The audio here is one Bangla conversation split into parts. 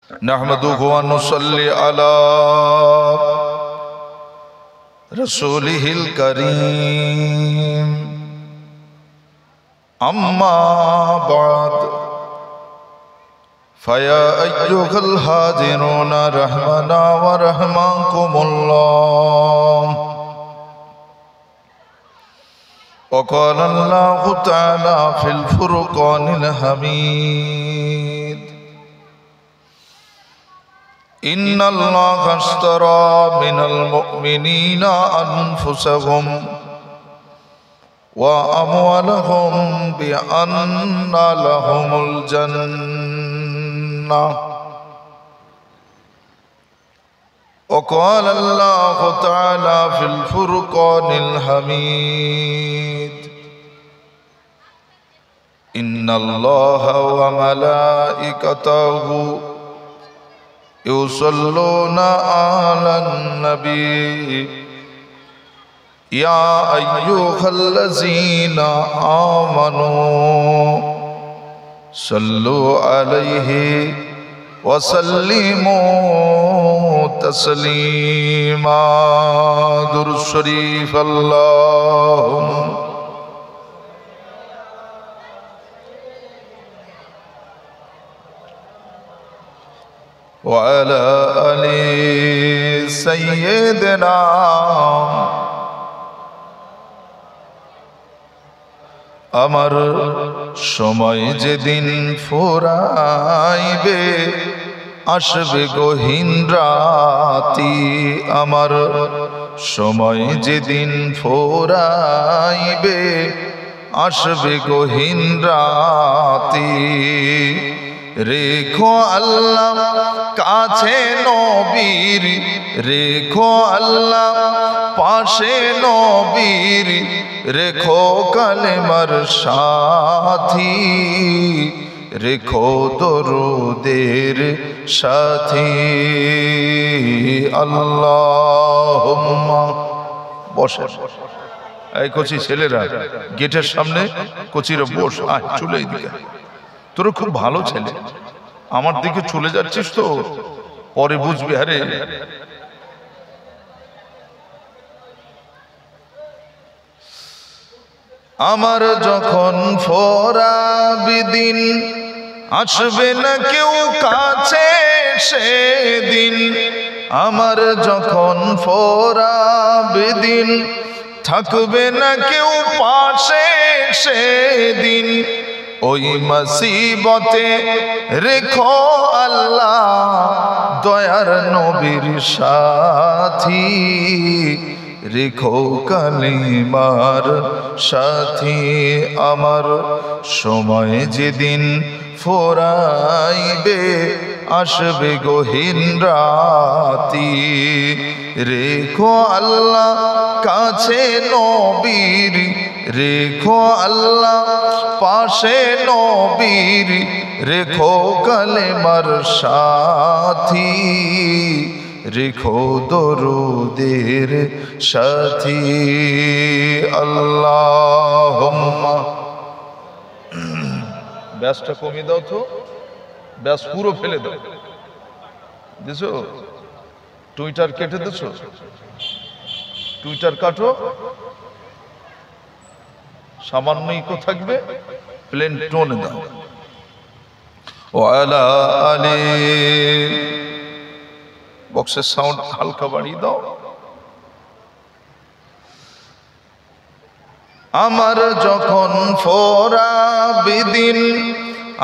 نحمده ونصلي على رسوله الكريم أما بعد فيا أيها الحاضرون رحمنا ورحمكم الله. وقال الله تعالى في الفرقان الحميد إن الله اشترى من المؤمنين أنفسهم وأموالهم بأن لهم الجنة. وقال الله تعالى في الفرقان الحميد إن الله وملائكته يصلون على النبي يا أيها الذين آمنوا صلوا عليه وسلموا تسليما. درود شريف اللهم وعلى آل سيدنا. আমার সময় যেদিন ফুরাইবে আসবে গহীন রাতি। আমার সময় যেদিন ফুরাইবে আসবে গহীন রাতি। রেখো আল্লাহ কাছে নবীর, রেখো আল্লাহ পাশে নবীর, রেখো কালেমার সাথী, রেখো দরুদের সাথী। আল্লাহুম্মা। বসে এই কচি ছেলেরা গেটের সামনে কচিরা বস, আয় চলে এদিকে। তোরা খুব ভালো ছেলে, আমার দিকে চলে যাচ্ছিস তো পরে বুঝবি। আরে আমার যখন ফোরাবি দিন আসবে না কেউ কাছে সেদিন। আমার যখন ফোরাবি দিন থাকবে না কেউ পাশে সেদিন। ওই মুসিবতে রেখো আল্লাহ দয়ার নবীর সাথী, রেখো কালিমার সাথী। আমার সময় যেদিন ফোরাইবে আসবে গহীন রাতি। রেখো আল্লাহ কাছে নবীর, রেখো আল্লাহ পাশে নবীর, রেখো কালেমার সাথী, রেখো দরুদের সাথী। আল্লাহুম্মা। ব্যাসটা কমিয়ে দাও তো, ব্যাস পুরো ফেলে দাও। দিছো টুইটার কেটে দিছো, টুইটার কাটো, সামান্য ইকো থাকবে, প্লেন টোনে দাও। ওয়ালা আলি, বক্সের সাউন্ড হালকা বাড়িয়ে দাও। আমার যখন ফোরাবি দিন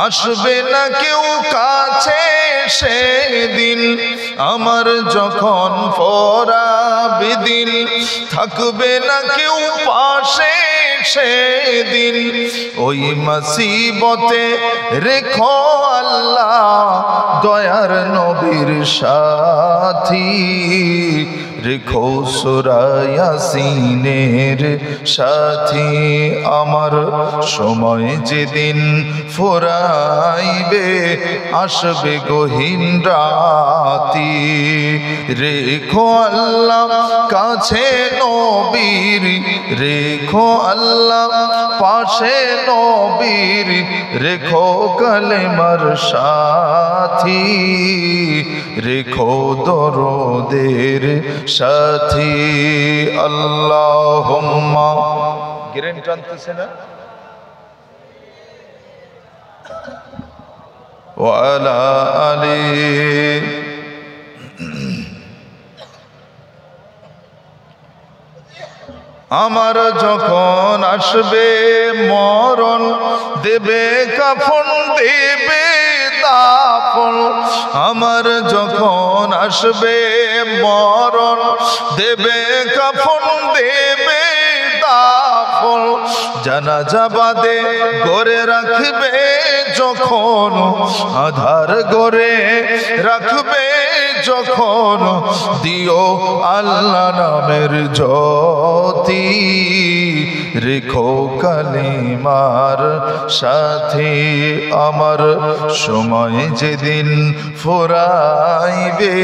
আসবে না কেউ কাছে সেদিন। আমার যখন ফোরাবি দিন থাকবে না কেউ পাশে সেদিন। ওই মুসিবতে রেখো আল্লাহ দয়ার নবীর সাথী, রেখো সূরা ইয়াসিনের সাথী। আমার সময় যেদিন ফুরাইবে আসবে গহীন রাতি। রেখো আল্লাহ কাছে নবীর, রেখো আল্লাহ আল্লাহ পাশে নবীর রেখো কালেমার সাথী, রেখো দরদের সাথী। আল্লাহুম্মা গিরেন টানতেছে না ওয়া আলা আলি। আমার যখন আসবে মরণ, দেবে কাফন দেবে দাফন। আমার যখন আসবে মরণ, দেবে কাফন দেবে দাফন। জানাজা বাদে গড়ে রাখবে যখন, আধার গড়ে রাখবে যখন, দিও আল্লাহ নামের জ্যোতি, রেখো কালিমার সাথে। আমার সময় যেদিন ফুরাইবে,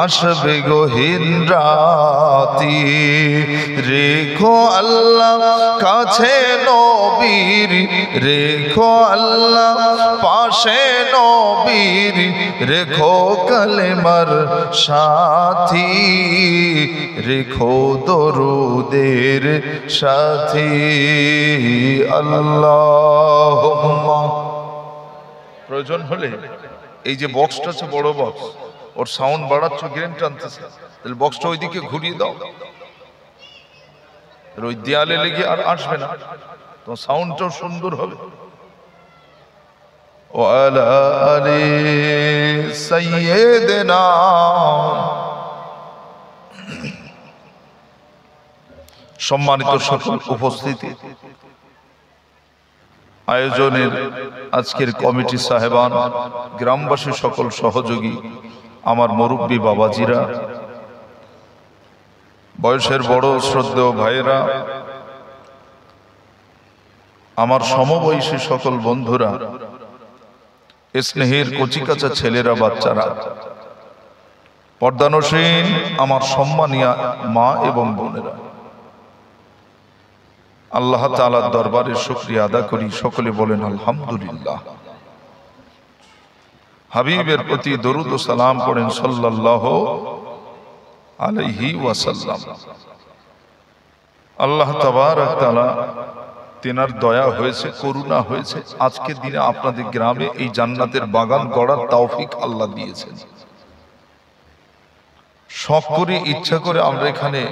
আসবে গহীন রাতি, রেখো আল্লাহ কাছে নবীর, রেখো আল্লাহ পাশে নবীর, রেখো কালেমার সাথী, রেখো দরুদের সাথী। আল্লাহুম্মা। প্রয়োজন হলে এই যে বক্সটা আছে বড় বক্স, ওর সাউন্ড বাড়াচ্ছ, গ্রেন টানতেছে, তাহলে বক্সটা ওইদিকে ঘুরিয়ে দাও, ওই দেয়ালে লেগে আর আসবে না, তো সাউন্ডটাও সুন্দর হবে। ওয়ালা আলি সাইয়্যিদিনা। সম্মানিত সকল উপস্থিতি, আয়োজনের আজকের কমিটি সাহেবান, গ্রামবাসী সকল সহযোগী, আমার মুরব্বী বাবাজিরা, বয়সের বড় শ্রদ্ধেয় ভাইয়েরা, আমার সমবয়সী সকল বন্ধুরা, স্নেহের কচিকাচা ছেলেরা, বাচ্চারা, পর্দানসীন আমার সম্মানীয় মা এবং বোনেরা, আল্লাহ তাআলার দরবারে শুকরিয়া আদা করি। সকলে বলেন আলহামদুলিল্লাহ। হাবিবের প্রতি দরুদ ও সালাম পড়েন সাল্লাল্লাহু আলাইহি ওয়াসাল্লাম। আল্লাহ তাবারক তাআলা তেনার দয়া হয়েছে, করুণা হয়েছে, আজকের দিনে আপনাদের গ্রামে এই জান্নাতের বাগান গড়ার তৌফিক আল্লাহ দিয়েছেন। শখ করে ইচ্ছা করে আমরা এখানে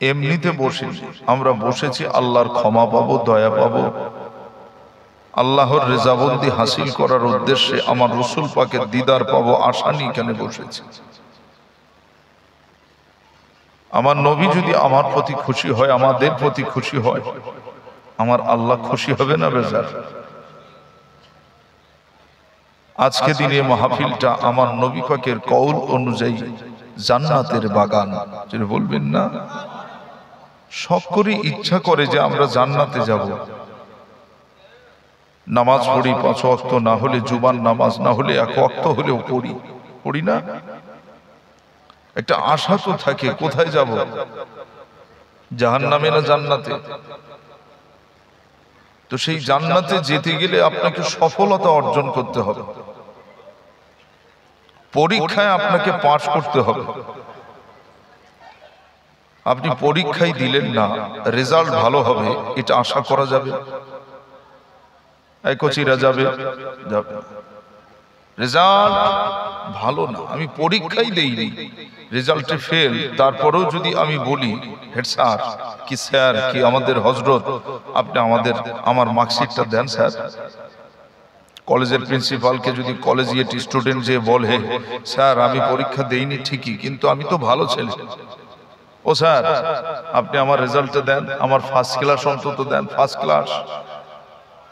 এমনিতে বসেছি, আমরা বসেছি আল্লাহর ক্ষমা পাবো, দয়া পাবো, আল্লাহর রেজাবন্দি হাসিল করার উদ্দেশ্যে, আমার রসুল পাকের দিদার পাবো আশা নিয়ে এখানে বসেছি। আমার নবী যদি আমার প্রতি খুশি হয়, আমাদের প্রতি খুশি হয়, আমার আল্লাহ খুশি হবে না বেজার? আজকে দিনে মাহফিলটা আমার নবী পাকের কওল অনুযায়ী জান্নাতের বাগান, যেটা বলবেন না, শখ করে ইচ্ছা করে যে আমরা জান্নাতে যাব। নামাজ পড়ি 5 ওয়াক্ত, না হলে জুমার নামাজ, না হলে 1 ওয়াক্ত হলেও পড়ি না? একটা আশা তো থাকে, কোথায় যাব? জাহান্নামে না জান্নাতে? তো সেই জান্নাতে যেতে গেলে আপনাকে সফলতা অর্জন করতে হবে, পরীক্ষায় আপনাকে পাস করতে হবে। আপনি পরীক্ষায় দিলেন না, রেজাল্ট ভালো হবে এটা আশা করা যাবে? এই কোচিরা যাবে, রেজাল্ট ভালো না, আমি পরীক্ষাই দেইনি, রেজাল্টে ফেল, তারপরেও যদি আমি বলি হেড স্যার কি স্যার কি আমাদের হযরত, আপনি আমার মার্কশিটটা দেন স্যার। কলেজের প্রিন্সিপালকে যদি কলেজিয়েট স্টুডেন্ট যে বলে স্যার আমি পরীক্ষা দেইনি ঠিকই, কিন্তু আমি তো ভালো ছেলে, ও স্যার আপনি আমার রেজাল্টটা দেন, আমার ফার্স্ট ক্লাস অন্তত দেন, ফার্স্ট ক্লাস,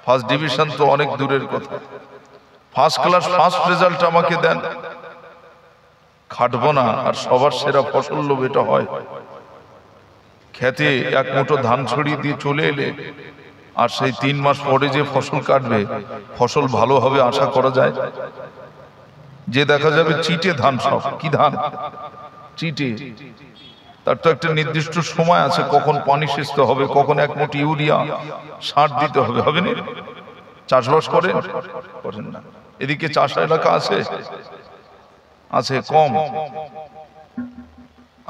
ফার্স্ট ডিভিশন তো অনেক দূরের কথা, ফার্স্ট ক্লাস ফার্স্ট রেজাল্ট আমাকে দেন। খাটবো না আর সবার সেরা ফসল লোভ এটা হয়? খেতে 1 মুঠো ধান ছড়িয়ে দিয়ে চলে এলে আর সেই 3 মাস পরে যে ফসল কাটবে, ফসল ভালো হবে আশা করা যায়? যে দেখা যাবে চিটে ধান, সব কি ধান? চিটে। তার তো একটা নির্দিষ্ট সময় আছে, কখন পানি সেচতে হবে, কখন 1 মুঠি ইউরিয়া সার দিতে হবে, হবে না? চাষবাস করেন না? এদিকে চাষ এলাকা আছে কম।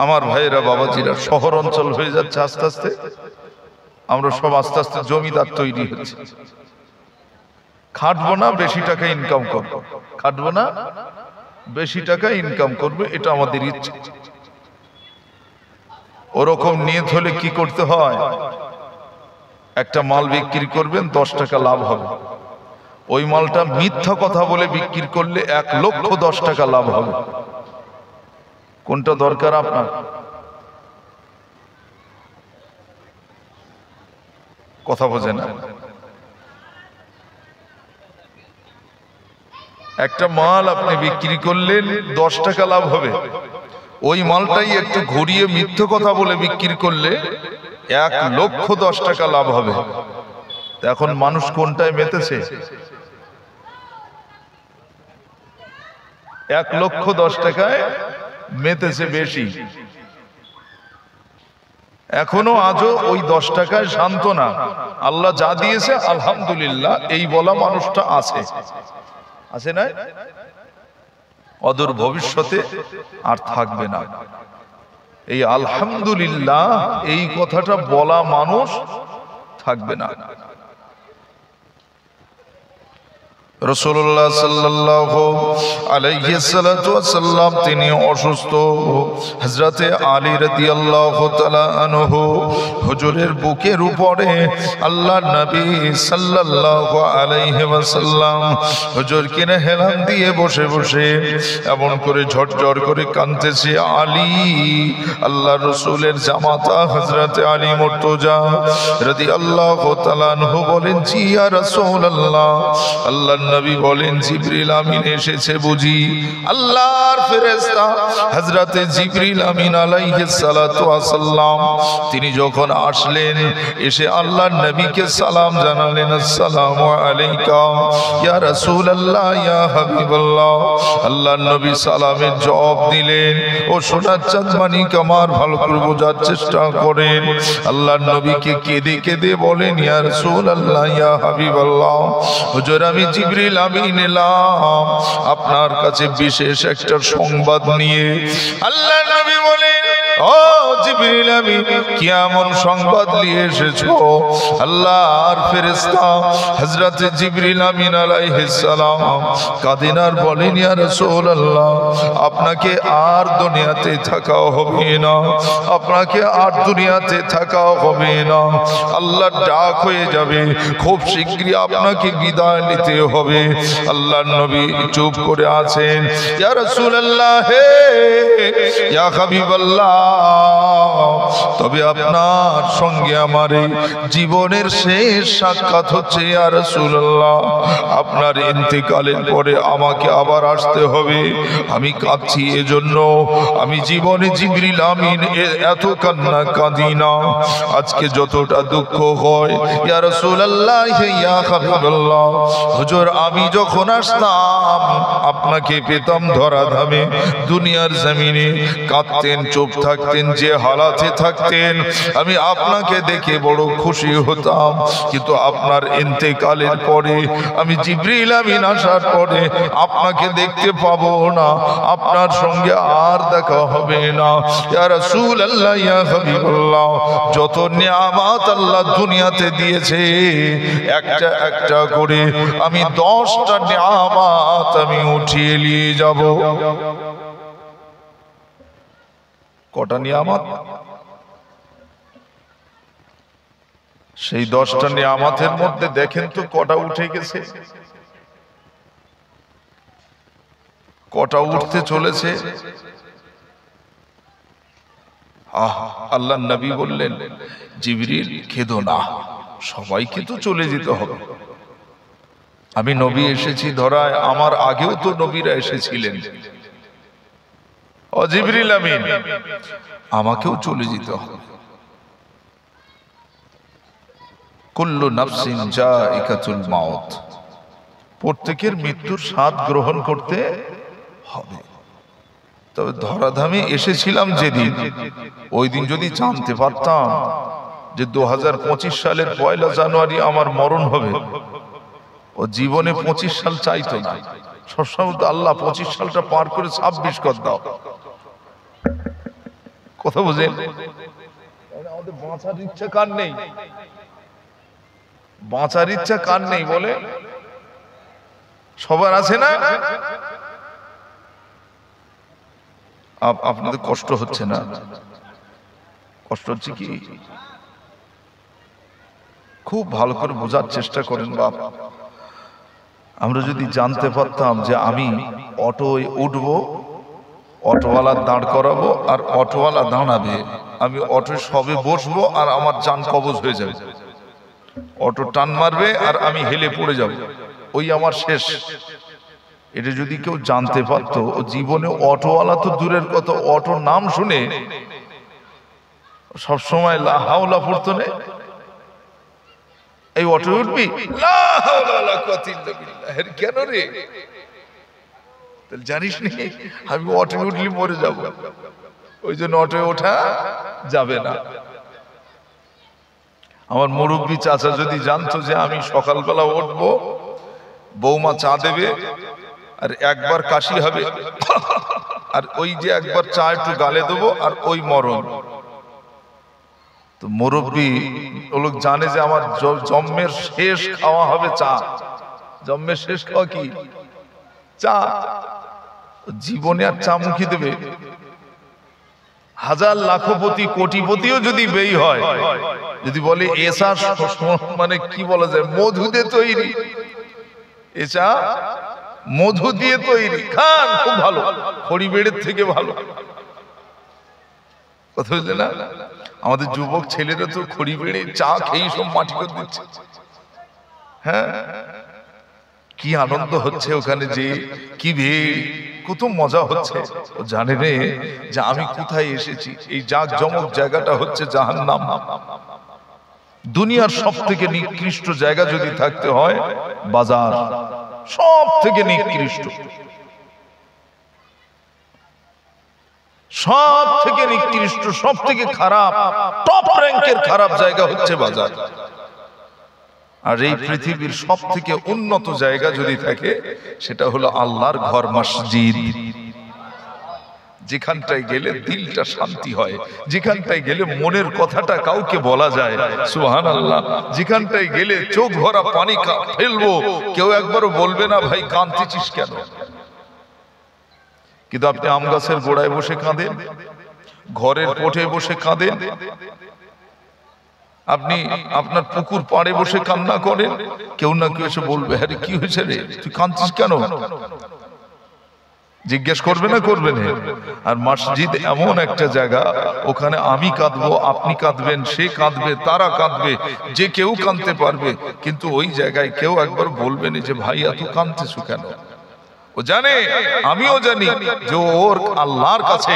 আমার ভাইয়েরা বাবাজিরা শহর অঞ্চল হয়ে যাচ্ছে আস্তে আস্তে, আমরা সব আস্তে আস্তে জমিদার তৈরি হচ্ছে। খাটবো না, বেশি টাকা ইনকাম করবো, খাটবো না, বেশি টাকা ইনকাম করবে, এটা আমাদের ইচ্ছা। ওরকম নিয়ত হলে কি করতে হয়? একটা মাল বিক্রি করবেন, 10 টাকা লাভ হবে। ওই মালটা মিথ্যা কথা বলে বিক্রি করলে 1,10,000 টাকা লাভ হবে। কোনটা দরকার আপনার? কথা বোঝে না। একটা মাল আপনি বিক্রি করলেন, 10 টাকা লাভ হবে। ওই মালটাই একটু ঘুরিয়ে মিথ্যা কথা বলে বিক্রি করলে 1,10,000 টাকা লাভ হবে। এখন মানুষ কোনটায় মেতেছে? 1,10,000 টাকায় মেতেছে বেশি। এখনো আজও ওই 10 টাকায় শান্ত না। আল্লাহ যা দিয়েছে আলহামদুলিল্লাহ এই বলা মানুষটা আছে না? অদূর ভবিষ্যতে আর থাকবে না। এই আলহামদুলিল্লাহ এই কথাটা বলা মানুষ থাকবে না। রাসূলুল্লাহ সাল্লাল্লাহু আলাইহি সাল্লাম তিনি অসুস্থ। হযরতে আলী রাদিয়াল্লাহু তাআলা আনহু হুজুরের বুকের উপরে আল্লাহর নবী সাল্লাল্লাহু আলাইহি ওয়াসাল্লাম হুজুরকে হেলান দিয়ে বসে বসে এমন করে ঝরঝর করে কাঁদতেছে। আলী, আল্লাহর রাসূলের জামাতা হযরতে আলী মুর্তজা রাদিয়াল্লাহু তাআলা আনহু বলেন, জি ইয়া রাসূলুল্লাহ। আল্লাহর নবী বলেন, জিবরিল আমিন এসেছে বুঝি? আল্লাহর ফেরেশতা হযরতে জিবরিল আমিন আলাইহিস সালাতু ওয়াস সালাম তিনি যখন আসলেন, এসে আল্লাহর নবীকে সালাম জানালেন, আসসালামু আলাইকা ইয়া রাসূলুল্লাহ ইয়া হাবিবাল্লাহ। আল্লাহর নবী সালামের জবাব দিলেন। ও সোনার চাঁদ মানিক আমার, ভালো করে বোঝার চেষ্টা করেন। আল্লাহর নবীকে কেঁদে কেঁদে বলেন, ইয়া রাসূলুল্লাহ ইয়া হাবিবাল্লাহ, হুজুর আমি জিবরিল আমিন এলাম আপনার কাছে বিশেষ একটা সংবাদ নিয়ে। আল্লাহর নবী বলেন, ও জিবরিল আমিন কি এমন সংবাদ নিয়ে এসেছো? আল্লাহর ফেরেশতা হযরতে জিবরিল আমিন আলাইহিস সালাম কাঁদেন আর বলেন, ইয়া রাসূলুল্লাহ আপনাকে আর দুনিয়াতে থাকা হবে না, আপনাকে আর দুনিয়াতে থাকা হবে না। আল্লাহর ডাক হয়ে যাবে, খুব শীঘ্রই আপনাকে বিদায় নিতে হবে। আল্লাহর নবী চুপ করে আছেন। ইয়া রাসূলুল্লাহ হে ইয়া হাবিবাল্লাহ, তবে আপনার সঙ্গে আমার জীবনের শেষ সাক্ষাৎ হচ্ছে। ইয়া রাসূলুল্লাহ আপনার ইন্তেকালের পরে আমাকে আবার আসতে হবে। আমি কাঁদছি এজন্য, আমি জীবনে জিবরিল আমিন এত কান্না কাঁদি না আজকে যতটা দুঃখ হয়। ইয়া রাসূলুল্লাহ ইয়া হাবিবাল্লাহ, হুজুর আমি যখন আসতাম আপনাকে পেতাম ধরা ধামে দুনিয়ার জমিনে, কাঁদতেন, চুপ থাকতেন, যে হালাতে থাকতেন আমি আপনাকে দেখে বড় খুশি হতাম। কিন্তু আপনার ইন্তেকালের পরে, আমি জিবরিল আমিন আসার পরে আপনাকে দেখতে পাবো না, আপনার সঙ্গে আর দেখা হবে না। ইয়া রাসূলুল্লাহ ইয়া হাবিবাল্লাহ, যত নিয়ামত আল্লাহ দুনিয়াতে দিয়েছে একটা একটা করে আমি 10টা নিয়ামত আমি উঠিয়ে নিয়ে যাব। কটা নিয়ামত? সেই 10টা নিয়ামতের মধ্যে দেখেন তো কটা উঠে গেছে, কটা উঠতে চলেছে। আল্লাহর নবী বললেন, জিবরিল কেঁদো না, সবাইকে তো চলে যেতে হবে। আমি নবী এসেছি ধরায়, আমার আগেও তো নবীরা এসেছিলেন। ও জিবরিল আমিন আমাকেও চলে যেতে হবে। কুল্লু নাফসিন যায়িকাতুল মাউত, প্রত্যেকের মৃত্যুর স্বাদ গ্রহণ করতে হবে। তবে ধরাধামে এসেছিলাম যেদিন, ওই দিন যদি জানতে পারতাম যে 2025 সালের 1 জানুয়ারি আমার মরণ হবে, ও জীবনে 25 সাল চাইতো না। সবসময় তো আল্লাহ 25 সালটা পার করে 26 কর দাও। কথা বুঝেন? আমাদের বাঁচার ইচ্ছা কার নেই? বাঁচার ইচ্ছা কার নেই বলে? সবার আছে না? আপনাদের কষ্ট হচ্ছে না? কষ্ট হচ্ছে কি? খুব ভালো করে বোঝার চেষ্টা করেন বাপ। আমরা যদি জানতে পারতাম যে আমি অটোয় উঠবো, অটোওয়ালা দাঁড় করাবো আর অটোওয়ালা দাঁড়াবে, আমি অটোয় সবে বসবো আর আমার জান কবজ হয়ে যাবে, অটো টান মারবে আর আমি হেলে পড়ে যাব, ওই আমার শেষ। এটা যদি কেউ জানতে পারতো, জীবনে অটোওয়ালা তো দূরের কথা, অটোর নাম শুনে সবসময় লা হাওলা পড়তো না। এই অটো উঠবি, লা হাওলা ওয়ালা কুওয়াতা ইল্লা বিল্লাহ। কেন রে? তাহলে জানিস নি আমি অটো উঠলে মরে যাব, ওই জন্য অটো ওঠা যাবে না। আমার মুরব্বী চাচা যদি জানতো যে আমি সকালবেলা উঠবো, বৌমা চা দেবে আর একবার কাশি হবে, আর ওই যে একবার চা একটু গালে দেবো আর ওই মরণ। তো মুরব্বী লোক জানে যে আমার জন্মের শেষ খাওয়া হবে চা। জন্মের শেষ খাওয়া কি? চা। জীবনে আর চা মুখি দেবে? হাজার লাখপতি কোটিপতিও যদি বেই হয়, যদি বলে এসা মানে কি বলা যায়, মধু দিয়ে তৈরি, এ চা মধু দিয়ে তৈরি, খান খুব ভালো, খড়ি বেড়ের থেকে ভালো। কথা বুঝলে না? আমাদের যুবক ছেলেরা তো খড়ি বেড়ে চা খেয়ে সব মাটি করে দিচ্ছে। হ্যাঁ, কি আনন্দ হচ্ছে ওখানে, যে কি ভিড়, কত মজা হচ্ছে। ও জানে রে যে আমি কোথায় এসেছি। এই জাঁকজমক জায়গাটা হচ্ছে জাহান্নাম। দুনিয়ার সব থেকে নিকৃষ্ট জায়গা যদি থাকতে হয়, বাজার সব থেকে নিকৃষ্ট, সব থেকে নিকৃষ্ট, সব থেকে খারাপ, টপ র্যাঙ্কের খারাপ জায়গা হচ্ছে বাজার। আর এই পৃথিবীর সব থেকে উন্নত জায়গা যদি থাকে, সেটা হলো আল্লাহর ঘর, মসজিদ। যেখানটায় গেলে দিলটা শান্তি হয়, যেখানটায় গেলে মনের কথাটা কাউকে বলা যায়, সুবহানাল্লাহ। যেখানটায় গেলে চোখ ভরা পানি ফেলবো, কেউ একবারও বলবে না ভাই কাঁদতেছিস কেন। কিন্তু আপনি আম গাছের গোড়ায় বসে কাঁদেন, ঘরের কোঠে বসে কাঁদেন, আপনি আপনার পুকুর পাড়ে বসে কান্না করেন, কেউ না কেউ এসে বলবে, আরে কি হয়েছে রে, তুই কাঁদছিস কেন? জিজ্ঞেস করবে না, করবে না? আর মসজিদ এমন একটা জায়গা, ওখানে আমি কাঁদবো, আপনি কাঁদবেন, সে কাঁদবে, তারা কাঁদবে, যে কেউ কাঁদতে পারবে। কিন্তু ওই জায়গায় কেউ একবার বলবে না যে ভাই এত কাঁদতেছো কেন। ও জানে, আমিও জানি যে ওর আল্লাহর কাছে,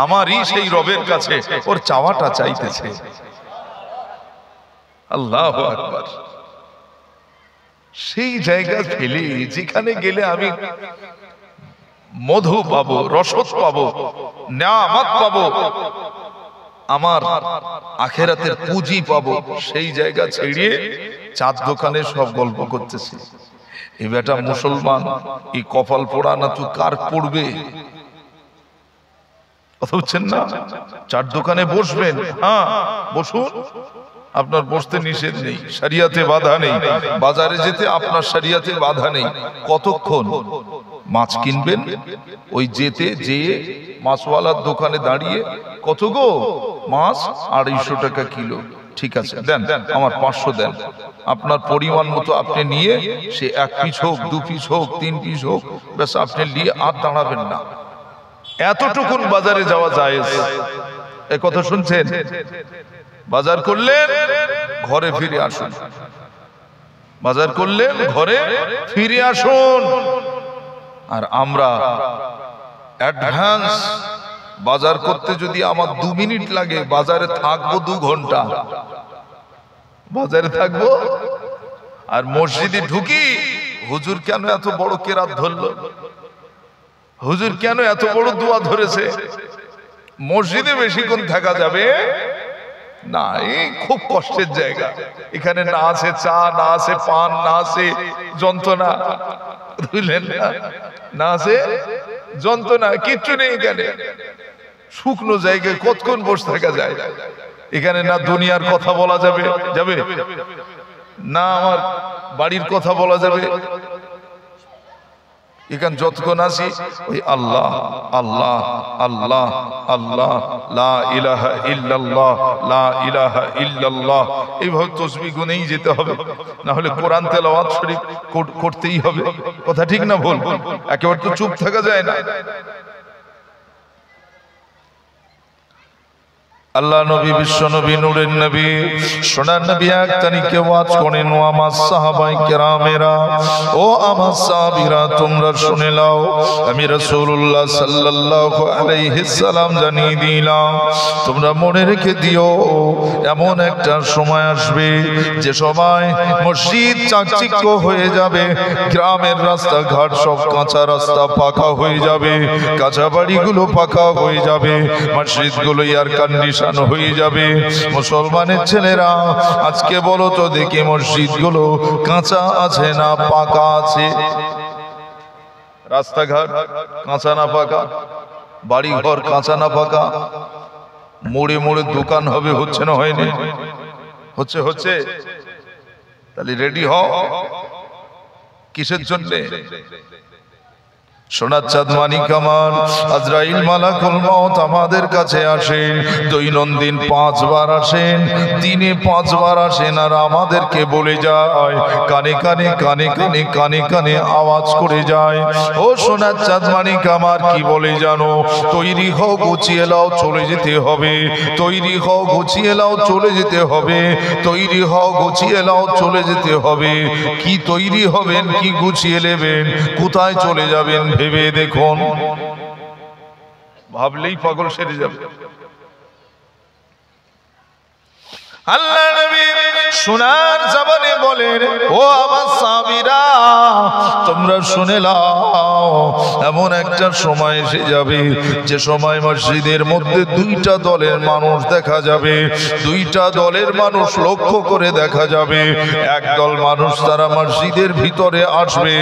আমারই সেই রবের কাছে ওর চাওয়াটা চাইতেছে। আল্লাহু আকবার। সেই জায়গা ফেলে যেখানে গেলে আমি মধু পাবো, রসদ পাবো, নিয়ামত পাবো, আমার আখেরাতের পুঁজি পাবো, সেই জায়গা ছেড়িয়ে চাঁদ দোকানে সব গল্প করতেছে। এই বেটা মুসলমান, এই কপাল পোড়া না তুই কার পড়বে? কথা বুঝছেন না? চার দোকানে বসবেন, হ্যাঁ বসুন, আপনার বসতে নিষেধ নেই, শরিয়াতে বাধা নেই। বাজারে যেতে আপনার শরিয়াতে বাধা নেই। কতক্ষণ মাছ কিনবেন, ওই যেতে যেয়ে মাছওয়ালার দোকানে দাঁড়িয়ে, কত গো মাছ? 250 টাকা কিলো। ঠিক আছে দেন, আমার 500 দেন। আপনার পরিমাণ মতো আপনি নিয়ে, সে 1 পিস হোক, 2 পিস হোক, 3 পিস হোক, ব্যাস আপনি নিয়ে আর দাঁড়াবেন না। এতটুকুন বাজারে যাওয়া জায়েজ। এই কথা শুনছেন? বাজার করলেন, ঘরে ফিরে আসুন। বাজার করলেন, ঘরে ফিরে আসুন। আর আমরা অ্যাডভান্স বাজার করতে যদি আমার 2 মিনিট লাগে, বাজারে থাকবো 2 ঘন্টা। বাজারে থাকবো আর মসজিদে ঢুকি, হুজুর কেন এত বড় কেরাত ধরলো? হুজুর কেন এত বড় দোয়া ধরেছে? মসজিদে বেশিক্ষণ থাকা যাবে না, এই খুব কষ্টের জায়গা। এখানে না আছে চা, না আছে পান, না আছে যন্ত্রণা, বুঝলেন না? না আছে যন্ত্রণা, কিচ্ছু নেই এখানে। শুকনো জায়গায় কতক্ষণ বসে থাকা যায়? এখানে না দুনিয়ার কথা বলা যাবে যাবে, না আমার বাড়ির কথা বলা যাবে। এখানে যতক্ষণ আছি ওই আল্লাহ আল্লাহ আল্লাহ আল্লাহ, লা ইলাহা ইল্লাল্লাহ, লা ইলাহা ইল্লাল্লাহ, এইভাবে তাসবিহ গুনেই যেতে হবে, না হলে কোরআন তেলাওয়াত শরীফ করতেই হবে। কথা ঠিক না ভুল? একেবারে তো চুপ থাকা যায় না। আল্লাহ নবী, বিশ্ব নবী, নূরের নবী, সোনার নবী এক তারিখে ওয়াজ করেন, ও আমার সাহাবায়ে কেরামেরা, ও আমার সাহাবীরা, তোমরা শুনে নাও, আমি রাসূলুল্লাহ সাল্লাল্লাহু আলাইহি সাল্লাম জানিয়ে দিলাম, তোমরা মনে রেখে দিও, এমন একটা সময় আসবে যে সময় মসজিদ চাকচিক্য হয়ে যাবে, গ্রামের রাস্তাঘাট সব কাঁচা রাস্তা পাকা হয়ে যাবে, কাঁচা বাড়িগুলো পাকা হয়ে যাবে, মসজিদগুলো এয়ার কন্ডিশন হয়ে যাবে। মুসলমানের ছেলেরা আজকে বলো তো দেখি, মসজিদগুলো কাঁচা আছে না পাকা আছে? রাস্তাঘাট কাঁচা না পাকা? বাড়ি ঘর কাঁচা না পাকা? মোড়ে মোড়ে দোকান হবে, হচ্ছে না হয়নি? হচ্ছে হচ্ছে। তাহলে রেডি হও কিসের জন্য? সোনার চাঁদ মানিক আমার আজরাইল মালাকুল মউত আমাদের কাছে আসেন, দৈনন্দিন 5 বার আসেন, দিনে 5 বার আসেন, আর আমাদেরকে বলে যায়, কানে কানে কানে কানে কানে কানে আওয়াজ করে যায়, ও সোনার চাঁদ মানিক আমার, কি বলে জানো? তৈরি হও, গুছিয়ে নাও, চলে যেতে হবে। তৈরি হও, গুছিয়ে নাও, চলে যেতে হবে। তৈরি হও, গুছিয়ে নাও, চলে যেতে হবে। কি তৈরি হবেন, কি গুছিয়ে নেবেন, কোথায় চলে যাবেন ভেবে দেখুন। ভাবলেই পাগল সেরে যাবে। আল্লাহ নবী সোনার জবানে বলেন, ও আমার সাহাবীরা, তোমরা শুনে নাও, এমন একটা সময় এসে যাবে যে সময় মসজিদের মধ্যে 2টা দলের মানুষ দেখা যাবে। 2টা দলের মানুষ লক্ষ্য করে দেখা যাবে। এক দল মানুষ তারা মসজিদের ভিতরে আসবে,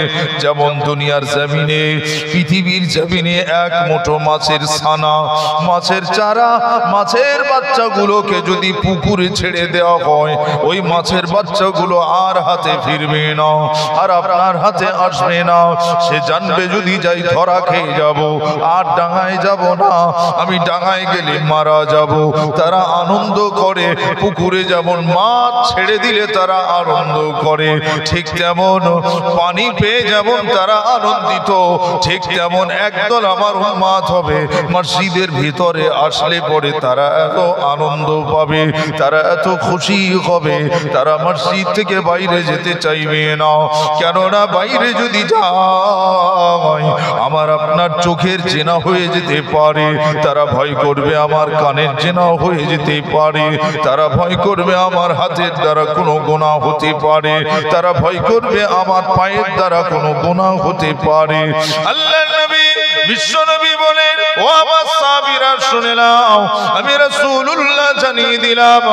যেমন দুনিয়ার জমিনে, পৃথিবীর জমিনে এক মুঠো মাছের ছানা, মাছের চারা, মাছের বাচ্চাগুলোকে যদি পুকুরে ছেড়ে দেওয়া হয়, ওই মাছের বাচ্চাগুলো আর হাতে ফিরবে না, আর আপনার হাতে আসবে না। সে জানবে যদি যাই ধরা খেয়ে যাব, আর ডাঙায় যাব না, আমি ডাঙায় গেলে মারা যাব। তারা আনন্দ করে, পুকুরে যেমন মাছ ছেড়ে দিলে তারা আনন্দ করে, ঠিক তেমন পানি পেয়ে যেমন তারা আনন্দিত, ঠিক তেমন একদল আমার উম্মত হবে, মসজিদের ভিতরে আসলে পরে তারা এত আনন্দ পাবে, তারা এত খুশি হবে, তারা মসজিদ থেকে বাইরে যেতে চাইবে না। কেননা বাইরে যদি যায় আমার আপনার চোখের জেনা হয়ে যেতে পারে, তারা ভয় করবে আমার কানের জেনা হয়ে যেতে পারে, তারা ভয় করবে আমার হাতের দ্বারা কোনো গুনাহ হতে পারে, তারা ভয় করবে আমার পায়ের দ্বারা কোনো গুনাহ হতে পারে। আল্লাহ নবী, বিশ্ব নবী বলেন, ও আমার সাহাবীরা শুনে নাও, আমি রাসূলুল্লাহ জানিয়ে দিলাম,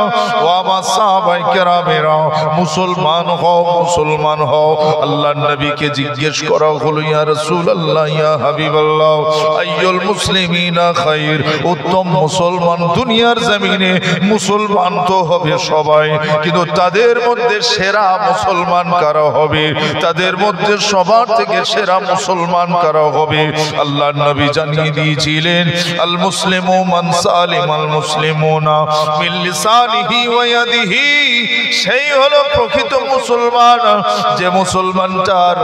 ও আমার সাহাবায়ে কেরামেরা, মুসলমান হও, মুসলমান হও। আল্লাহর নবীকে জিজ্ঞেস করা হলো, ইয়া রাসূলুল্লাহ, ইয়া হাবিবাল্লাহ, আইয়ুল মুসলিমিনা খায়র, উত্তম মুসলমান দুনিয়ার জমিনে মুসলমান তো হবে সবাই, কিন্তু তাদের মধ্যে সেরা মুসলমান কারা হবে? তাদের মধ্যে সবার থেকে সেরা মুসলমান কারা হবে? আল্লাহর নবী জানিয়ে দিয়েছিলেন, আল মুসলিমু মান সালিমাল মুসলিমুনা মিন লিসানিহি ওয়া ইয়াদিহি, সেই হলো প্রকৃত মুসলমান, যে মুসলমানটার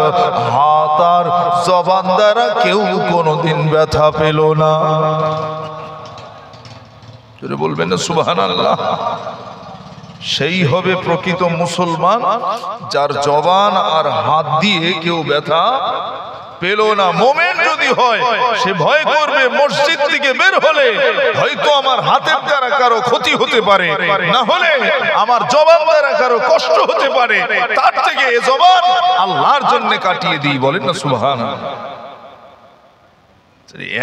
হাত আর জবান দ্বারা কেউ কোনোদিন ব্যথা পেল না। জোরে বলবেন না সুবহানাল্লাহ? সেই হবে প্রকৃত মুসলমান, যার জবান আর হাত দিয়ে কেউ ব্যথা পেল না। মোমেন যদি হয়, সে ভয় করবে মসজিদ থেকে বের হলে হয়তো আমার হাতের দ্বারা কারো ক্ষতি হতে পারে, না হলে আমার জবান দ্বারা কারো কষ্ট হতে পারে, তার থেকে এ জবান আল্লাহর জন্য কাটিয়ে দিই। বলেন না সুবহানাল্লাহ?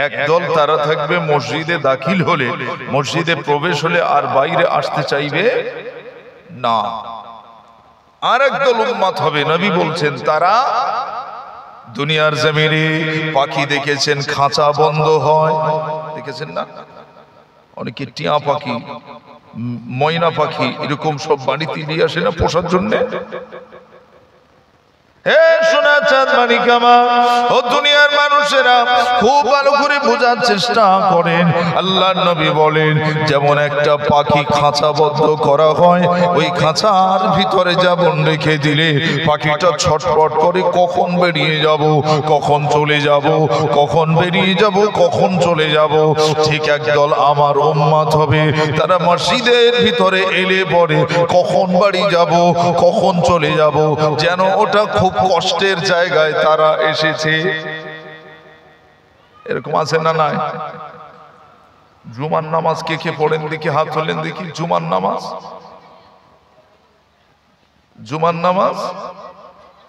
একদল তারা থাকবে মসজিদে দাখিল হলে, মসজিদে প্রবেশ হলে আর বাইরে আসতে চাইবে না। আর একদল উম্মত হবে, নবী বলছেন তারা দুনিয়ার জমিনে পাখি দেখেছেন খাঁচা বন্ধ হয়, দেখেছেন না? অনেকে টিয়া পাখি, ময়না পাখি এরকম সব বাড়িতে নিয়ে আসে না পোষার জন্য। হে সোনা চাঁদ মানিক আমার, ও দুনিয়ার মানুষেরা খুব ভালো করে বোঝার চেষ্টা করেন। আল্লাহর নবী বলেন যেমন একটা পাখি খাঁচাবদ্ধ করা হয়, ওই খাঁচার ভিতরে যেমন রেখে দিলে পাখিটা ছটফট করে কখন বেরিয়ে যাব, কখন চলে যাব, কখন বেরিয়ে যাব, কখন চলে যাব, ঠিক একদল আমার উম্মত হবে, তারা মসজিদের ভিতরে এলে পরে কখন বাড়ি যাব, কখন চলে যাব, যেন ওটা খুব কষ্টের জায়গায় তারা এসেছে। এরকম আছে না নাই? জুমার নামাজ কে কে পড়েন দেখি, হাত তোলেন দেখি। জুমার নামাজ, জুমার নামাজ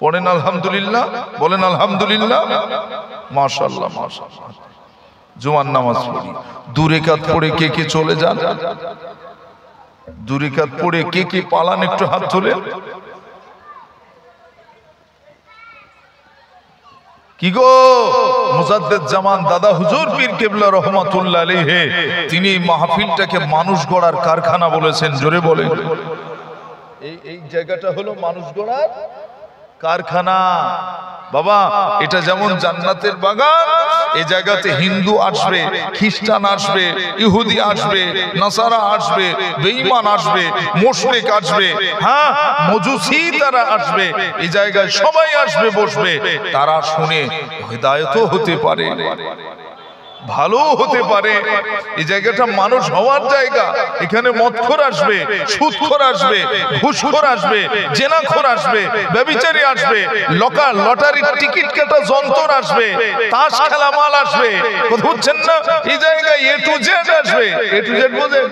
পড়েন আলহামদুলিল্লাহ, বলেন আলহামদুলিল্লাহ, মাশাআল্লাহ মাশাআল্লাহ। জুমার নামাজ পড়ি, 2 রাকাত পড়ে কে কে চলে যান? 2 রাকাত পড়ে কে কে পালান একটু হাত তোলেন। কি গো, মুজাদ্দেদ জামান দাদা হুজুর পীর কেবলা রহমাতুল্লাহ আলাইহি তিনি মাহফিলটাকে মানুষ গড়ার কারখানা বলেছেন। জোরে বলেন। এই জায়গাটা হলো মানুষ গড়ার কারখানা। বাবা, এটা যেমন জান্নাতের বাগান, এই জায়গাতে হিন্দু আসবে, খ্রিস্টান আসবে, ইহুদি আসবে, নাসারা আসবে, বেঈমান আসবে, মুশরিক আসবে, হ্যাঁ মজুসি তারা আসবে, এই জায়গায় সবাই আসবে, বসবে, তারা শুনে হিদায়াতও হতে পারে, ভালো হতে পারে। এই জায়গাটা মানুষ হওয়ার জায়গা। এখানে মদখোর আসবে, সুদখোর আসবে, ঘুষখোর আসবে, জেনাখোর আসবে, ব্যভিচারী আসবে, লটারির টিকিট কাটা যন্ত্র আসবে, তাস খেলা মাল আসবে, কথা বুঝছেন না? এই জায়গায় এ টু জেড আসবে। এ টু জেড বোঝেন?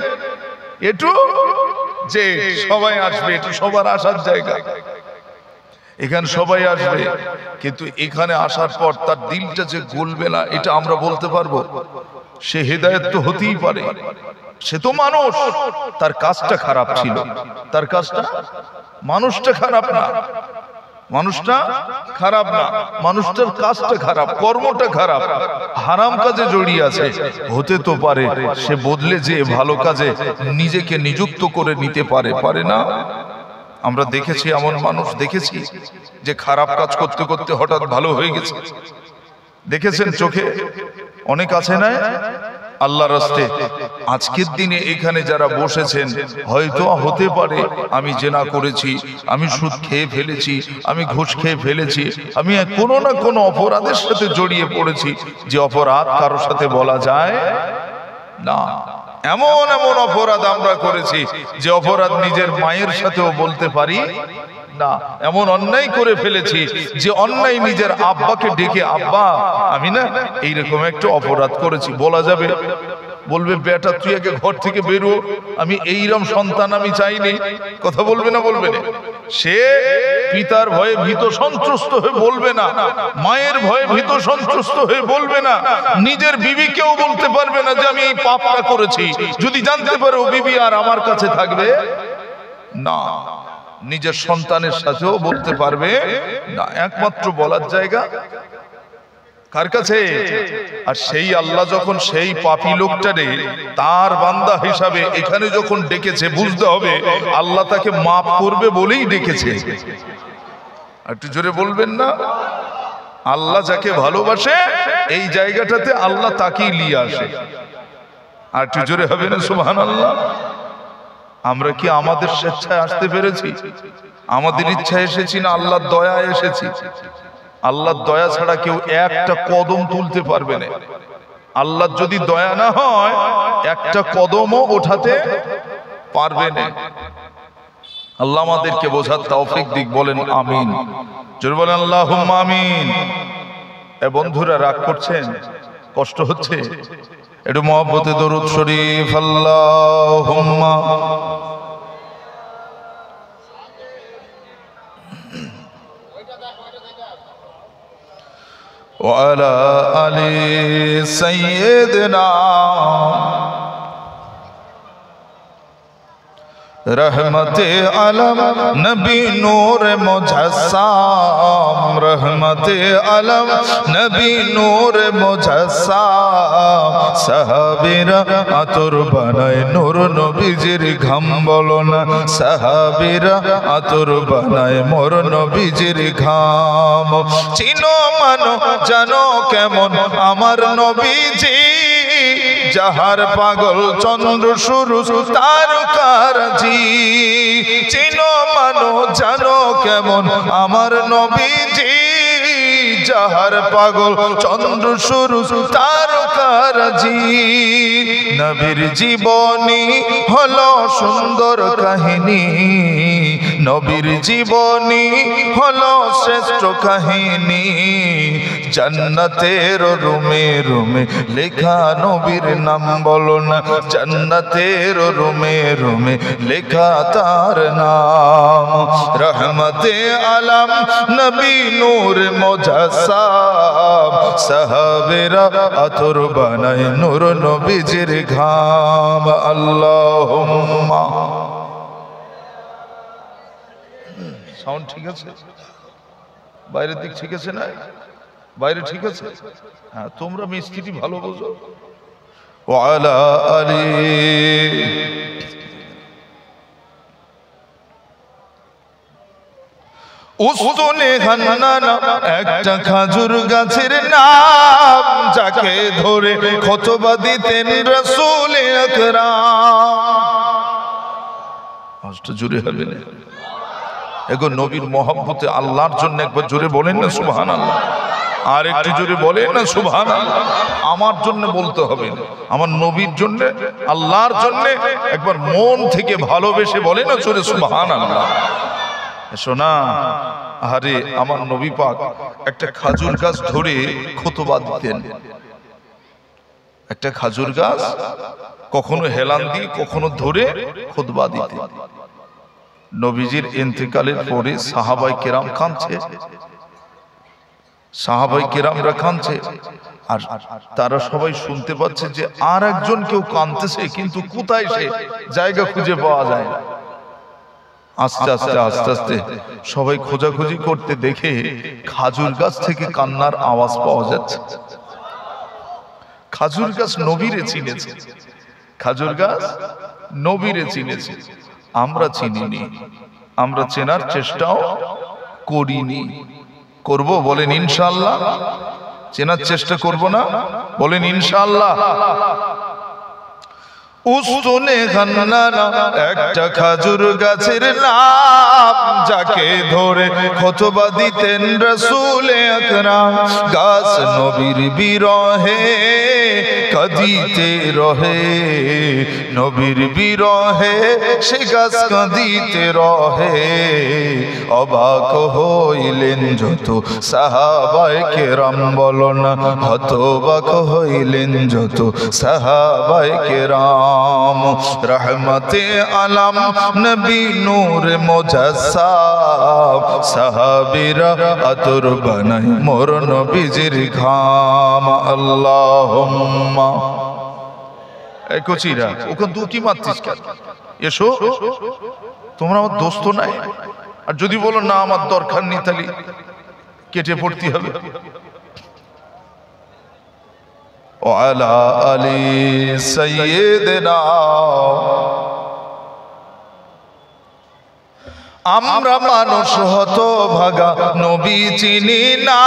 এ টু জেড সবাই আসবে, এটা সবার আসার জায়গা। এখানে সবাই আসবে, কিন্তু এখানে আসার পর তার দিলটা যে গলবে না এটা আমরা বলতে পারবো? সে হেদায়েত তো হতেই পারে, সে তো মানুষ, তার কাজটা খারাপ ছিল, তার কাজটা, মানুষটা খারাপ না, মানুষটা খারাপ না, মানুষটার কাজটা খারাপ, কর্মটা খারাপ, হারাম কাজে জড়িয়ে আছে। হতে তো পারে সে বদলে যে ভালো কাজে নিজেকে নিযুক্ত করে নিতে পারে, পারে না? আমরা দেখেছি এমন মানুষ, দেখেছি যে খারাপ কাজ করতে করতে হঠাৎ ভালো হয়ে গেছে, দেখেছেন চোখে অনেক আছে না আল্লাহর রাস্তে। আজকের দিনে এখানে যারা বসেছেন হয়তো হতে পারে আমি জেনা করেছি, আমি সুদ খেয়ে ফেলেছি, আমি ঘুষ খেয়ে ফেলেছি, আমি কোনো না কোনো অপরাধের সাথে জড়িয়ে পড়েছি, যে অপরাধ কারোর সাথে বলা যায় না। এমন এমন অপরাধ আমরা করেছি যে অপরাধ নিজের মায়ের সাথেও বলতে পারি না। এমন অন্যায় করে ফেলেছি যে অন্যায় নিজের আব্বাকে ডেকে আব্বা আমি না এইরকম একটা অপরাধ করেছি বলা যাবে? বলবে বেটা তুই আগে ঘর থেকে বেরো, আমি এইরকম সন্তান আমি চাইনি, কথা বলবে না? বলবে না। সে পিতার ভয়ে ভীত সন্ত্রস্ত হয়ে বলবে না, মায়ের ভয়ে ভীত সন্ত্রস্ত হয়ে বলবে না, নিজের বিবিকেও বলতে পারবে না যে আমি এই পাপটা করেছি। যদি জানতে পারে ও বিবি আর আমার কাছে থাকবে না, নিজের সন্তানের সাথেও বলতে পারবে না। একমাত্র বলার জায়গা কার কাছে? আর সেই আল্লাহ যখন সেই পাপী লোকটারে তার বান্দা হিসাবে এখানে যখন ডেকেছে, বুঝতে হবে আল্লাহ তাকে মাফ করবে বলেই ডেকেছে। একটু জোরে বলবেন না? আল্লাহ যাকে ভালোবাসে এই জায়গাটাতে আল্লাহ তাকেই নিয়ে আসে। আর একটু জোরে হবে না সুবহানাল্লাহ? আমরা কি আমাদের স্বেচ্ছায় আসতে পেরেছি? আমাদের ইচ্ছায় এসেছি না আল্লাহর দয়ায় এসেছি? আল্লাহর দয়া ছাড়া কেউ একটা কদম তুলতে পারবে না। আল্লাহর যদি দয়া না হয় একটা কদমও ওঠাতে পারবে না। আল্লাহ আমাদেরকে বোঝার তৌফিক দিক, বলেন আমিন। জোরে বলেন আল্লাহুম্মা আমিন। এ বন্ধুরা রাগ করছেন, কষ্ট হচ্ছে? একটু মহব্বতে দরুদ শরীফ আল্লাহুম্মা। وعلى آل سيدنا रहमते आलम नबी नूर मुजस्सम रहमते आलम नबी नूर मुजस्सम साहाबीरा आतुर बनाए नूर नबीजिर घाम बोलो ना साहाबीरा आतुर बनाए मोर नबीजिर घाम चिनो मानो जानो केमन आमार नबीजी जहार पागल चंद्र सुरुज तारकाराजी चिनो मानो जानो केमन आमार नबीजी जहार पागल चंद्र सुरुज तारकाराजी नबीर जीवनी हलो सुंदर काहिनी नबीर जीवनी हलो श्रेष्ठ काहिनी जन्नतेर रूमे रूमे लेखा नबीर नाम बोलो ना जन्नतेर रूमे रूमे लेखा तार नाम रहमते आलम नबी नूर मुजस्सम साहाबेरा अतुर बनाए नूर नबीजिर घाम अल्लाहुम्मा साउंड ठीक है বাইরের দিক ঠিক আছে না বাইরে ঠিক আছে হ্যাঁ তোমরা মিস্ত্রি ভালো বুঝো ওয়ালা আলি উস্তনে হান্নানা একটা খাজুর গাছের নাম যাকে ধরে খুতবা দিতেন রাসূল আকরাম আজটা জোরে হবে না এগো নবীর মহব্বতে আল্লাহর জন্য একবার জোরে বলেন না সুবহানাল্লাহ আর একটু জোরে বলেন না সুবহানাল্লাহ আমার জন্য বলতে হবে আমার নবীর জন্য আল্লাহর জন্য একবার মন থেকে ভালোবেসে বলেন না জোরে সুবহানাল্লাহ শোনা আরে আমার নবী পাক একটা খাজুর গাছ ধরে খুতবা দিতেন একটা খাজুর গাছ কখনো হেলান দিয়ে কখনো ধরে খুতবা দিতেন নবীজির ইন্তেকালের পরে সাহাবায়ে কেরাম কাঁদছে সাহাবায়ে কেরামরা কাঁদছে আর তারা সবাই শুনতে পাচ্ছে যে আর একজন কেউ কাঁদতেছে কিন্তু কোথায় সে জায়গা খুঁজে পাওয়া যায় না আস্তে আস্তে আস্তে আস্তে সবাই খোঁজাখুঁজি করতে দেখে খাজুর গাছ থেকে কান্নার আওয়াজ পাওয়া যাচ্ছে খাজুর গাছ নবীরে চিনেছে খাজুর গাছ নবীরে চিনেছে আমরা চিনিনি আমরা চেনার চেষ্টাও করিনি করব বলেন ইনশাআল্লাহ চেনার চেষ্টা করব না বলেন ইনশাআল্লাহ উস্তনে হান্নানা একটা খাজুর গাছের নাম যাকে ধরে খুতবা দিতেন রাসূল আকরাম গাছ নবীর বিরহে কাঁদিতে রহে নবীর বিরহে সে গাছ কাঁদিতে রহে অবাক হইলেন যত সাহাবায়ে কেরাম বলো না হতবাক হইলেন যত সাহাবায়ে কেরাম रहमते आलम नबी नूर मुजस्सम साहाबीरा अतुर बनाए मोर नबीजिर घाम अल्लाहुम्मा এই কচিরা ওখান তুই কি মারতিস কেন এসো তোমরা আমার দোস্ত নাই আর যদি বলো না আমার দরকার নেই তাহলে কেটে পড়তে হবে وعلى آل سيدنا আমরা মানুষ হতভাগা নবী চিনি না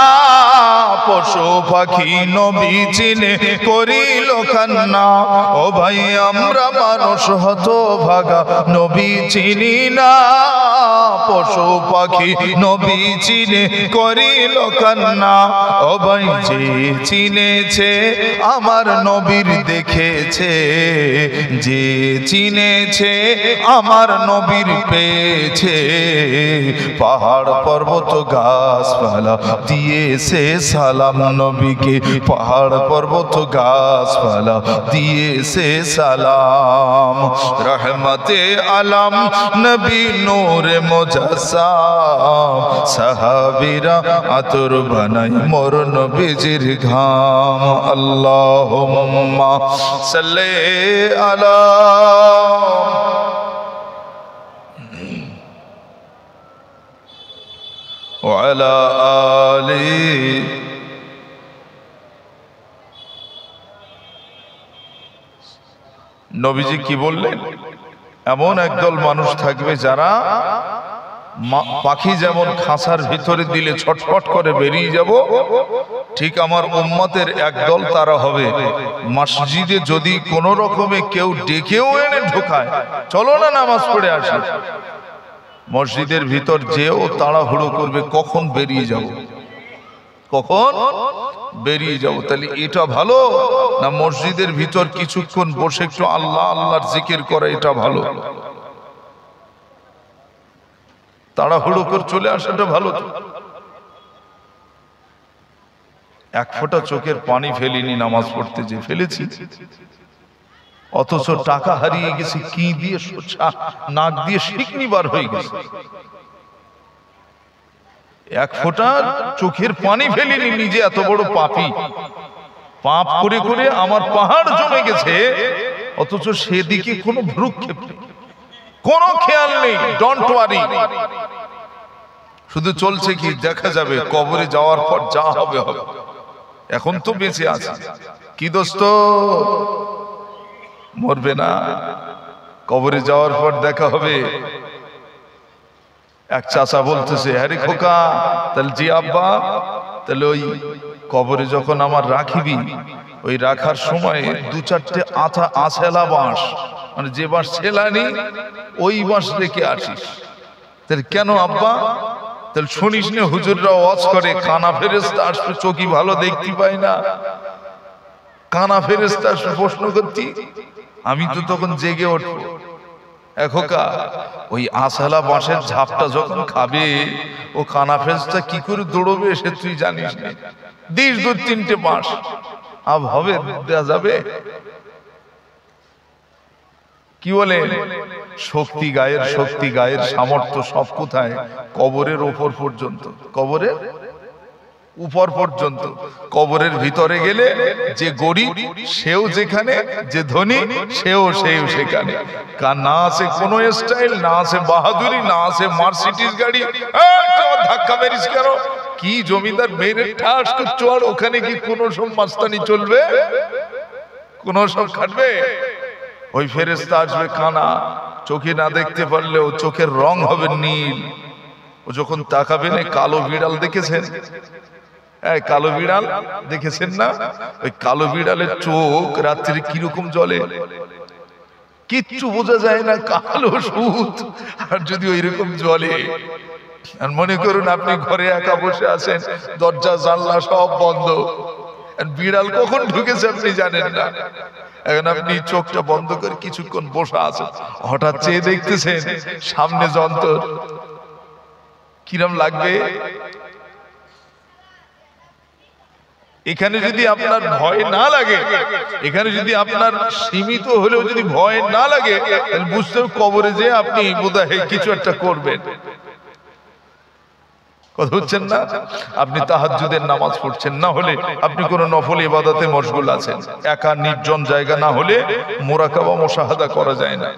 পশু পাখি নবী চিনে করিল কান্না ও ভাই আমরা মানুষ হতভাগা নবী চিনি না পশু পাখি নবী চিনে করিল কান্না ও ভাই যে চিনেছে আমার নবীর দেখেছে যে চিনেছে আমার নবীর পেয়েছে পাহাড় পর্বত গাছপালা দিয়েছে সালাম নবীকে, পাহাড় পর্বত গাছপালা দিয়েছে সালাম। রহমতে আলম নবী নূরে মুজাসসাম, সাহাবীরা আতর বানাই মোর নবীজির ঘাম। আল্লাহুম্মা সাল্লি আলা ওয়া আলা আলি। নবীজি কি বললেন? এমন একদল মানুষ থাকবে যারা পাখি যেমন খাঁচার ভিতরে দিলে ছটফট করে বেরিয়ে যাব, ঠিক আমার উম্মতের একদল তারা হবে মসজিদে যদি কোন রকমে কেউ ডেকেও এনে ঢোকায়, চলো না নামাজ পড়ে আসি, মসজিদের ভিতর যেও তাড়াহুড়ো করবে কখন বেরিয়ে যাব, কখন বেরিয়ে যাব। তাহলে এটা ভালো না মসজিদের ভিতর কিছুক্ষণ বসে একটু আল্লাহ আল্লাহর জিকির করা এটা ভালো? তাড়াহুড়ো করে চলে আসাটা ভালো তো? এক ফোঁটা চোখের পানি ফেলিনি নামাজ পড়তে, যে ফেলেছি, অথচ টাকা হারিয়ে গেছি কি দিয়ে, নাক দিয়ে শিকনি বার হয়ে গেছে। এক ফোঁটা চোখের পানি ফেলিনি, নিজে এত বড় পাপী, পাপ করে করে আমার পাহাড় জমে গেছে, অথচ সেদিকে কোনো ভ্রুক্ষেপ নেই, কোনো খেয়াল নেই। ডোন্ট ওয়ারি, শুধু চলছে কি দেখা যাবে, কবরে যাওয়ার পর যা হবে হবে, এখন তো বেঁচে আছে। কি দোস্ত, মরবে না, কবরে যাওয়ার পর দেখা হবে। এক চাচা বলতেছে, আরে খোকা, তাহলে জি আব্বা, তাহলে ওই কবরে যখন আমার রাখিবি, ওই রাখার সময় দু চারটে আছেলা বাঁশ, মানে যে বাঁশ ছেলানি ওই বাঁশ রেখে আসিস। তাহলে কেন আব্বা? তাহলে শুনিস না হুজুররা ওয়াজ করে কানা ফেরেশতা আসবে, চোখই ভালো দেখতে পাই না, কানা ফেরেশতা আসবে প্রশ্ন করতি, আমি তো তখন জেগে উঠবো। এখোকা, ওই আসালা বাঁশের ঝাপটা যখন খাবে, ও কানা ফেরেশতা কি করে দৌড়বে সে তুই জানিস না। দিস দু তিনটে বাঁশ আব হবে, দেয়া যাবে? কি বলে শক্তি, গায়ের শক্তি, গায়ের সামর্থ্য সব কোথায়? কবরের ওপর পর্যন্ত, কবরের উপর পর্যন্ত। কবরের ভিতরে গেলে যে গরিব সেও যেখানে, যে ধনী সেও সেখানে। কার না আছে কোনো স্টাইল, না আছে বাহাদুরি, না আছে মার্সিডিজ গাড়ি, ধাক্কা মেরিস কেন, কি জমিদার মেরে ঠাস করছো, আর ওখানে কি কোনো সব মাস্তানি চলবে, কোনো সব খাটবে? ওই ফেরেশতা আসবে কানা, চোখে না দেখতে পারলেও চোখের রং হবে নীল। ও যখন তাকাবে না, কালো বিড়াল দেখেছেন? কালো বিড়াল দেখেছেন না? ওই কালো বিড়ালের চোখ রাত্রে কিরকম জ্বলে, কিচ্ছু বোঝা যায় না, কালো সুত। আর যদি ওইরকম জ্বলে, আর মনে করুন আপনি ঘরে একা বসে আছেন, দরজা জানলা সব বন্ধ, বিড়াল কখন ঢুকেছে আপনি জানেন না, এখন আপনি চোখটা বন্ধ করে কিছুক্ষণ বসে আছেন, হঠাৎ চেয়ে দেখতেছেন সামনে যন্তর, কিরম লাগবে? এখানে যদি আপনার ভয় না লাগে, এখানে যদি আপনার সীমিত হলেও যদি ভয় না লাগে, তাহলে বুঝতে হবে কবরে যে আপনি বোধহয় কিছু একটা করবেন। কথা হচ্ছেন না? আপনি তাহাজ্জুদের নামাজ পড়ছেন, না হলে আপনি কোন নফল ইবাদতে মশগুল আছেন, একা নির্জন জায়গা না হলে মুরাকাবা মুশাহাদা করা যায় না।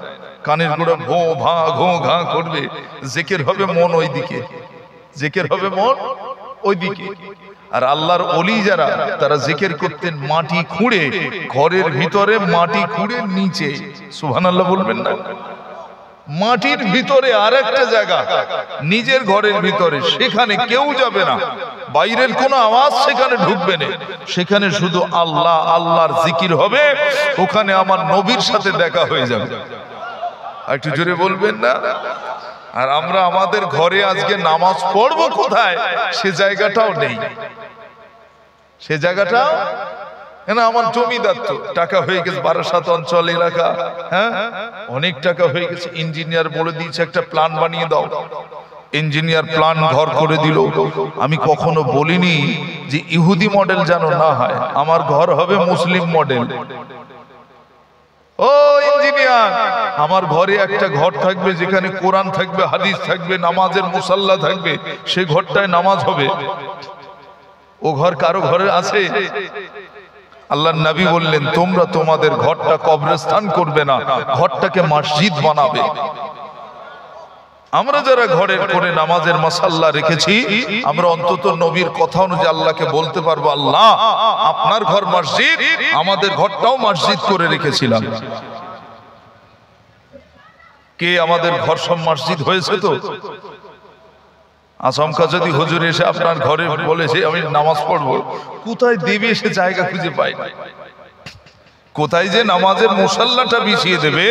কানের গোড়া ঘো ভা ঘো ঘা করবে, জিকির হবে মন ওইদিকে, জিকির হবে মন ওইদিকে। আর আল্লাহর ওলি যারা, তারা জিকির করতেন মাটি খুঁড়ে, ঘরের ভিতরে মাটি খুঁড়ে নিচে, সুবহানাল্লাহ বলবেন না? মাটির ভিতরে আরেকটা জায়গা, নিজের ঘরের ভিতরে, সেখানে কেউ যাবে না, বাইরের কোনো আওয়াজ সেখানে ঢুকবে না, সেখানে শুধু আল্লাহ আল্লাহর জিকির হবে, ওখানে আমার নবীর সাথে দেখা হয়ে যাবে। একটু জোরে বলবেন না? আর আমরা আমাদের ঘরে আজকে নামাজ পড়বো কোথায়, সে জায়গাটাও নেই, সে জায়গাটাও না আমার জমিদার তো টাকা হয়ে গেছে, 12 অঞ্চল এলাকা, হ্যাঁ অনেক টাকা হয়ে গেছে। ইঞ্জিনিয়ার বলে দিয়েছে একটা প্ল্যান বানিয়ে দাও, ইঞ্জিনিয়ার প্ল্যান ঘর করে দিল। আমি কখনো বলিনি যে ইহুদি মডেল যেন না হয়, আমার ঘর হবে মুসলিম মডেল। ও ইঞ্জিনিয়ার, আমার ঘরে একটা ঘর থাকবে যেখানে কোরআন থাকবে, হাদিস থাকবে, নামাজের মুসাল্লা থাকবে, সেই ঘরটায় নামাজ হবে। ও ঘর কারো ঘরে আছে? আল্লাহর নবী বললেন তোমরা তোমাদের ঘরটা কবরস্থান করবে না, ঘরটাকে মসজিদ বানাবে। আমরা যারা ঘরের করে নামাজের মাসাল্লা রেখেছি, আমরা অন্তত নবীর কথা অনুযায়ী আল্লাহকে বলতে পারবো, আল্লাহ আপনার ঘর মসজিদ, আমাদের ঘরটাও মসজিদ করে রেখেছিলাম। কে আমাদের ঘর সব মসজিদ হয়েছে তো? আচমকা যদি হুজুর এসে আপনার ঘরে বলেছে আমি নামাজ পড়বো, কোথায় দেবে সে জায়গা খুঁজে পায় না। কোথায় যে নামাজের মুসাল্লাটা বিছিয়ে দেবে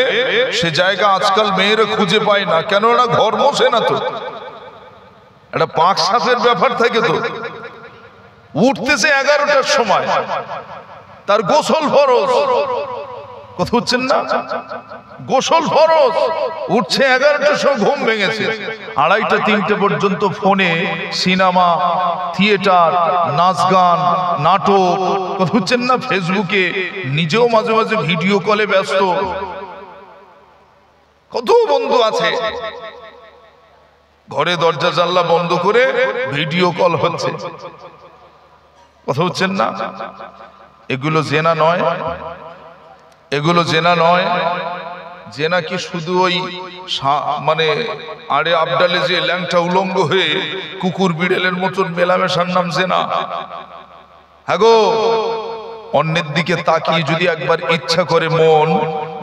সে জায়গা আজকাল মেয়েরা খুঁজে পায় না, কেননা ঘর মোছে না তো, একটা পাক সাফের ব্যাপার থাকে তো। উঠতেছে 11টার সময়, তার গোসল ফরজ, কথা হচ্ছেন না, গোসল ফরজ, উঠছে 11টার সময়, ঘুম ভেঙেছে 2:30 3টে পর্যন্ত ফোনে সিনেমা, থিয়েটার, নাচ গান, নাটক, কথা হচ্ছেন না, ফেসবুকে, নিজেও মাঝে মাঝে ভিডিও কলে ব্যস্ত। কত বন্ধু আছে ঘরে দরজা জানলা বন্ধ করে ভিডিও কল হচ্ছে, কথা হচ্ছেন না। এগুলো জেনা নয়, এগুলো জেনা নয়। জেনা কি শুধু ওই মানে আড়ে আবডালে যে ল্যাংটা উলঙ্গ হয়ে কুকুর বিড়ালের মতন মেলামেশার নাম জেনা? হ্যাঁ গো, অন্যের দিকে তাকিয়ে যদি একবার ইচ্ছা করে মন,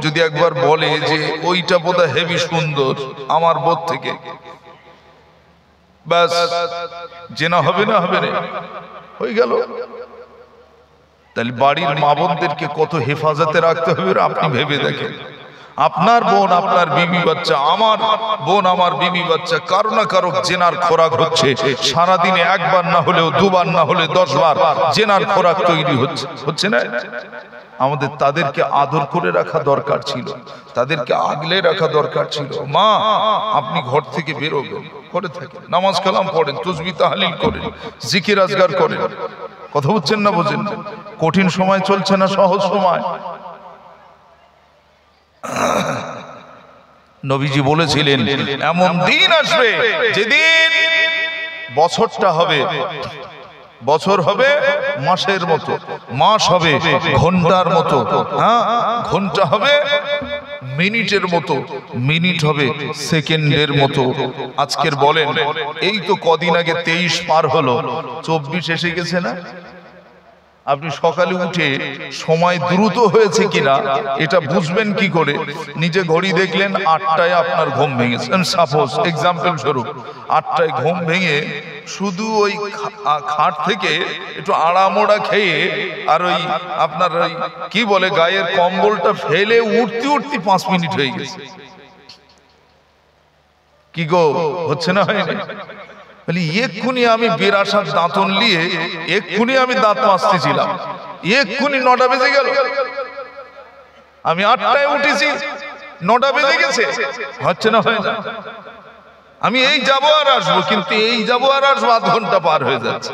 যদি একবার বলে যে ওইটা বোধহয় হেভি সুন্দর আমার বোধ থেকে, ব্যাস জেনা হবে না? হবে না, হয়ে গেল। তাহলে বাড়ির মা বোনদেরকে কত হেফাজতে রাখতে হবে আপনি ভেবে দেখেন। আপনার বোন, আপনার বিবি বাচ্চা, আমার বোন, আমার বিবি বাচ্চা কারো না কারো জেনার খোরাক হচ্ছে। সারাদিনে একবার না হলেও, দুবার না হলে 10 বার জেনার খোরাক তৈরি হচ্ছে, হচ্ছে না? আমাদের তাদেরকে আদর করে রাখা দরকার ছিল, তাদেরকে আগলে রাখা দরকার ছিল। মা আপনি ঘর থেকে বেরোবেন, করে থাকেন, নামাজ কালাম পড়েন, তাসবিহ তাহলিল করেন, জিকির আজগার করেন, কথা বুঝছেন না? বোঝেন? কঠিন সময় চলছে না, সহজ সময়। নবীজি বলেছিলেন এমন দিন আসবে যেদিন বছরটা হবে, বছর হবে মাসের মতো, মাস হবে ঘন্টার মতো, হ্যাঁ ঘন্টা হবে মিনিটের মতো, মিনিট হবে সেকেন্ডের মতো। আজকের বলেন এই তো কদিন আগে 23 পার হলো, 24 এসে গেছে না? আপনি সকালে উঠে সময় দ্রুত হয়েছে কিনা এটা বুঝবেন কি করে? নিজে ঘড়ি দেখলেন 8টায় আপনার ঘুম ভেঙেছে, সাপোজ এক্সাম্পল স্বরূপ 8টায় ঘুম ভেঙে শুধু ওই খাট থেকে একটু আড়ামোড়া খেয়ে আর ওই আপনার ওই কি বলে গায়ের কম্বলটা ফেলে উঠতে উঠতে 5 মিনিট হয়ে গেছে। কি গো, হচ্ছে না? হয়নি? এক্ষুনি আমি বিরাসার দাঁতন নিয়ে এক্ষুনি আমি দাঁত মাজতেছিলাম, এক্ষুনি 9টা বেজে গেল। আমি 8টায় উঠেছি, 9টা বেজে গেছে, হচ্ছে না? হয় না? আমি এই যাবো আর আসবো, কিন্তু এই যাবো আর আসবো 8 ঘন্টা পার হয়ে যাচ্ছে।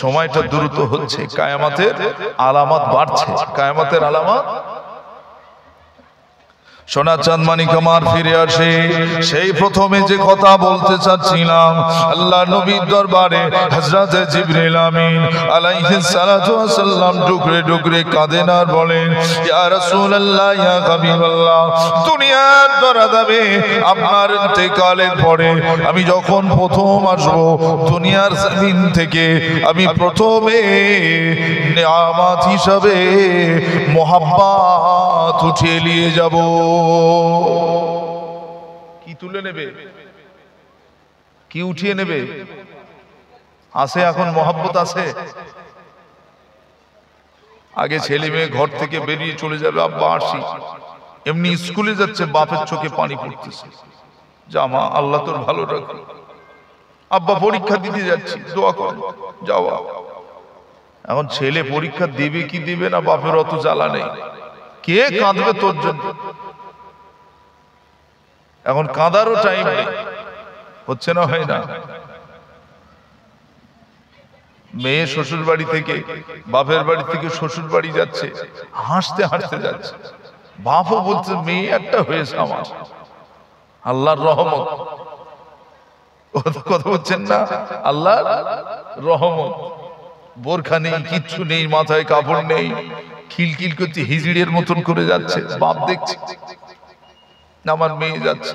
সময়টা দ্রুত হচ্ছে, কায়ামতের আলামত বাড়ছে, কায়ামতের আলামত। সোনা চাঁদমানিক আমার ফিরে আসে, সেই প্রথমে যে কথা বলতে চাচ্ছিলাম, আল্লাহ নবীর দরবারে হযরত জিবরিল আমিন আলাইহিস সালাতু ওয়াস সালাম ডুকরে ডুকরে কাঁদেন আর বলেন, ইয়া রাসূলুল্লাহ, ইয়া হাবিবাল্লাহ, দুনিয়ার দরদাবে আপনার ইন্তেকালের পরে আমি যখন প্রথম আসব দুনিয়ার জমিন থেকে, আমি প্রথমে নিয়ামত হিসাবে মোহাব্বত উঠিয়ে নিয়ে যাব। কি তুলে নেবে? কি উঠিয়ে নেবে? আছে এখন মোহাব্বত আছে? আগে ছেলে মেয়ে ঘর থেকে বেরিয়ে চলে যাবে, আব্বা আসি, এমনি স্কুলে যাচ্ছে, বাপের চোখে পানি পড়তেছে, যা মা আল্লাহ তোর ভালো রাখবে, আব্বা পরীক্ষা দিতে যাচ্ছি, দোয়া কর, যাওয়া। এখন ছেলে পরীক্ষা দেবে কি দেবে না বাপের অত জ্বালা নেই, কে কাঁদবে তোর জন্য? এখন কাঁদারও টাইম নেই, হচ্ছে না হয় না। মেয়ে শ্বশুর বাড়ি থেকে বাপের বাড়ি থেকে শ্বশুর বাড়ি যাচ্ছে, হাসতে হাসতে যাচ্ছে, বাপও বলছে মেয়ে একটা হয়েছে আমার, আল্লাহর রহমত। কথা বলছেন না, আল্লাহর রহমত। বোরখা নেই, কিচ্ছু নেই, মাথায় কাপড় নেই, খিলখিল করতে হিজড়ের মতন করে যাচ্ছে, বাপ দেখছে আমার মেয়ে যাচ্ছে।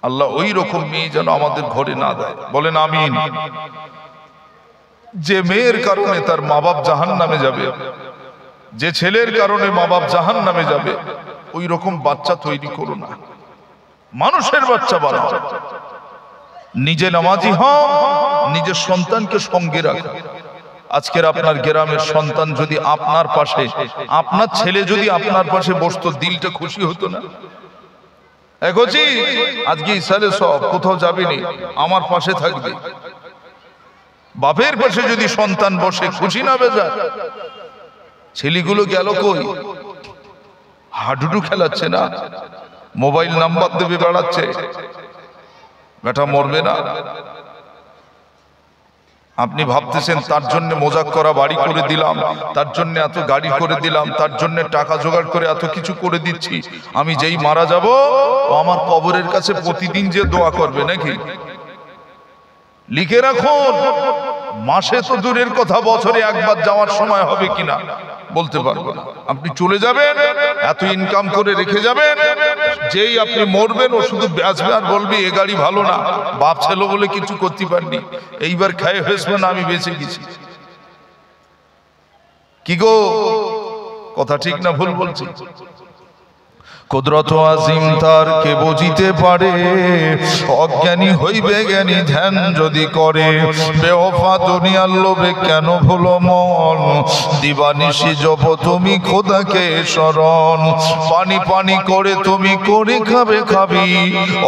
আল্লাহ ওই রকম মেয়ে যেন আমাদের ঘরে না দেয়, বলেন আমিন। যে মেয়ের কারণে তার মা বাপ জাহান্নামে যাবে, যে ছেলের কারণে মা বাপ জাহান্নামে যাবে, ওই রকম বাচ্চা তৈরি করো না, মানুষের বাচ্চা বানাও। নিজে নামাজি হও, নিজের সন্তানকে সঙ্গে রাখো। আজকের আপনার গ্রামের সন্তান যদি আপনার পাশে, আপনার ছেলে যদি আপনার পাশে বসতো, দিলটা খুশি হতো না? এগোছি আজকে ইসালে সব কোথাও যাবেনি, আমার পাশে থাকবে। বাপের পাশে যদি সন্তান বসে, খুশি না বেজা? ছেলেগুলো গেল কই? হাডুডু খেলাচ্ছে না, মোবাইল নাম্বার দেবে বেড়াচ্ছে, বেটা মরবে না। আপনি ভাবতেছেন তার জন্য মজাক করা বাড়ি করে দিলাম, তার জন্য এত গাড়ি করে দিলাম, তার জন্য টাকা জোগাড় করে এত কিছু করে দিচ্ছি, আমি যেই মারা যাব ও আমার কবরের কাছে প্রতিদিন যে দোয়া করবে নাকি? লিখে রাখুন, মাসে তো দূরের কথা, বছরে একবার যাওয়ার সময় হবে কিনা বলতে পারবো না। আপনি চলে যাবেন, এত ইনকাম করে রেখে যাবেন, যেই আপনি মরবেন ও শুধু আসবে আর বলবি এ গাড়ি ভালো না, বাপ ছেলে বলে কিছু করতে পারনি, এইবার খায় হয়েছে না, আমি বেঁচে গেছি। কি গো, কথা ঠিক না ভুল বলছি? কুদরত আজিম তার কে বুঝিতে পারে, অজ্ঞানী হইবে জ্ঞানী ধ্যান যদি করে। বেওফা দুনিয়ার লোভে কেন ভুলো মন, দিবানিশি জপ তুমি খোদাকে শরণ। পানি পানি করে তুমি করে খাবে খাবি,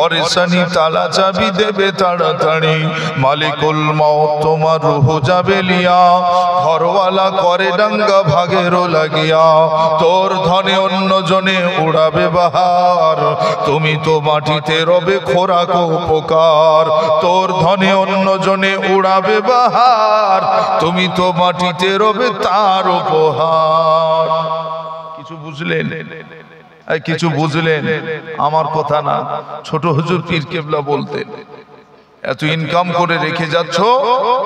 অরেসানি তালা চাবি দেবে তাড়াতাড়ি। মালিকুল মউত তোমার রুহ যাবে লিয়া, ঘরওয়ালা করে ডাঙ্গা ভাগেরও লাগিয়া। তোর ধনে অন্য জনে উড়াবে বাহার, তুমি তো মাটিতে রবে খোরাক উপকার। তোর ধনে অন্য জনে উড়াবে বাহার, তুমি তো মাটিতে রবে তার উপহার। কিছু বুঝলেন? কিছু বুঝলেন? আমার কথা না, ছোট হুজুর পীর কেবলা বলতেন, এত ইনকাম করে রেখে যাচ্ছ,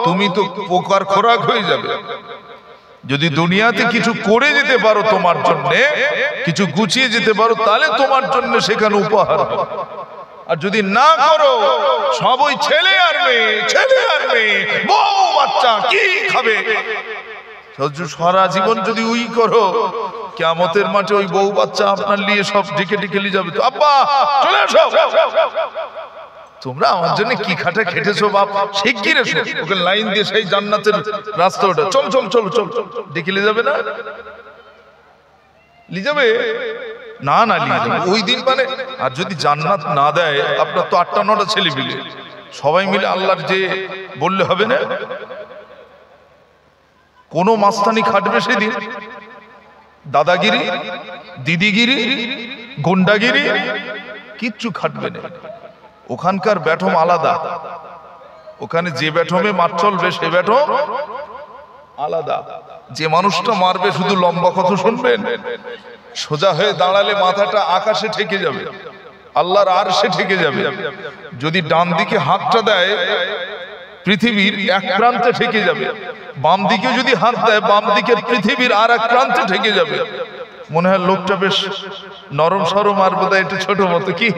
তুমি তো পোকার খোরাক হয়ে যাবে। যদি দুনিয়াতে কিছু করে যেতে পারো, তোমার জন্য কিছু গুছিয়ে যেতে পারো, তাহলে তোমার জন্য সেখানে উপহার। আর যদি না করো, সব ওই ছেলে আর মেয়ে, ছেলে আর মেয়ে, বউ বাচ্চা, কি খাবে? সারা জীবন যদি ওই করো, কিয়ামতের মাঠে ওই বউ বাচ্চা আপনার নিয়ে সব ডেকে ডেকে নিয়ে যাবে, তো আব্বা চলে আসো, তোমরা আমার জন্য কি খাটা খেটেছো বাপ, শিগগির এসো, ওকে লাইন দিয়ে সেই জান্নাতের রাস্তা ওটা, চল চল চল চল, ডেকে নিয়ে যাবে না? নিয়ে যাবে না? না নিয়ে যাবে ওই দিন মানে। আর যদি জান্নাত না দেয়, আপনার তো 8-9টা ছেলে মিলে সবাই মিলে আল্লাহর যে বললে হবে না? কোন মাস্তানি খাটবে সেদিন? দাদাগিরি, দিদিগিরি, গুন্ডাগিরি কিচ্ছু খাটবে না। ওখানকার ব্যাটম আলাদা, ওখানে যে ব্যাটমে মার চলবে সে ব্যাটম আলাদা। যে মানুষটা মারবে শুধু লম্বা কথা শুনবেন, সোজা হয়ে দাঁড়ালে মাথাটা আকাশে ঠেকে যাবে, আল্লাহর আরশে ঠেকে যাবে। যদি ডান দিকে হাতটা দেয়, পৃথিবীর এক প্রান্তে ঠেকে যাবে। বাম দিকে যদি হাত দেয়, বাম দিকের পৃথিবীর আর এক প্রান্তে ঠেকে যাবে। মনে হয় লোকটা বেশ নরম সরম, আর বোধহয় একটু ছোট মতো, কি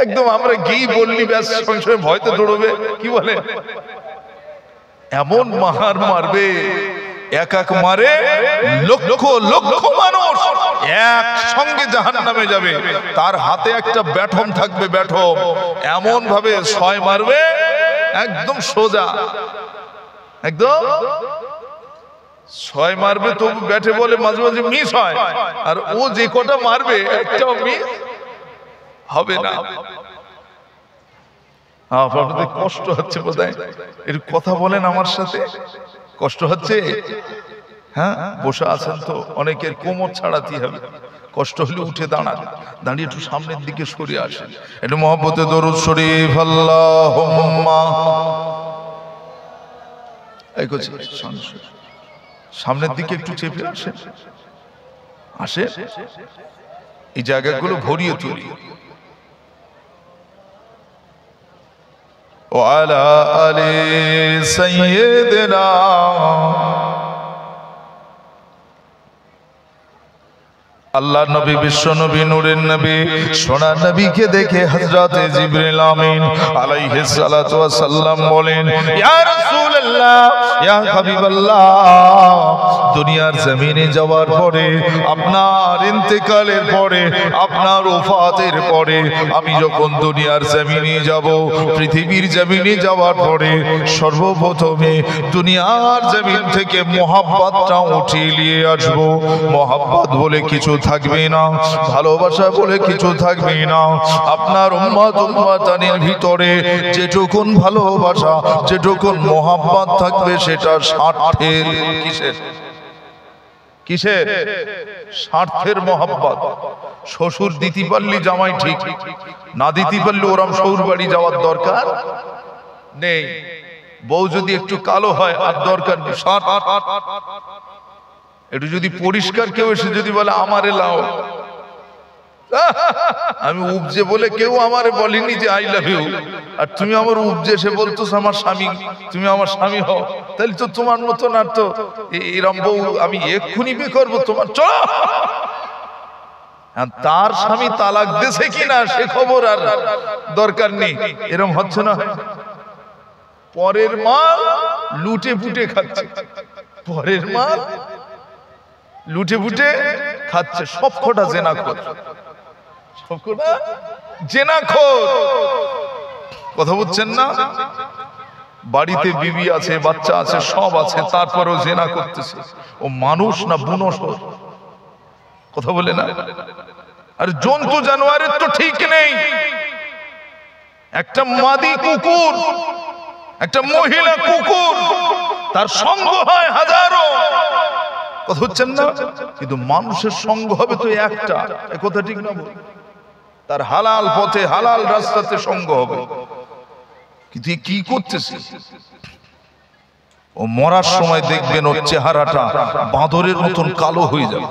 একদম আমরা গিয়ে বললি ব্যাস সঙ্গে সঙ্গে ভয়তে দৌড়বে, কি বলে? এমন মার মারবে, এক এক মারে লক্ষ লক্ষ মানুষ একসঙ্গে জাহান্নামে যাবে। তার হাতে একটা ব্যাটম থাকবে, ব্যাটম এমন ভাবে 6 মারবে, একদম সোজা, একদম 6 মারবে। তবু ব্যাটে বলে মাঝে মাঝে মিস হয়, আর ও যে কটা মারবে একটাও মিস হবে না। আপনাদের কষ্ট হচ্ছে বোধহয়, একটু কথা বলেন আমার সাথে। কষ্ট হচ্ছে? হ্যাঁ, বসে আছেন তো, অনেকের কোমর ছাড়াতে হবে, কষ্ট হলে উঠে দাঁড়ান, দাঁড়িয়ে একটু সামনের দিকে সরে আসেন, একটু মহব্বতে দরুদ শরীফ আল্লাহুম্মা। এই করছি, সামনের দিকে একটু চেপে আসেন, আসে এই জায়গাগুলো ভরিয়ে তুলি। ওয়ালা আলি সাইয়্যিদিনা, আল্লাহ নবী, বিশ্ব নবী, নূরের নবী, সোনার নবীকে দেখে হযরতে জিবরিল আমিন আলাইহিস সালাতু ওয়াস সালাম বলেন, ইয়া রাসূলুল্লাহ, ইয়া হাবিবাল্লাহ, দুনিয়ার জমিনে যাওয়ার পরে, আপনার ইন্তেকালের পরে, আপনার ওফাতের পরে, আমি যখন দুনিয়ার জমিনে যাব, পৃথিবীর জমিনে যাওয়ার পরে, সর্বপ্রথমে দুনিয়ার জমিন থেকে মহব্বতটা উঠিয়ে নিয়ে আসবো। মহব্বত বলে কিছু থাকবে না, ভালোবাসা বলে কিছু থাকবে না। আপনার উম্মত উম্মাতানির ভিতরে যেটুকুন ভালোবাসা, যেটুকুন মহব্বত থাকবে, সেটা স্বার্থের, কিসের কিসের? স্বার্থের মহব্বত। শ্বশুর দিতে পারলি জামাই ঠিক, না দিতে পারলে ওরম শ্বশুর বাড়ি যাওয়ার দরকার নেই। বউ যদি একটু কালো হয় আর দরকার নেই, একটু যদি পরিষ্কার কেউ এসে যদি বলে আমারে লাও, আমি উপজে বলে কেউ আমারে বলেনি যে আই লাভ ইউ, আর তুমি আমার উপজে এসে বলতো আমার স্বামী, তুমি আমার স্বামী হও, তাহলে তো তোমার মতন আর তো এরম বউ আমি এক্ষুনি বিয়ে করবো তোমার, চলো। তার স্বামী তালাক দিয়েছে কিনা সে খবর আর দরকার নেই, এরম হচ্ছে না? পরের মাল লুটে পুটে খাচ্ছে, পরের মাল লুটে পুটে খাচ্ছে, সব কটা জেনাখোর, সব কটা জেনাখোর। কথা বুঝছেন না? বাড়িতে বিবি আছে, বাচ্চা আছে, সব আছে, তারপরেও জেনা করতেছে। ও মানুষ না বুনসর? কথা বলে না? আর জন্তু জানোয়ারের তো ঠিক নেই। একটা মাদি কুকুর, একটা মহিলা কুকুর, তার সঙ্গ হয় হাজারো, কথা হচ্ছেন না? কিন্তু মানুষের সঙ্গ হবে তো একটা, এ কথা ঠিক না? তার হালাল পথে হালাল রাস্তাতে সঙ্গ হবে। কিন্তু কি করতেছে? ও মরার সময় দেখবেন ওর চেহারাটা বাঁদরের মতন কালো হয়ে যাবে।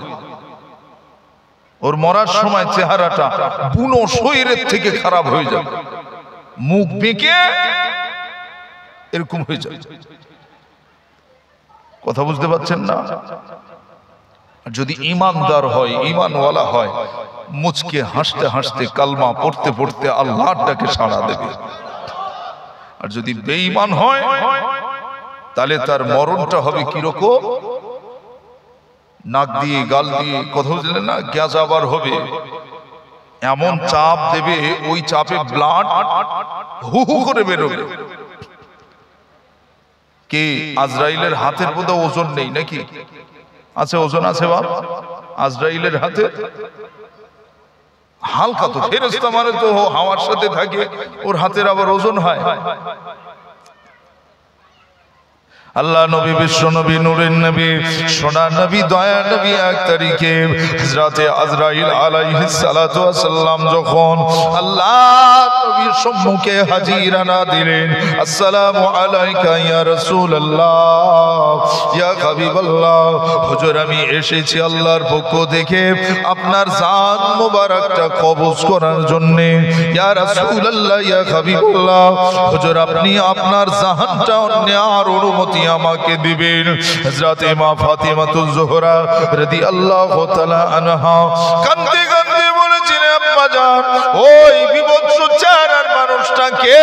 ওর মরার সময় চেহারাটা বুনো শরীরের থেকে খারাপ হয়ে যাবে, মুখ বেঁকে এরকম হয়ে যাবে। কথা বুঝতে পারছেন না? যদি ঈমানদার হয়, ঈমানওয়ালা হয়, মুচকে হাসতে হাসতে কালমা পড়তে পড়তে আল্লাহর ডাকে সাড়া দেবে। আর যদি বেঈমান হয়, তাহলে তার মরণটা হবে কিরকম? নাক দিয়ে গাল দিয়ে, কথা বুঝলেন না, গ্যাস আবার হবে, এমন চাপ দেবে, ওই চাপে ব্লাড হু হু করে বেরোবে। কে? আজরাইলের হাতের বোধ ওজন নেই নাকি? আছে, ওজন আছে বাপ আজরাইলের হাতে? হালকা তো, ফেরেশতা মানে তো হাওয়ার সাথে থাকে, ওর হাতের আবার ওজন হয়? আল্লাহ নবী, বিশ্ব নবী, নূরের নবী, সোনার নবী, দয়ার নবী, এক তারিখে হযরতে আজরাইল আলাইহিস সালাতু ওয়াস সালাম যখন আল্লাহ নবীর সম্মুখে হাজিরানা দিলেন, আসসালামু আলাইকা ইয়া রাসূলুল্লাহ, ইয়া হাবিবাল্লাহ, হুজুর আমি এসেছি আল্লাহর পক্ষ থেকে আপনার জান মোবারকটা কবজ করার জন্য। ইয়া রাসূলুল্লাহ, ইয়া হাবিবাল্লাহ, হুজুর আপনি আপনার জানটা নেওয়ার অনুমতি আমাকে দিবেন। হযরত মা ফাতিমাতুজ জোহরা রাদিয়াল্লাহু তাআলা আনহা কাঁদতে কাঁদতে বলেছিলেন, আব্বা জান, ওই বিভৎস চেহারার মানুষটা কে?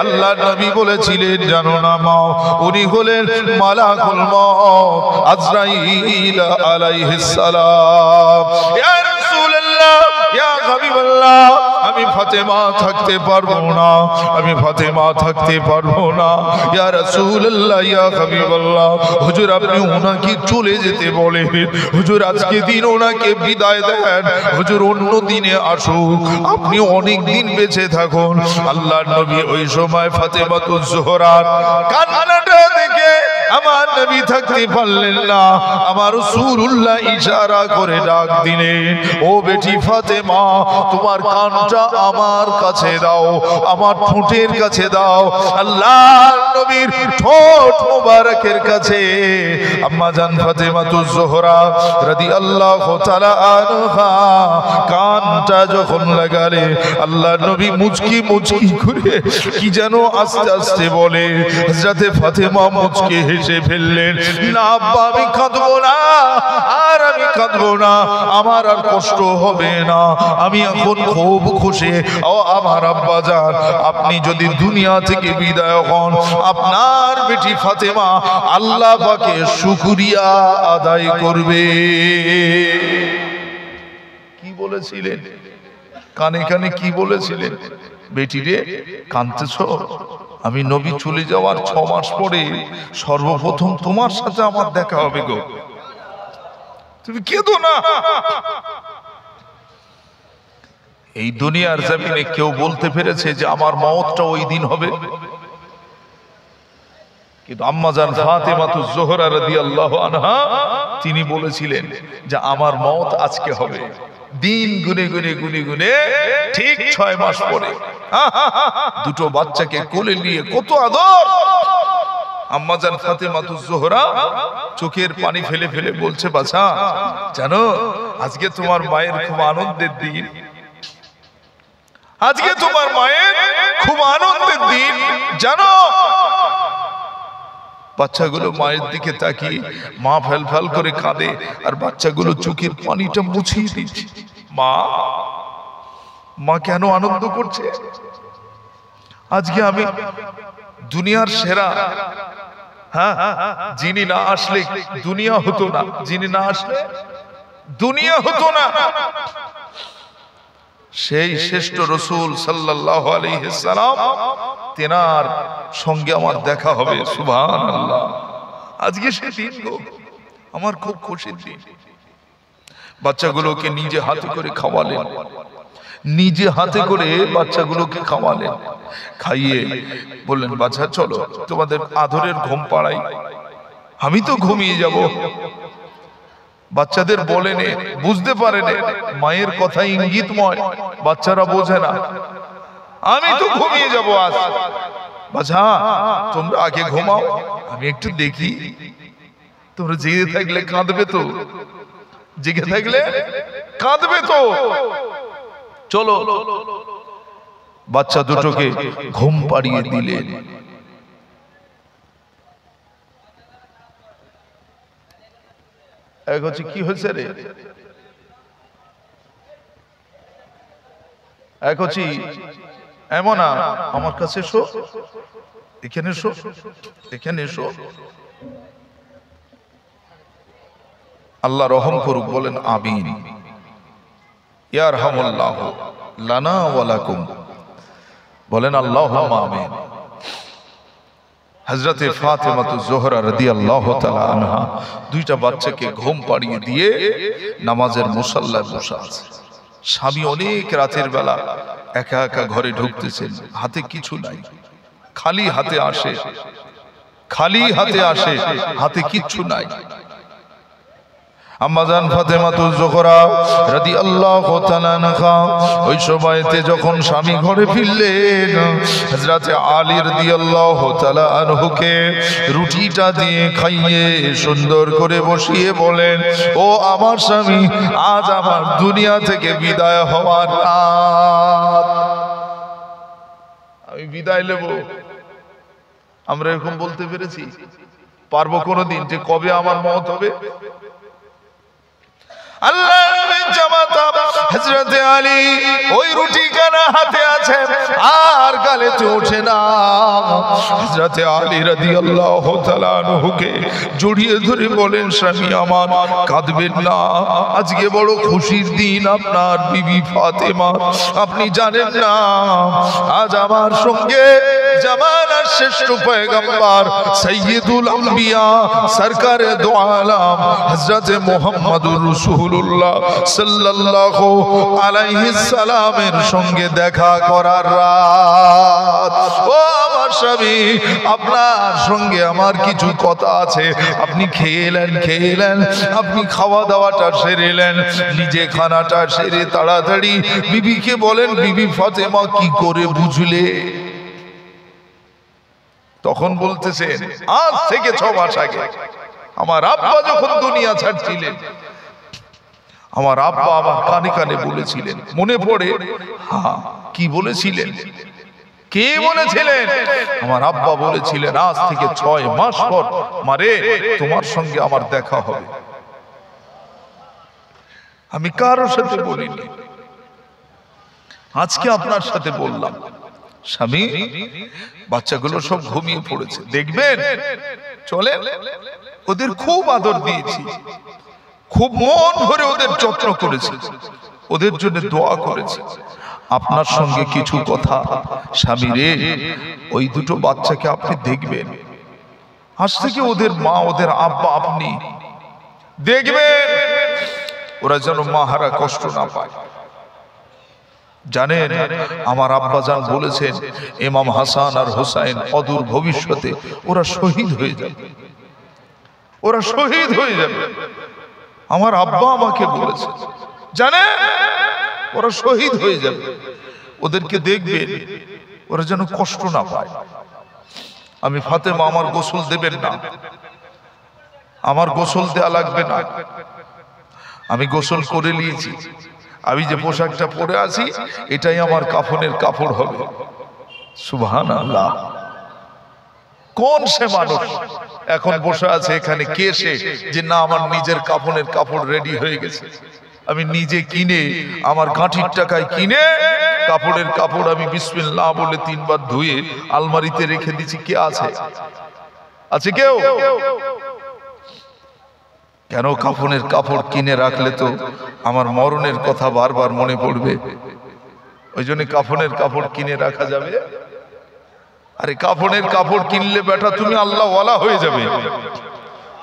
আল্লাহর নবী বলেছিলেন, জানো না মা, উনি হলেন মালাকুল মউত আজরাইল আলাইহিস সালাম। ইয়া রাসূলুল্লাহ, ইয়া হাবিবাল্লাহ, আমি ফাতেমা থাকতে পারবো না, আমি ফাতেমা থাকতে পারবো না। ইয়া রাসূলুল্লাহ, ইয়া হাবিবাল্লাহ, হুজুর আপনি ওনাকে চলে যেতে বলেন, হুজুর আজকে দিন ওনাকে বিদায় দেন, হুজুর অন্য দিনে আসুক, আপনি অনেক দিন বেঁচে থাকুন। আল্লাহর নবী ওই সময় ফাতেমাতুজ জোহরার কান্নাটা দেখে আমার নবী থাকতে পারলেন না। আমার রাসূলুল্লাহ ইশারা করে ডাক দিলেন, ও বেটি ফাতেমা, তোমার কানটা আমার কাছে দাও, আমার ঠোঁটের কাছে দাও। আল্লাহর নবীর ঠোঁট মোবারকের কাছে আম্মা জান ফাতেমাতুজ জোহরা রাদিয়াল্লাহু তাআলা আনহা কানটা যখন লাগালে, আল্লাহর নবী মুচকি মুচকি করে কি যেন আস্তে আস্তে বলে। হযরতে ফাতেমা মুচকি হেসে ফেললেন, না আব্বা, আমি কাঁদবো না, আর আমি কাঁদবো না, আমার আর কষ্ট হবে না, আমি এখন খুব খুশি। ও আমার আব্বা জান, আপনি যদি দুনিয়া থেকে বিদায় হন, আপনার বেটি ফাতেমা আল্লাহ পাকে শুকরিয়া আদায় করবে। কি বলেছিলেন? কানে কানে কি বলেছিলেন? বেটি রে, কাঁদতেছ? আমি নবী চলে যাওয়ার 6 মাস পরে সর্বপ্রথম তোমার সাথে আমার দেখা হবে গো, তুমি কেঁদো না। এই দুনিয়ার জমিনে কেউ বলতে পেরেছে যে আমার মওতটা ওই দিন হবে? কিন্তু আম্মা জান ফাতেমাতুজ জোহরা রাদিয়াল্লাহু আনহা তিনি বলেছিলেন যে আমার মওত আজকে হবে। দিন গুনে গুনে গুনে গুনে ঠিক 6 মাস পরে দুটো বাচ্চাকে কোলে নিয়ে কত আদর আম্মা জান ফাতেমাতুজ জোহরা চোখের পানি ফেলে ফেলে বলছে, বাছা জানো আজকে তোমার মায়ের খুব আনন্দের দিন, আজকে তোমার মায়ের খুব আনন্দের দিন জানো। বাচ্চাগুলো মায়ের দিকে তাকিয়ে মা ফেল ফেল করে কাঁদে, আর বাচ্চাগুলো চোখের পানিটা মুছিয়ে দিচ্ছে। মা মা কেন আনন্দ করছে? আজকে আমি দুনিয়ার সেরা, হ্যাঁ, যিনি না আসলে দুনিয়া হতো না, যিনি না আসলে দুনিয়া হতো না, সেই শ্রেষ্ঠ রাসূল সাল্লাল্লাহু আলাইহি সাল্লাম, তেনার সঙ্গে আমার দেখা হবে। সুবহানাল্লাহ, আজকে সেই দিন গো, আমার খুব খুশির দিন। বাচ্চাগুলোকে নিজে হাতে করে খাওয়ালেন, নিজে হাতে করে বাচ্চাগুলোকে খাওয়ালেন, খাইয়ে বললেন, বাচ্চা চলো তোমাদের আদরের ঘুম পাড়াই, আমি তো ঘুমিয়ে যাব। বাচ্চাদের বলেন, বুঝতে পারেন মায়ের কথা ইঙ্গিতময়, বাচ্চারা বোঝে না, আমি তো ঘুমিয়ে যাব আজ। বাচ্চা তোমরা আগে ঘুমাও, আমি একটু দেখি, তোমরা জেগে থাকলে কাঁদবে তো, জেগে থাকলে কাঁদবে তো, চলো। বাচ্চা দুটোকে ঘুম পাড়িয়ে দিলেন। এক হচ্ছে কি হয়েছে রে, এক হচ্ছে এমন আমার কাছে এসো, এখানে এসো, এখানে এসো। আল্লাহ রহম করুক, বলেন আমিন। ইয়ারহামুল্লাহ লানা ওয়া লাকুম, বলেন আল্লাহুম্মা আমিন। হযরতে ফাতেমাতুজ জোহরা রাদিয়াল্লাহু তাআলা আনহা দুইটা বাচ্চাকে ঘুম পাড়িয়ে দিয়ে নামাজের মুসাল্লায় বসে আছে। স্বামী অনেক রাতের বেলা একা একা ঘরে ঢুকতেছেন, হাতে কিছু নাই, খালি হাতে আসে, খালি হাতে আসে, হাতে কিচ্ছু নাই। আম্মা জান ফাতেমাতুজ জোহরা রাদিয়াল্লাহু তাআলা আনহা ওই সময়তে যখন স্বামী ঘরে ফিরলেন, হযরতে আলী রাদিয়াল্লাহু তাআলা আনহুকে রুটিটা দিয়ে খাইয়ে সুন্দর করে বসিয়ে বলেন, ও আমার স্বামী, আজ আমার দুনিয়া থেকে বিদায় হওয়ার রাত, আমি বিদায় নেব। আমরা এরকম বলতে পেরেছি? পারবো কোনোদিন যে কবে আমার মওত হবে? আল্লাহর নবীর জামাতা হযরতে আলী ওই রুটি কানা হাতে আছে আর গালে ওঠে না। হযরতে আলী রাদিয়াল্লাহু তাআলা আনহুকে জড়িয়ে ধরে বলেন, স্বামী আমার কাঁদবেন না, আজকে বড় খুশির দিন আপনার বিবি ফাতেমা। আপনি জানেন না আজ আমার সঙ্গে জামানার শ্রেষ্ঠ পয়গম্বর সাইয়্যিদুল আম্বিয়া সরকারে দো আলম হযরতে মুহাম্মদুর রাসূলুল্লাহ সাল্লাল্লাহু আলাইহি সাল্লামের সঙ্গে দেখা করার রাত। ও আমার স্বামী, আপনার সঙ্গে আমার কিছু কথা আছে। আপনি খেলেন, আপনি খাওয়া দাওয়াটা সেরেলেন, নিজে খানাটা সেরে তাড়াতাড়ি বিবিকে বলেন, বিবি ফাতেমা কি করে বুঝলে? তখন বলতেছেন, আজ থেকে 6 মাস আগে আমার আব্বা যখন দুনিয়া ছাড়ছিলেন, আমার আব্বা আমার কানে কানে বলেছিলেন। মনে পড়ে? হ্যাঁ, কি বলেছিলেন? কে বলেছিলেন? আমার আব্বা বলেছিলেন, আজ থেকে 6 মাস পর মারে তোমার সঙ্গে আমার দেখা হবে। আমি কারোর সাথে বলিনি, আজকে আপনার সাথে বললাম। স্বামী, বাচ্চাগুলো সব ঘুমিয়ে পড়েছে, দেখবেন চলে। ওদের খুব আদর দিয়েছি, খুব মন ভরে ওদের যত্ন করেছি, ওদের জন্য দোয়া করেছি। আপনার সঙ্গে কিছু কথা। স্বামী রে, ওই দুটো বাচ্চাকে আপনি দেখবেন, আজ থেকে ওদের মা, ওদের আব্বা আপনি দেখবেন, ওরা যেন মাহারা কষ্ট না পায়। জানেন আমার আব্বাজান বলেছেন, ইমাম হাসান আর হোসাইন অদূর ভবিষ্যতে ওরা শহীদ হয়ে যাবে, ওরা শহীদ হয়ে যাবে। আমার আব্বা আমাকে বলেছে, জানেন ওরা শহীদ হয়ে যাবে, ওদেরকে দেখবেন, ওরা যেন কষ্ট না পায়। আমি ফাতেমা, আমার গোসল দেবেন না, আমার গোসল দেয়া লাগবে না, আমি গোসল করে নিয়েছি। আমি যে পোশাকটা পরে আছি এটাই আমার কাফনের কাপড় হবে। সুবহানাল্লাহ। কোন সে মানুষ এখন বসে আছে এখানে? কে সে যে না আমার নিজের কাফনের কাপড় রেডি হয়ে গেছে? আমি নিজে কিনে, আমার গাঁঠির টাকায় কিনে কাপড়ের কাপড় আমি বিসমিল্লাহ বলে 3 বার ধুয়ে আলমারিতে রেখে দিচ্ছি। কে আছে? আছে কেউ? কেন? কাফনের কাপড় কিনে রাখলে তো আমার মরণের কথা বারবার মনে পড়বে, ওই জন্য কাফনের কাপড় কিনে রাখা যাবে। আরে কাফনের কাপড় কিনলে বেটা তুমি আল্লাহ ওয়ালা হয়ে যাবে।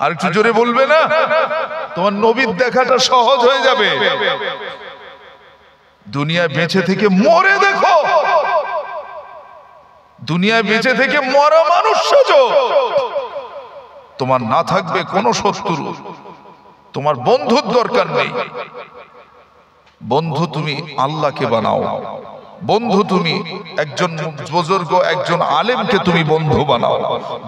আর একটু জোরে বলবে না? তোমার নবীর দেখাটা সহজ হয়ে যাবে। দুনিয়ায় বেঁচে থেকে মরে দেখো, দুনিয়ায় বেঁচে থেকে মরা মানুষ সাজো। তোমার না থাকবে কোনো শত্রু, তোমার বন্ধুর দরকার নেই। বন্ধু তুমি আল্লাহকে বানাও, বন্ধু তুমি একজন বুজুর্গ, একজন আলেমকে তুমি বন্ধু বানাও।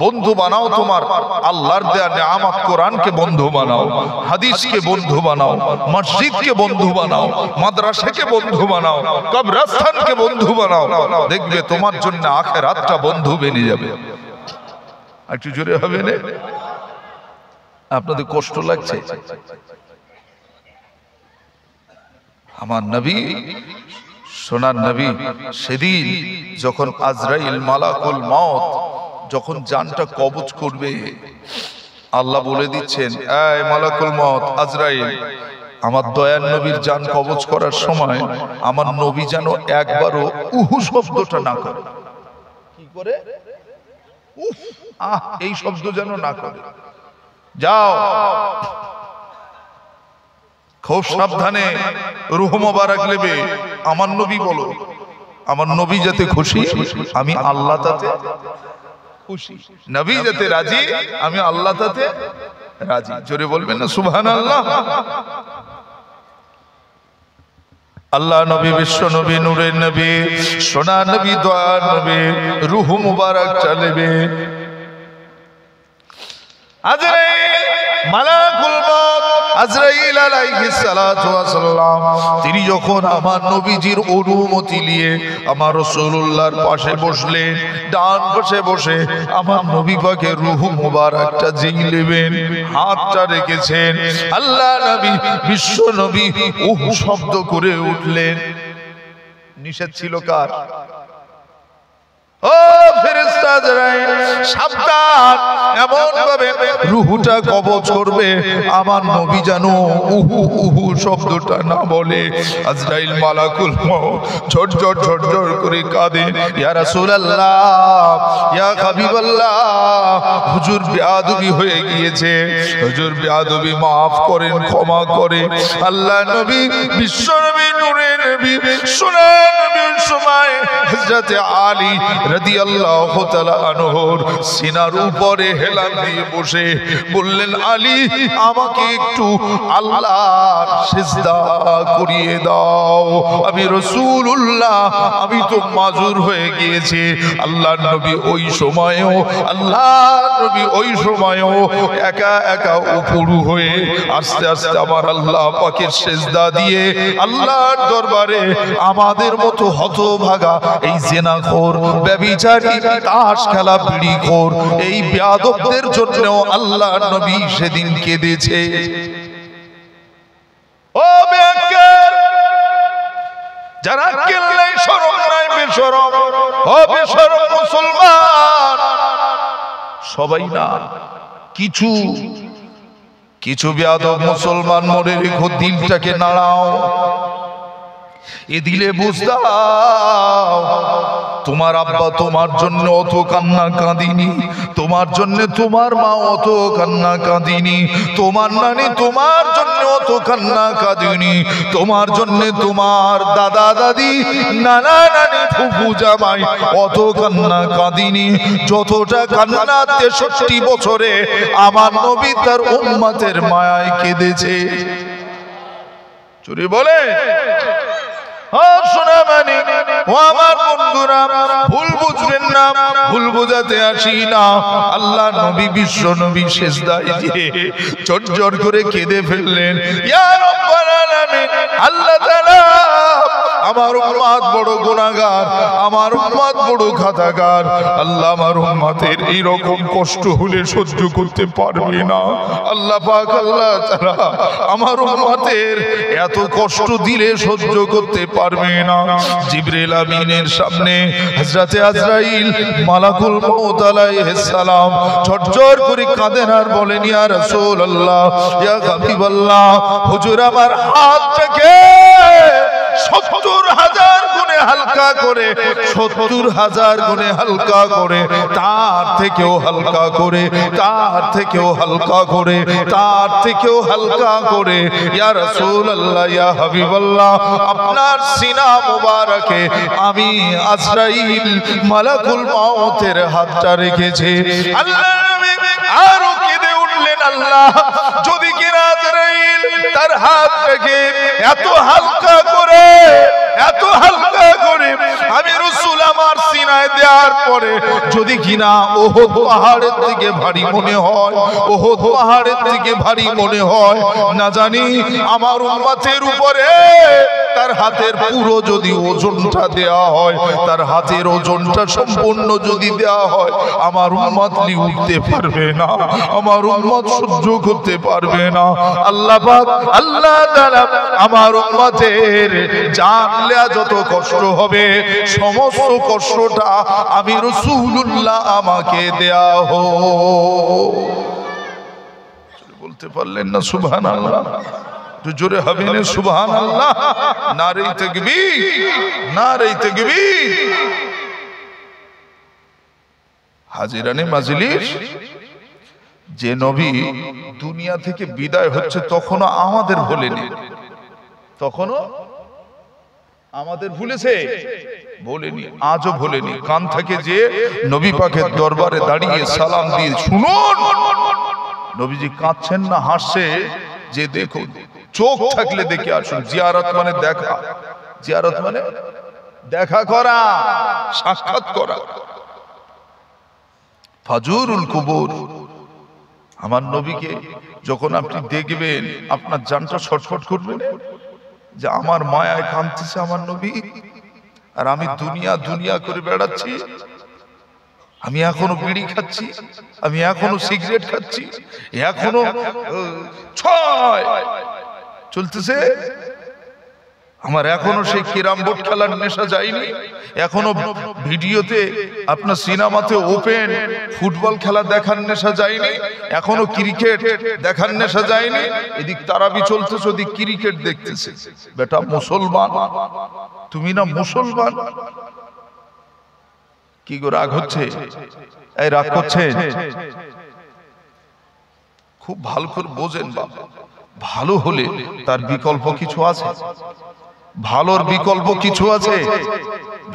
বন্ধু বানাও তোমার আল্লাহর দেয়া নিয়ামত কোরআনকে বন্ধু বানাও, হাদিসকে বন্ধু বানাও, মসজিদকে বন্ধু বানাও, মাদ্রাসাকে বন্ধু বানাও, কবরস্থানকে বন্ধু বানাও। দেখবে তোমার জন্য আখিরাতটা বন্ধু বেরিয়ে যাবে। একটু জোরে হবে না? আপনাদের কষ্ট লাগছে? আমার নবী, সোনার নবী, সেদিন যখন আজরাইল মালাকুল মউত যখন জানটা কবজ করবে, আল্লাহ বলে দিচ্ছেন, এই মালাকুল মউত আজরাইল, আমার দয়ার নবীর জান কবজ করার সময় আমার নবী যেন একবারও উহু শব্দটা না করে। কি করে? উফ, আহ, এই শব্দ যেন না করে। যাও খুব সাবধানে রূহ মোবারক নেবে। আমার নবী বলো, আমার নবী যাতে খুশি, আমি আল্লাহ তাতে খুশি। নবী যাতে রাজি, আমি আল্লাহ তাতে রাজি। জোরে বলবেন না সুবহানাল্লাহ? আল্লাহ নবী, বিশ্ব নবী, নূরের নবী, সোনা নবী, দয়ার নবী, রূহ মুবারক চালেবে। আজরাইল মালাকুল মউত আজরাইল আলাইহিস সালাতু ওয়াস সালাম তিনি যখন আমার নবীজির অনুমতি নিয়ে আমার রাসূলুল্লাহর পাশে বসলেন, ডান পাশে বসে আমার নবী পাকের রূহ মুবারকটা জিংলেবেন, হাতটা রেখেছেন, আল্লাহ নবী বিশ্ব নবী উহ শব্দ করে উঠলেন। নিষেধ ছিল কার? ও ফেরেশতা আজরাইল, সাবধান, এমন ভাবে রূহটা কবজ করবে আমার নবী যেন উহু উহু শব্দটা না বলে। আজরাইল মালাকুল মউত ঝরঝর ঝরঝর করে কাঁদে, ইয়া রাসূলুল্লাহ, ইয়া হাবিবাল্লাহ, হুজুর বেয়াদবি হয়ে গিয়েছে, হুজুর বেয়াদবি মাফ করেন, ক্ষমা করে। আল্লাহ নবী বিশ্ব নবী নূরে নবী সোনার নবীর সময় হযরত আলী রাদিয়াল্লাহু তাআলা আনহুর সিনার উপরে হেলান দিয়ে বসে বললেন, আলী আমাকে একটু আল্লাহর সিজদা করিয়ে দাও, আমি রাসূলুল্লাহ, আমি তো মাজুর হয়ে গিয়েছি। আল্লাহর নবী ওই সময়ও একা একা উপরু হয়ে আস্তে আস্তে আমার আল্লাহ পাকের সিজদা দিয়ে আল্লাহর দরবারে আমাদের মতো হতভাগা এই জিনাখোর, ব্যভিচারী, তাস খেলা, বিড়িখোর এই বেয়াদবদের জন্য আল্লাহর নবী সেদিন কেঁদেছে। ও বেয়াক্কেল, যারা কেল্লাই শরম নাই, বেশরম, ও বেশরম মুসলমান, সবাই না, কিছু বেয়াদব মুসলমান মনে রেখো, দিলটাকে নাড়াও, এ দিলে বুঝদাও তোমার আব্বা তোমার জন্য অত কান্না কাঁদিনি, তোমার জন্য তোমার মা অত কান্না কাঁদিনি, তোমার নানি তোমার জন্য অত কান্না কাঁদিনি, তোমার জন্য তোমার দাদা দাদি, নানা নানি, ফুফু জামাই অত কান্না কাঁদিনি যতটা কান্না 63 বছরে আমার নবী তার উম্মতের মায়ায় কেঁদেছে। চুরি বলে আমার বন্ধুরা, ভুল বুঝবেন না, ভুল বোঝাতে আসি না। আল্লাহ নবী বিশ্ব নবী সিজদায় দিয়ে ঝরঝর করে কেঁদে ফেললেন, ইয়া রাব্বাল আলামিন, আল্লাহ তাআলা আমার উম্মত বড় গুনাহগার, আমার উম্মত বড় খাতাকার, আল্লাহ আমার উম্মতের এই রকম কষ্ট হলে সহ্য করতে পারবে না। আল্লাহ পাক আল্লাহ তাআলা আমার উম্মতের এত কষ্ট দিলে সহ্য করতে পারবে না। জিবরিল আমিনের সামনে হযরতে আজরাইল মালাকুল মউত আলাইহিস সালাম ঝরঝর করে কাঁদেন আর বলেন, ইয়া রাসূলুল্লাহ, ইয়া হাবিবাল্লাহ, হুজুর আমার হাতটাকে 70,000 গুণে হালকা করে, 70,000 গুণে হালকা করে, তার থেকেও হালকা করে, তার থেকেও হালকা করে, তার থেকেও হালকা করে, ইয়া রাসূলুল্লাহ, ইয়া হাবিবাল্লাহ, আপনার সিনা মুবারকে আমি আজরাইল মালাকুল মউতের হাতটা রেখেছি। আল্লাহ নবী আরো কেঁদে উঠলেন, আল্লাহ যদি কিনা আজরাইল তার হাতটাকে এত হালকা করে, এত হালকা করে আমি রাসূল আমার সিনায় দেওয়ার পরে যদি কিনা ওহদ পাহাড়ের থেকে ভারী মনে হয়, ওহদ পাহাড়ের থেকে ভারী মনে হয়, না জানি আমার উম্মতের উপরে তার হাতের পুরো যদি ওজনটা দেয়া হয়, তার হাতের ওজনটা সম্পূর্ণ যদি দেয়া হয়, আমার উম্মত উঠতে পারবে না, আমার উম্মত সহ্য করতে পারবে না। আল্লাহ পাক আল্লাহ তাআলা আমার উম্মতের জান নেয়া যত কষ্ট হবে সমস্ত কষ্টটা আমি রাসূলুল্লাহ আমাকে দেয়া হো। বলতে পারলেন না সুবহানাল্লাহ? জোরে হবে না সুবহানাল্লাহ? নারে তাকবীর, নারে তাকবীর। হাজিরানে মাজলিস, যে নবী দুনিয়া থেকে বিদায় হচ্ছে তখনও আমাদের ভোলেনি, তখনও আমাদের ভুলেছে, বলেনি, আজও ভোলেনি। কান থেকে যে নবী পাকের দরবারে দাঁড়িয়ে সালাম দিয়ে শুনুন, নবীজি কাঁদছেন না হাসছে, যে দেখুন, চোখ থাকলে দেখে আসুন। জিয়ারত মানে দেখা, জিয়ারত মানে দেখা করা, সাক্ষাৎ করা। ফাজুরুল কুবুর, আমার নবীকে যখন আপনি দেখবেন আপনার জানটা ছটফট করবে যে আমার মায়ায় কাঁদতেছে আমার নবী, আর আমি দুনিয়া দুনিয়া করে বেড়াচ্ছি, আমি এখনো বিড়ি খাচ্ছি, আমি এখনো সিগারেট খাচ্ছি, এখনো ছয় চলতেছে, আমার এখনো সেই ক্যারাম বোর্ড খেলার নেশা যায়নি, এখনো ভিডিওতে আপনার সিনেমাতে ওপেন ফুটবল খেলা দেখার নেশা যায়নি, এখনো ক্রিকেট দেখার নেশা যায়নি, এদিক তারাবি চলতেছে ওদিক ক্রিকেট দেখতেছে। বেটা মুসলমান, তুমি না মুসলমান? কি গো রাগ হচ্ছে? এই রাগ করছে? খুব ভালো করে বোঝেন বাবা, ভালো হলে তার বিকল্প কিছু আছে, ভালোর বিকল্প কিছু আছে।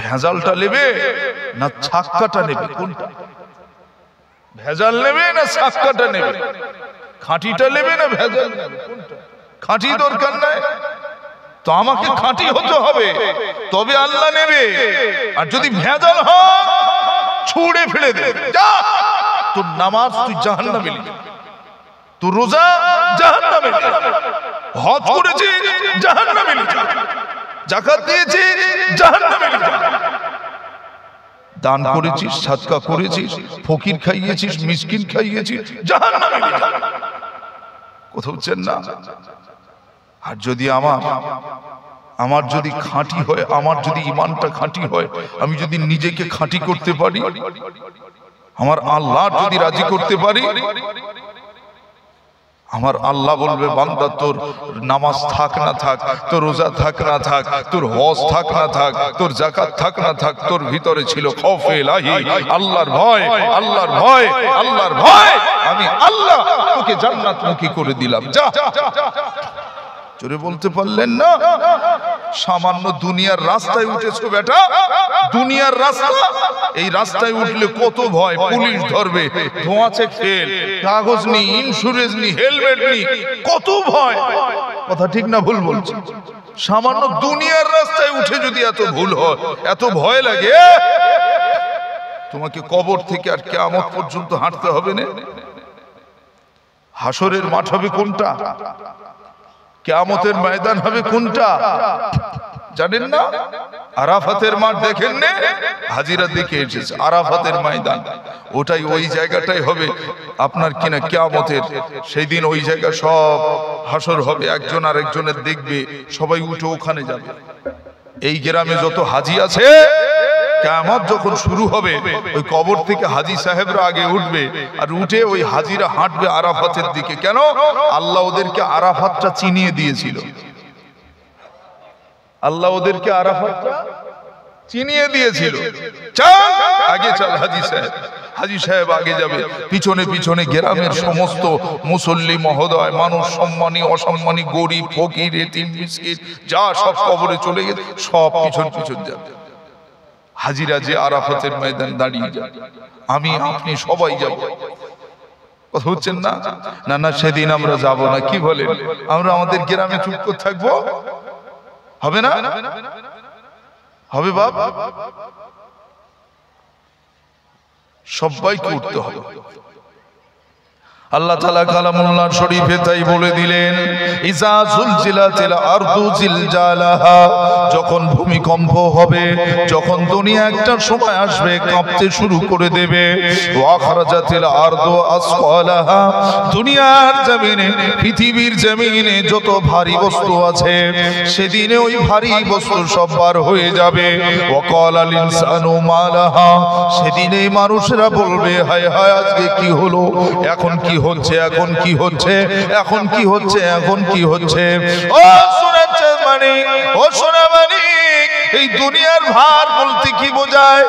ভেজালটা নেবে না ছাক্কাটা নেবে? কোনটা? ভেজাল নেবে না ছাক্কাটা নেবে? খাঁটিটা নেবে না ভেজাল নেবে? কোনটা? খাঁটি দরকার নাই তো আমাকে খাঁটি হতে হবে, তবে আল্লাহ নেবে। আর যদি ভেজাল হয় ছুঁড়ে ফেলে দে, যা তোর নামাজ তুই জাহান্নামে লিখে, তোর রোজা জাহান্নামে লিখে, হজ করেছিস জাহান্নামে লিখে, যাকাত দিয়েছিস জাহান্নামে লিখে, দান করেছিস সাদকা করেছিস, ফকির খাইয়েছিস মিসকিন খাইয়েছিস জাহান্নামে লিখে। কথা বুঝছেন না? আর যদি আমার যদি খাঁটি হয়, আমার যদি ঈমানটা খাঁটি হয়, আমি যদি নিজেকে খাঁটি করতে পারি, আমার আল্লাহ যদি রাজি করতে পারি, আমার আল্লাহ বলবে বান্দা তোর নামাজ থাক না থাক, তোর রোজা থাক না থাক, তোর হজ থাক না থাক, তোর যাকাত থাক না থাক, তোর ভিতরে ছিল খৌফে ইলাহি, আল্লাহর ভয়, আল্লাহর ভয়, আল্লাহর ভয়, আমি আল্লাহ তোকে জান্নাতমুখী করে দিলাম, যা। জোরে বলতে পারলেন না? সামান্য দুনিয়ার রাস্তায় উঠেছো বেটা, দুনিয়ার রাস্তা, এই রাস্তায় উঠলে কত ভয়, পুলিশ ধরবে, ধোঁয়া চেক ফেল, কাগজ নি, ইন্স্যুরেন্স নি, হেলমেট নি, কত ভয়। কথা ঠিক না ভুল বলছি? সামান্য দুনিয়ার রাস্তায় উঠে যদি এত ভুল হয়, এত ভয় লাগে, তোমাকে কবর থেকে আর কিয়ামত পর্যন্ত হাঁটতে হবে না। হাসরের মাঠ হবে কোনটা? কিয়ামতের ময়দান হবে কোনটা? জানেন না? আরাফাতের মাঠ দেখেন না? হাজিরা দেখে এসেছে আরাফাতের ময়দান, ওটাই ওই জায়গাটাই হবে আপনার কিনা কিয়ামতের সেই দিন। ওই জায়গা সব হাসর হবে, একজন আর একজনের দেখবে, সবাই উঠে ওখানে যাবে। এই গ্রামে যত হাজি আছে, কিয়ামত যখন শুরু হবে ওই কবর থেকে হাজি সাহেবরা আগে উঠবে, আর উঠে ওই হাজিরা হাঁটবে আরাফাতের দিকে। কেন? আল্লাহ ওদেরকে আরাফাতটা চিনিয়ে দিয়েছিল, আল্লাহ ওদেরকে আরাফাতটা চিনিয়ে দিয়েছিল। চল আগে চল হাজি সাহেব। হাজি সাহেব আগে যাবে, পিছনে পিছনে গ্রামের সমস্ত মুসল্লি মহোদয়, মানুষ, সম্মানী অসম্মানী, গরিব ফকির এতিম মিসকিন যা সব কবরে চলে গেছে, সব পিছন পিছন যাবে। হাজিরা যে আরাফাতের ময়দান দাঁড়িয়ে যাবে, আমি আপনি সবাই যাব। কথা হচ্ছেন না? না না, সেদিন আমরা যাব না। কি বলেন? আমরা আমাদের গ্রামে চুপ করে থাকবো? হবে না? হবে বাপ, সবাইকে উঠতে হবে। আল্লাহ তাআলা কালামুল্লাহ শরীফে তাই বলে দিলেন, ইজা জুলজিলাতিল আরদু জিলজালাহা, যখন ভূমিকম্প হবে, যখন দুনিয়া একটা সময় আসবে কাঁপতে শুরু করে দেবে, ওয়া আখরাজাতিল আরদু আসকালাহা, দুনিয়ার জমিনে, পৃথিবীর জমিনে যত ভারী বস্তু আছে সেদিনে ওই ভারী বস্তু সব বার হয়ে যাবে, ওয়া ক্বালাল ইনসানু মালাহা, সেদিনে মানুষরা বলবে হায় হায় আজকে কি হলো, এখন কি হচ্ছে, এখন কি হচ্ছে, এখন কি হচ্ছে, এখন কি হচ্ছে। ও শুনেছেন মানে, ও শোনা মানে, এই দুনিয়ার ভার বলতে কি বোঝায়?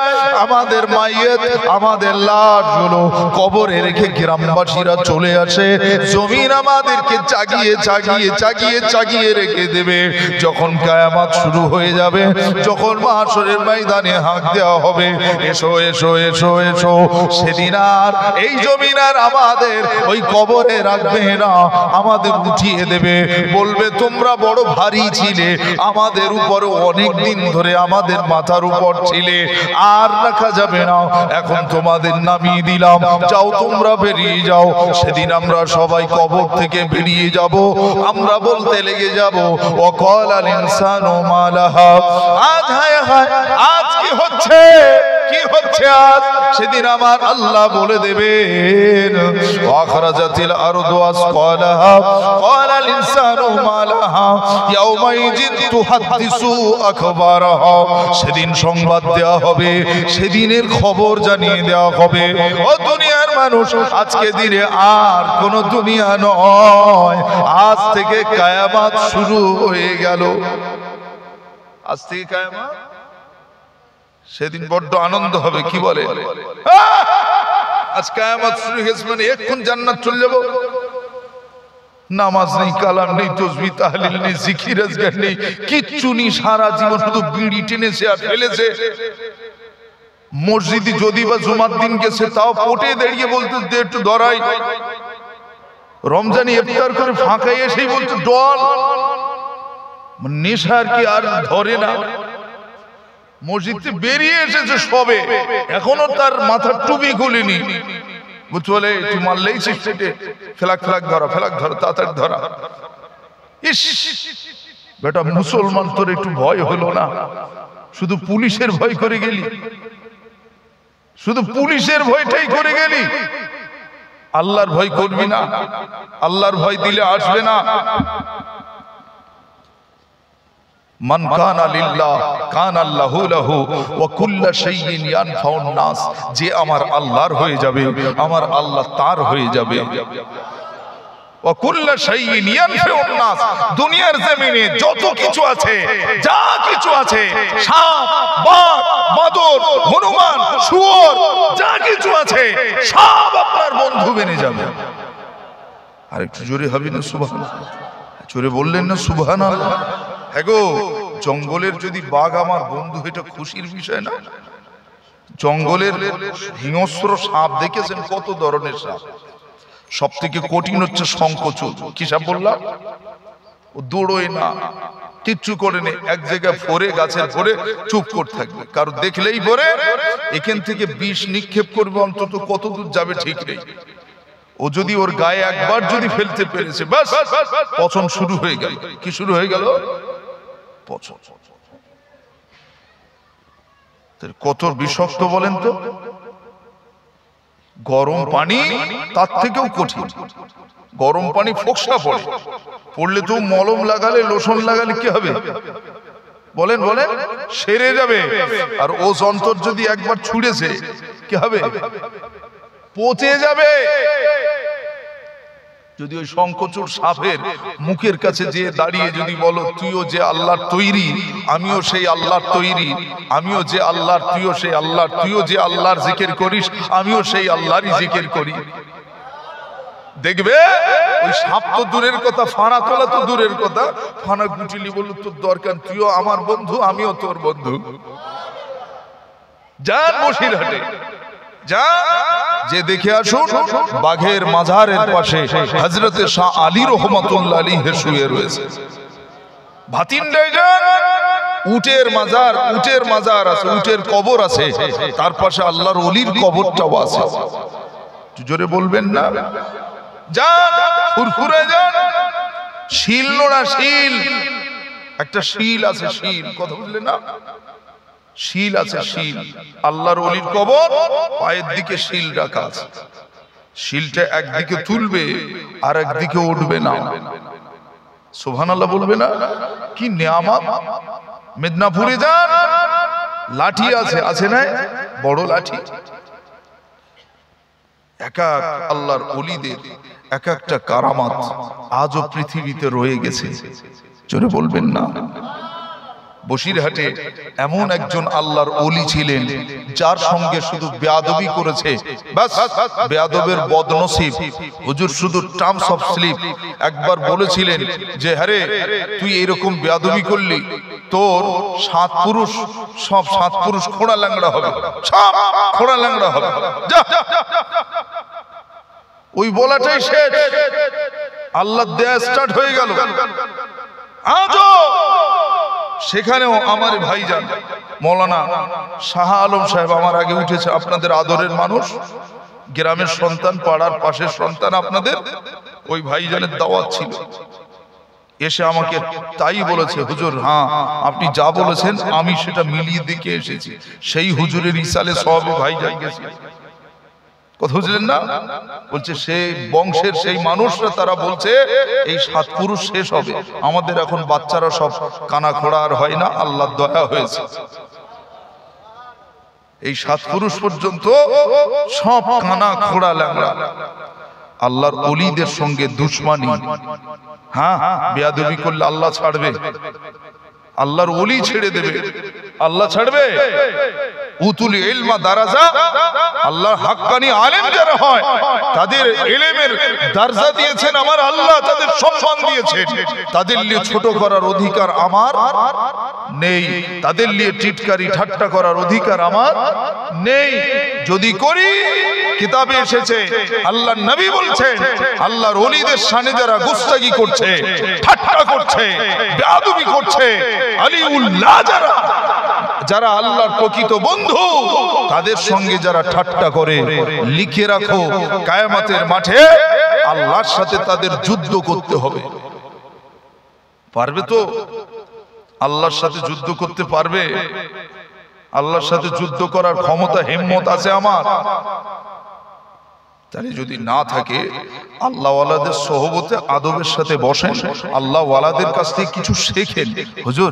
আমাদের মাইয়ত, আমাদের লাশ গুলো কবরে রেখে গ্রামবাসীরা চলে আসে, জমিন আমাদেরকে জাগিয়ে জাগিয়ে জাগিয়ে জাগিয়ে রেখে দেবে। যখন কিয়ামত শুরু হয়ে যাবে, যখন মাহশরের ময়দানে হাঁক দেওয়া হবে, এসো এসো এসো এসো, সেদিন আর এই জমিন আর আমাদের ওই কবরে রাখবে না, আমাদের উঠিয়ে দেবে, বলবে তোমরা বড় ভারী ছিলে, আমাদের উপরে অনেক দিন ধরে আমাদের মাথার উপর ছিলে, আর রাখা যাবে না, এখন তোমাদের নামিয়ে দিলাম, যাও তোমরা বেরিয়ে যাও। সেদিন আমরা সবাই কবর থেকে বেরিয়ে যাব, আমরা বলতে লেগে যাব ওয়াকালাল ইনসানু মা লাহা, আজ হায় হায় আজ কি হচ্ছে, কি হচ্ছে আজ? সেদিন আমার আল্লাহ বলে দেবেন আখরাজাতিল আরদু আসকালাহা ক্বালাল ইনসানু মা লাহা ইয়াওমাইযিন তুহাদ্দিসু আখবারাহা, সেদিন সংবাদ দেওয়া হবে, সেদিনের খবর জানিয়ে দেওয়া হবে। ও দুনিয়ার মানুষ, আজকে দিনে আর কোন দুনিয়া নয়, আজ থেকে কিয়ামত শুরু হয়ে গেল। আজ থেকে কিয়ামত, সেদিন বড্ড আনন্দ হবে। কি বলে আজ কিয়ামত শুরু হয়েছে মানে এখন জান্নাত চলে যাব। নামাজ নেই, কালাম নেই, তাসবিহ তাহলিল নেই, জিকির আজকার নেই, কিচ্ছু নেই, সারা জীবন শুধু বিড়ি টেনেছে আর ফেলেছে। মসজিদে যদি বা জুমার দিন গেছে তাও পোটে দাঁড়িয়ে বলতে দে একটু ধরাই, রমজানি ইফতার করে ফাঁকাই এসেই বলতে ডল, নেশার কি আর ধরে না। মসজিদ থেকে বেরিয়ে এসেছে সবে, এখনো তার মাথার টুপি খুলেনি, বলে তুই মারলেই সেটে ফেলাক ফেলাক ধরা, ফেলাক ধরা, তাড়াতাড়ি ধরা। ইস বেটা মুসলমান, তোর একটু ভয় হলো না? শুধু পুলিশের ভয় করে গেলি, শুধু পুলিশের ভয়টাই করে গেলি, আল্লাহর ভয় করবি না? আল্লাহর ভয় দিলে আসবে না। মান কানা লিল্লাহ কানা আল্লাহু লাহু ওয়া কুল্লু শাইইন ইয়ানফাউন নাস, যে আমার আল্লাহর হয়ে যাবে, আমার আল্লাহ তার হয়ে যাবে। ওয়া কুল্লু শাইইন ইয়ানফাউন নাস, দুনিয়ার জমিনে যত কিছু আছে, যা কিছু আছে, সাপ বাঘ বাদর হনুমান শুয়োর যা কিছু আছে, সব আপনার বন্ধু বেনে যাবে। আর একটু জোরে হবে না সুবহানাল্লাহ? জোরে বললেন না সুবহানাল্লাহ? হ্যাঁ গো, জঙ্গলের যদি বাঘ আমার বন্ধু, এটা খুশির বিষয় না? জঙ্গলের হিংস্র সাপ দেখেছেন? কত ধরনের সাপ, সব থেকে কঠিন হচ্ছে শঙ্খচূড়। কি সাপ বললাম? ও দৌড়োয় না, কিচ্ছু করে নেই, এক জায়গায় ফোরে, গাছের ফোরে চুপ করে থাকবে, কারো দেখলেই পরে এখান থেকে বিষ নিক্ষেপ করবে, অন্তত কত দূর যাবে ঠিক নেই। ও যদি ওর গায়ে একবার যদি ফেলতে পেরেছে, বাস পচন শুরু হয়ে গেল। কি শুরু হয়ে গেল? পচন। কত বিষাক্ত বলেন তো? গরম পানি তার থেকেও কঠিন। গরম পানি ফোকসা পড়ে, পড়লে তো মলম লাগালে, লোশন লাগালে কি হবে বলেন? বলেন সেরে যাবে। আর ও যন্ত্র যদি একবার ছুঁড়েছে কি হবে? পচে যাবে। যদি ওই শঙ্খচূড় সাপের মুখের কাছে যে দাঁড়িয়ে যদি বলো, তুইও যে আল্লাহর তৈরি, আমিও সেই আল্লাহর তৈরি, আমিও যে আল্লাহর, তুইও সেই আল্লাহর, তুইও যে আল্লাহর জিকির করিস, আমিও সেই আল্লাহরই জিকির করি, দেখবে ওই সাপ তো দূরের কথা, ফানা তোলা তো দূরের কথা, ফানা গুটিলি বলল তোর দরকার, তুইও আমার বন্ধু, আমিও তোর বন্ধু। যান বসিরহাটে, যা যে দেখে আসুন, বাঘের মাজারের পাশে হযরতে শাহ আলী রহমাতুল্লাহ আলাইহি শুয়ে রয়েছে। ভাতিন্ডায় যান, উটের মাজার, উটের মাজার আছে, উটের কবর আছে, তার পাশে আল্লাহর ওলির কবরটাও আছে। জোরে বলবেন না? যান ফুরফুরে যান, শিল নোড়া শিল, একটা শিল আছে, শিল, কথা বুঝলেন না? শিল আছে, শিল, আল্লাহর ওলির কবর, পায়ের দিকে শিল রাখা আছে। শিলটা একদিকে তুলবে আর একদিকে উঠবে না। সুবহানাল্লাহ বলবে না? কি নিয়ামত! মেদিনীপুরে যান, লাঠি আছে, আছে না? বড় লাঠি। এক এক আল্লাহর ওলিদের এক একটা কারামাত আজও পৃথিবীতে রয়ে গেছে। জোরে বলবেন না? বসিরহাটে এমন একজন আল্লাহর ওলি ছিলেন, যার সঙ্গে শুধু বেয়াদবি করেছে, বাস বেয়াদবের বদনসিব। হুজুর শুধু টার্মস অফ স্লিপ একবার বলেছিলেন যে, হ্যারে তুই এরকম বেয়াদবি করলি, তোর 7 পুরুষ, সব 7 পুরুষ খোঁড়া ল্যাংড়া হবে, সব খোঁড়া ল্যাংড়া হবে। যা, ওই বলাটাই শেষ, আল্লাহ দেয়া স্টার্ট হয়ে গেল। আজও সেখানেও আমার ভাইজান মৌলানা শাহ আলম সাহেব আমার আগে উঠেছে, আপনাদের আদরের মানুষ, গ্রামের সন্তান, পাড়ার পাশের সন্তান আপনাদের, ওই ভাইজানের দাওয়াত ছিল। এসে আমাকে তাই বলেছে, হুজুর হ্যাঁ আপনি যা বলেছেন আমি সেটা মিলিয়ে দেখে এসেছি, সেই হুজুরের ইসালে সবে ভাইজান গেছে। কথা বুঝলেন না? বলছে সেই বংশের সেই মানুষরা তারা বলছে এই 7 পুরুষ শেষ হবে, আমাদের এখন বাচ্চারা সব কানা খোড়া আর হয় না, আল্লাহর দয়া হয়েছে। এই 7 পুরুষ পর্যন্ত সব কানা খোড়া ল্যাংড়া। আল্লাহর ওলিদের সঙ্গে দুশমনি, হ্যাঁ বেয়াদবি করলে আল্লাহ ছাড়বে, আল্লাহর ওলি ছেড়ে দেবে, আল্লাহ ছাড়বে? উতুল ইলমা দারাজা, আল্লাহর হাক্কানি আলেম যারা হয় তাদের ইলমের দরজা দিয়েছেন আমার আল্লাহ, তাদের সম্মান দিয়েছেন, তাদের নিয়ে ছোট করার অধিকার আমার নেই, তাদের নিয়ে টিটকারি ঠাট্টা করার অধিকার আমার নেই। যদি করি কিতাবে এসেছে, আল্লাহর নবী বলছেন আল্লাহর ওলিদের শানে যারা গুস্তাগি করছে, ঠাট্টা করছে, বেয়াদবি করছে, আলিউল্লাহ যারা আল্লাহর প্রকৃত বন্ধু, তাদের সঙ্গে যারা ঠাট্টা করে, লিখে রাখো কিয়ামতের মাঠে আল্লাহর সাথে তাদের যুদ্ধ করতে হবে। পারবে তো? আল্লাহর সাথে যুদ্ধ করতে পারবে? আল্লাহর সাথে যুদ্ধ করার ক্ষমতা হিম্মত আছে আমার? তাহলে যদি না থাকে, আল্লাহ ওয়ালাদের সহবতে আদবের সাথে বসেন, আল্লাহ ওয়ালাদের কাছ থেকে কিছু শেখেন। হুজুর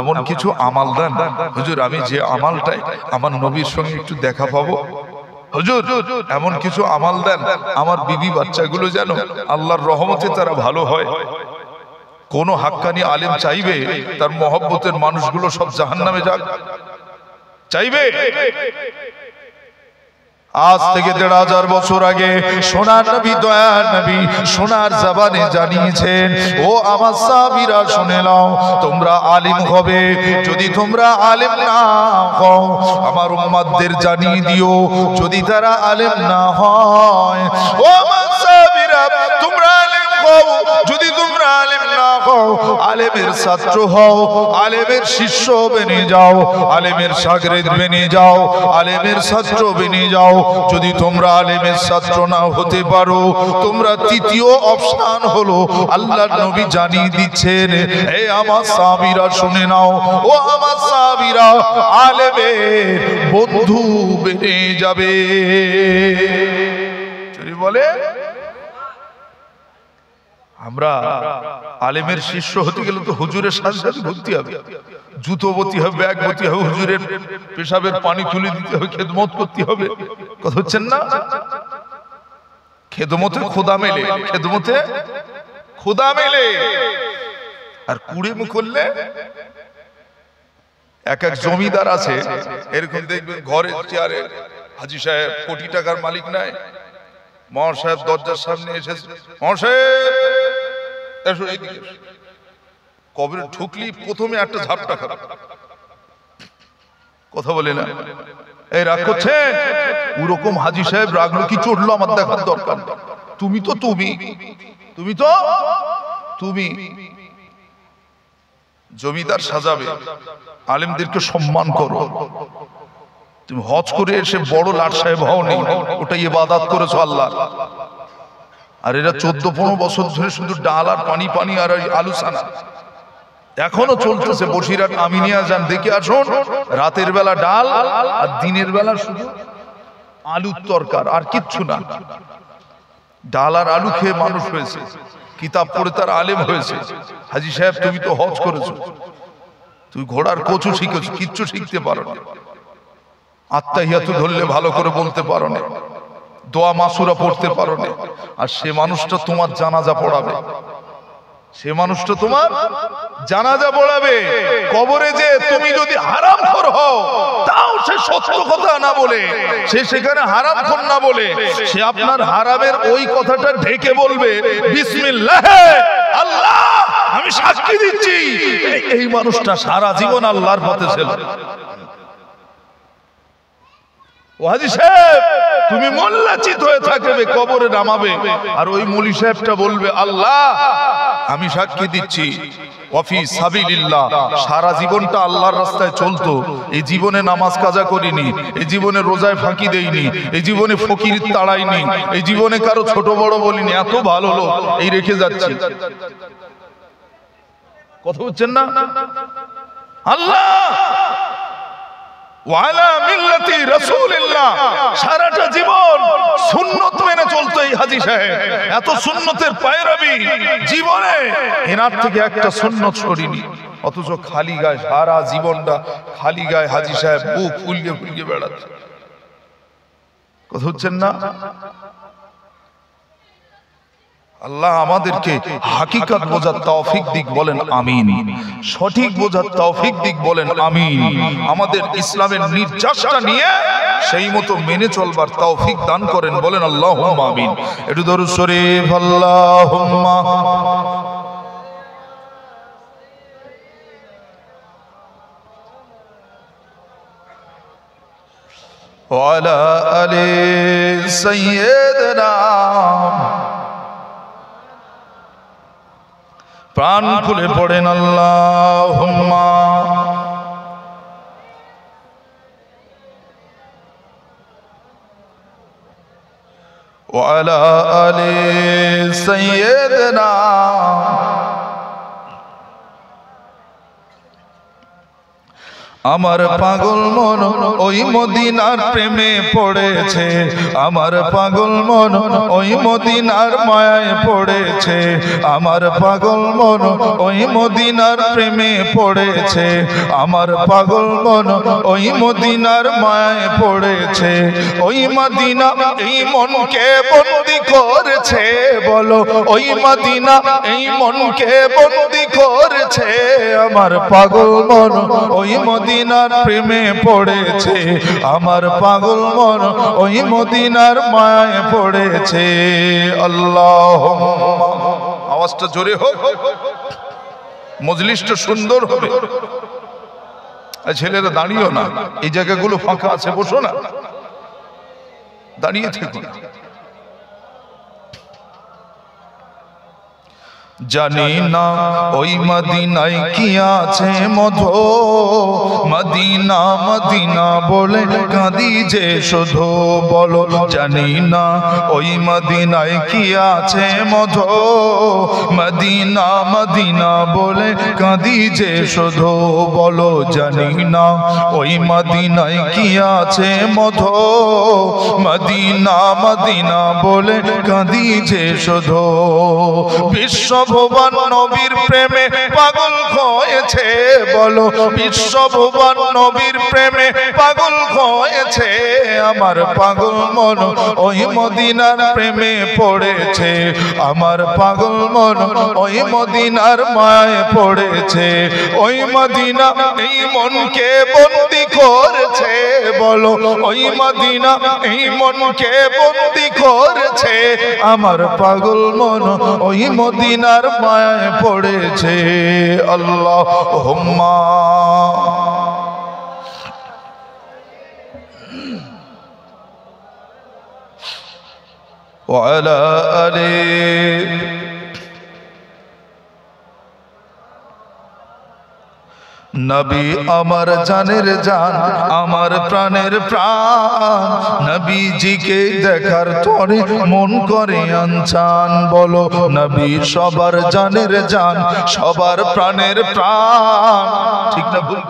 এমন কিছু আমাল দেন, হুজুর আমি যে আমলটাই আমার নবীর সঙ্গে একটু দেখা পাবো, হুজুর এমন কিছু আমাল দেন আমার বিবি বাচ্চাগুলো যেন আল্লাহর রহমতে তারা ভালো হয়। কোন হাক্কানি আলেম চাইবে তার মহব্বতের মানুষগুলো সব জাহান্নামে যাক? চাইবে? আজ থেকে 1500 বছর আগে সোনার নবী, দয়ার নবী সোনার জবানে জানিয়েছেন, ও আমার সাহাবীরা শুনে নাও, তোমরা আলিম হবে, যদি তোমরা আলেম না হও আমার উম্মতদের জানিয়ে দিও, যদি তারা আলেম না হয়, ও আমার সাহাবীরা তোমরা আলেম হও, যদি তোমরা আলেম না হও আলেমের ছাত্র হও, আলেমের শিষ্য বনে যাও, আলেমের শাগির্দ বনে যাও, আলেমের ছাত্র বনে যাও। যদি তোমরা আলেমের ছাত্র না হতে পারো, তোমরা তৃতীয় অপশন হলো আল্লাহর নবী জানিয়ে দিচ্ছেন, হে আমার সাহাবীরা শুনে নাও, ও আমার সাহাবীরা আলেমের বন্ধু বনে যাবে। যদি বলে আমরা আলেমের শিষ্য হতে গেলে তো হুজুরের সাথে সাথে ঘুরতে হবে, জুতোবতী হবে, ব্যাগবতী হবে, হুজুরের পেশাবের পানি তুলে দিতে হবে, খেদমত করতে হবে। কথা হচ্ছেন না? খেদমতে খোদা মেলে, খেদমতে খোদা মেলে। আর কুড়ে মুখ করলে এক এক জমিদার আছে এরকম দেখবেন, ঘরের চেয়ারে হাজী সাহেব কোটি টাকার মালিক নাই, মহার সাহেব দরজার সামনে এসেছে, মহার সাহেব এসো এইদিকে, কবরে ঢুকলি প্রথমে একটা ঝাপটা খাবে। কথা বলে না, এই রাগ করছেন? ওরকম হাজী সাহেব রাগলো কি চড়লো আমার দেখার দরকার, তুমি তো তুমি জমিদার সাজাবে, আলেমদেরকে সম্মান করো। তুমি হজ করে এসে বড় লাট সাহেব হওনি, ওটা ইবাদত করেছো আল্লাহ। আর এরা 14-15 বছর ধরে শুধু ডাল আর পানি পানি আর আলোচনা এখনো চলতেছে। বসিরহাট আমিনিয়া যান, দেখে আসুন, রাতের বেলা ডাল আর দিনের বেলা শুধু আলুর তরকার, আর কিচ্ছু না। ডাল আর আলু খেয়ে মানুষ হয়েছে, কিতাব পড়ে তার আলেম হয়েছে। হাজী সাহেব তুমি তো হজ করেছো, তুই ঘোড়ার কচু শিখেছো, কিচ্ছু শিখতে পারো না। আত্তাহিয়াতু ধরলে ভালো করে বলতে পারো না, দোয়া মাসুরা পড়তে পারো না। আর সে মানুষটা তোমার জানাজা পড়াবে, সে মানুষটা তোমার জানাজা পড়াবে। কবরে যে তুমি যদি হারামখোর হও, তাও সে সত্য কথা না বলে, সে সেখানে হারামখোর না বলে, সে আপনার হারামের ওই কথাটা ঢেকে বলবে, বিসমিল্লাহ, আল্লাহ আমি সাক্ষী দিচ্ছি। এই মানুষটা সারা জীবন আল্লাহর পথে ছিল। হাজী সাহেব তুমি মোল্লাচিত হয়ে থাকবে, কবরে নামাবে, আর ওই মৌলী সাহেবটা বলবে, আল্লাহ আমি সাক্ষী দিচ্ছি ওয়াফি সাবিলিল্লাহ, সারা জীবনটা আল্লাহর রাস্তায় চলতো। এই জীবনে নামাজ কাজা করিনি, এই জীবনে রোজায় ফাঁকি দেইনি, এই জীবনে ফকির তাড়াইনি, এই জীবনে কারো ছোট বড় বলিনি। এত ভালো লোক, এই রেখে যাচ্ছি। কথা বুঝছেন না? আল্লাহ ওয়ালা মিল্লাতি রাসূলিল্লাহ, সারাটা জীবন সুন্নত মেনে চলতো এই হাজী সাহেব। এত সুন্নতের পায়রাবি, জীবনে এনার থেকে একটা সুন্নত সরিনি। অথচ খালি গায়ে সারা জীবনটা খালি গায়ে হাজী সাহেব বুক ফুলিয়ে ফুলিয়ে বেড়াচ্ছে। কথা হচ্ছেন না? আল্লাহ আমাদেরকে হাকিকত বোঝার তৌফিক দিক, বলেন আমিন। সঠিক বোঝার তৌফিক দিক, বলেন আমিন। আমাদের ইসলামের নির্যাসটা নিয়ে সেই মতো মেনে চলবার তৌফিক দান করেন, বলেন আল্লাহুম্মা আমিন। একটু দরুদ শরীফ আল্লাহুম্মা। ওয়া আলা আলি সাইয়্যিদিনা, প্রাণ খুলে পড়েন আল্লাহুম্মা। ওয়া আলা আলি সাইয়্যিদিনা, আমার পাগল মন ওই মদিনার প্রেমে পড়েছে, আমার পাগল মন ওই মদিনার মায়ায় পড়েছে, আমার পাগল মন ওই মদিনার প্রেমে পড়েছে, আমার পাগল মন ওই মদিনার মায়ায় পড়েছে। ওই মদিনা এই মনকে বন্দি করেছে, বলো ওই মদিনা এই মনকে বন্দি করেছে, আমার পাগল মন ওই মদিনার প্রেমে পড়েছে, আমার পাগল মন ওই মদিনার মায়ায় পড়েছে। আল্লাহুম্মা, আওয়াজটা জোরে হোক, মজলিসটা সুন্দর হবে। ছেলেরা দাঁড়িয়েও না, এই জায়গাগুলো ফাঁকা আছে, বসো না, দাঁড়িয়ে থেকো না। জানি না ওই মদিনায় কি আছে মধু, মদিনা মদিনা বলে কাঁদি যে শুধু, বলো জানি না ওই মদিনায় কি আছে মধু, মদিনা মদিনা বলে কাঁদি যে শুধু, বলো জানি না ওই মদিনায় কি আছে মধু, মদিনা মদিনা বলে কাঁদি যে শুধু। বিশ্বভুবন নবীর প্রেমে পাগল হয়েছে, বলো বিশ্বভুবন নবীর প্রেমে পাগল হয়েছে, আমার পাগল মন ওই মদিনার প্রেমে পড়েছে, আমার পাগল মন ওই মদিনার মায়ায় পড়েছে। ওই মদিনা এই মনকে বন্দি করেছে, বলো ওই মদিনা এই মনকে বন্দি করেছে, আমার পাগল মন ওই মদিনার মায়ায় পড়েছে। আল্লাহুম্মা ওয়া আলা আলি। নবী আমার জানের জান, আমার প্রাণের প্রাণ, নবীজিকে দেখার তরে মন করে আনচান, বলো নবী সবার জানের জান, সবার প্রাণের প্রাণ। ঠিক না ভুল?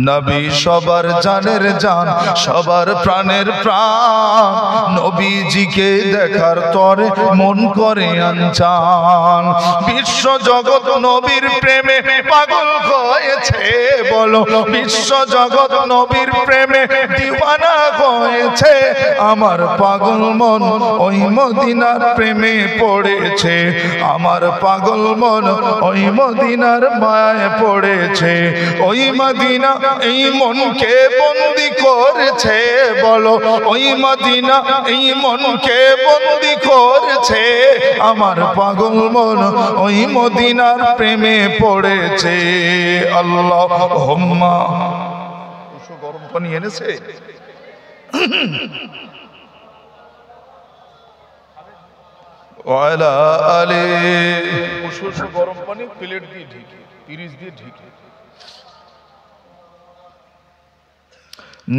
নবী সবার জানের জান, সবার প্রাণের প্রাণ, নবীজিকে দেখার তরে মন করে আনচান। বিশ্ব জগৎ নবীর প্রেমে পাগল হয়েছে, বলো বিশ্ব জগৎ নবীর প্রেমে দিওয়ানা হয়েছে, আমার পাগল মন ওই মদিনার প্রেমে পড়েছে, আমার পাগল মন ওই মদিনার মায়ায় পড়েছে। ওই মদিনা এই মনকে বন্দি করেছে, বলো ওই মদিনা এই মনকে বন্দি করেছে, আমার পাগল মন ওই মদিনার প্রেমে পড়েছে। আল্লাহুম্মা। গরম পানি এনেছে? ওয়ালা আলে গরম পানি প্লেট দিয়ে ঢেকে, পিরিচ দিয়ে ঢেকে।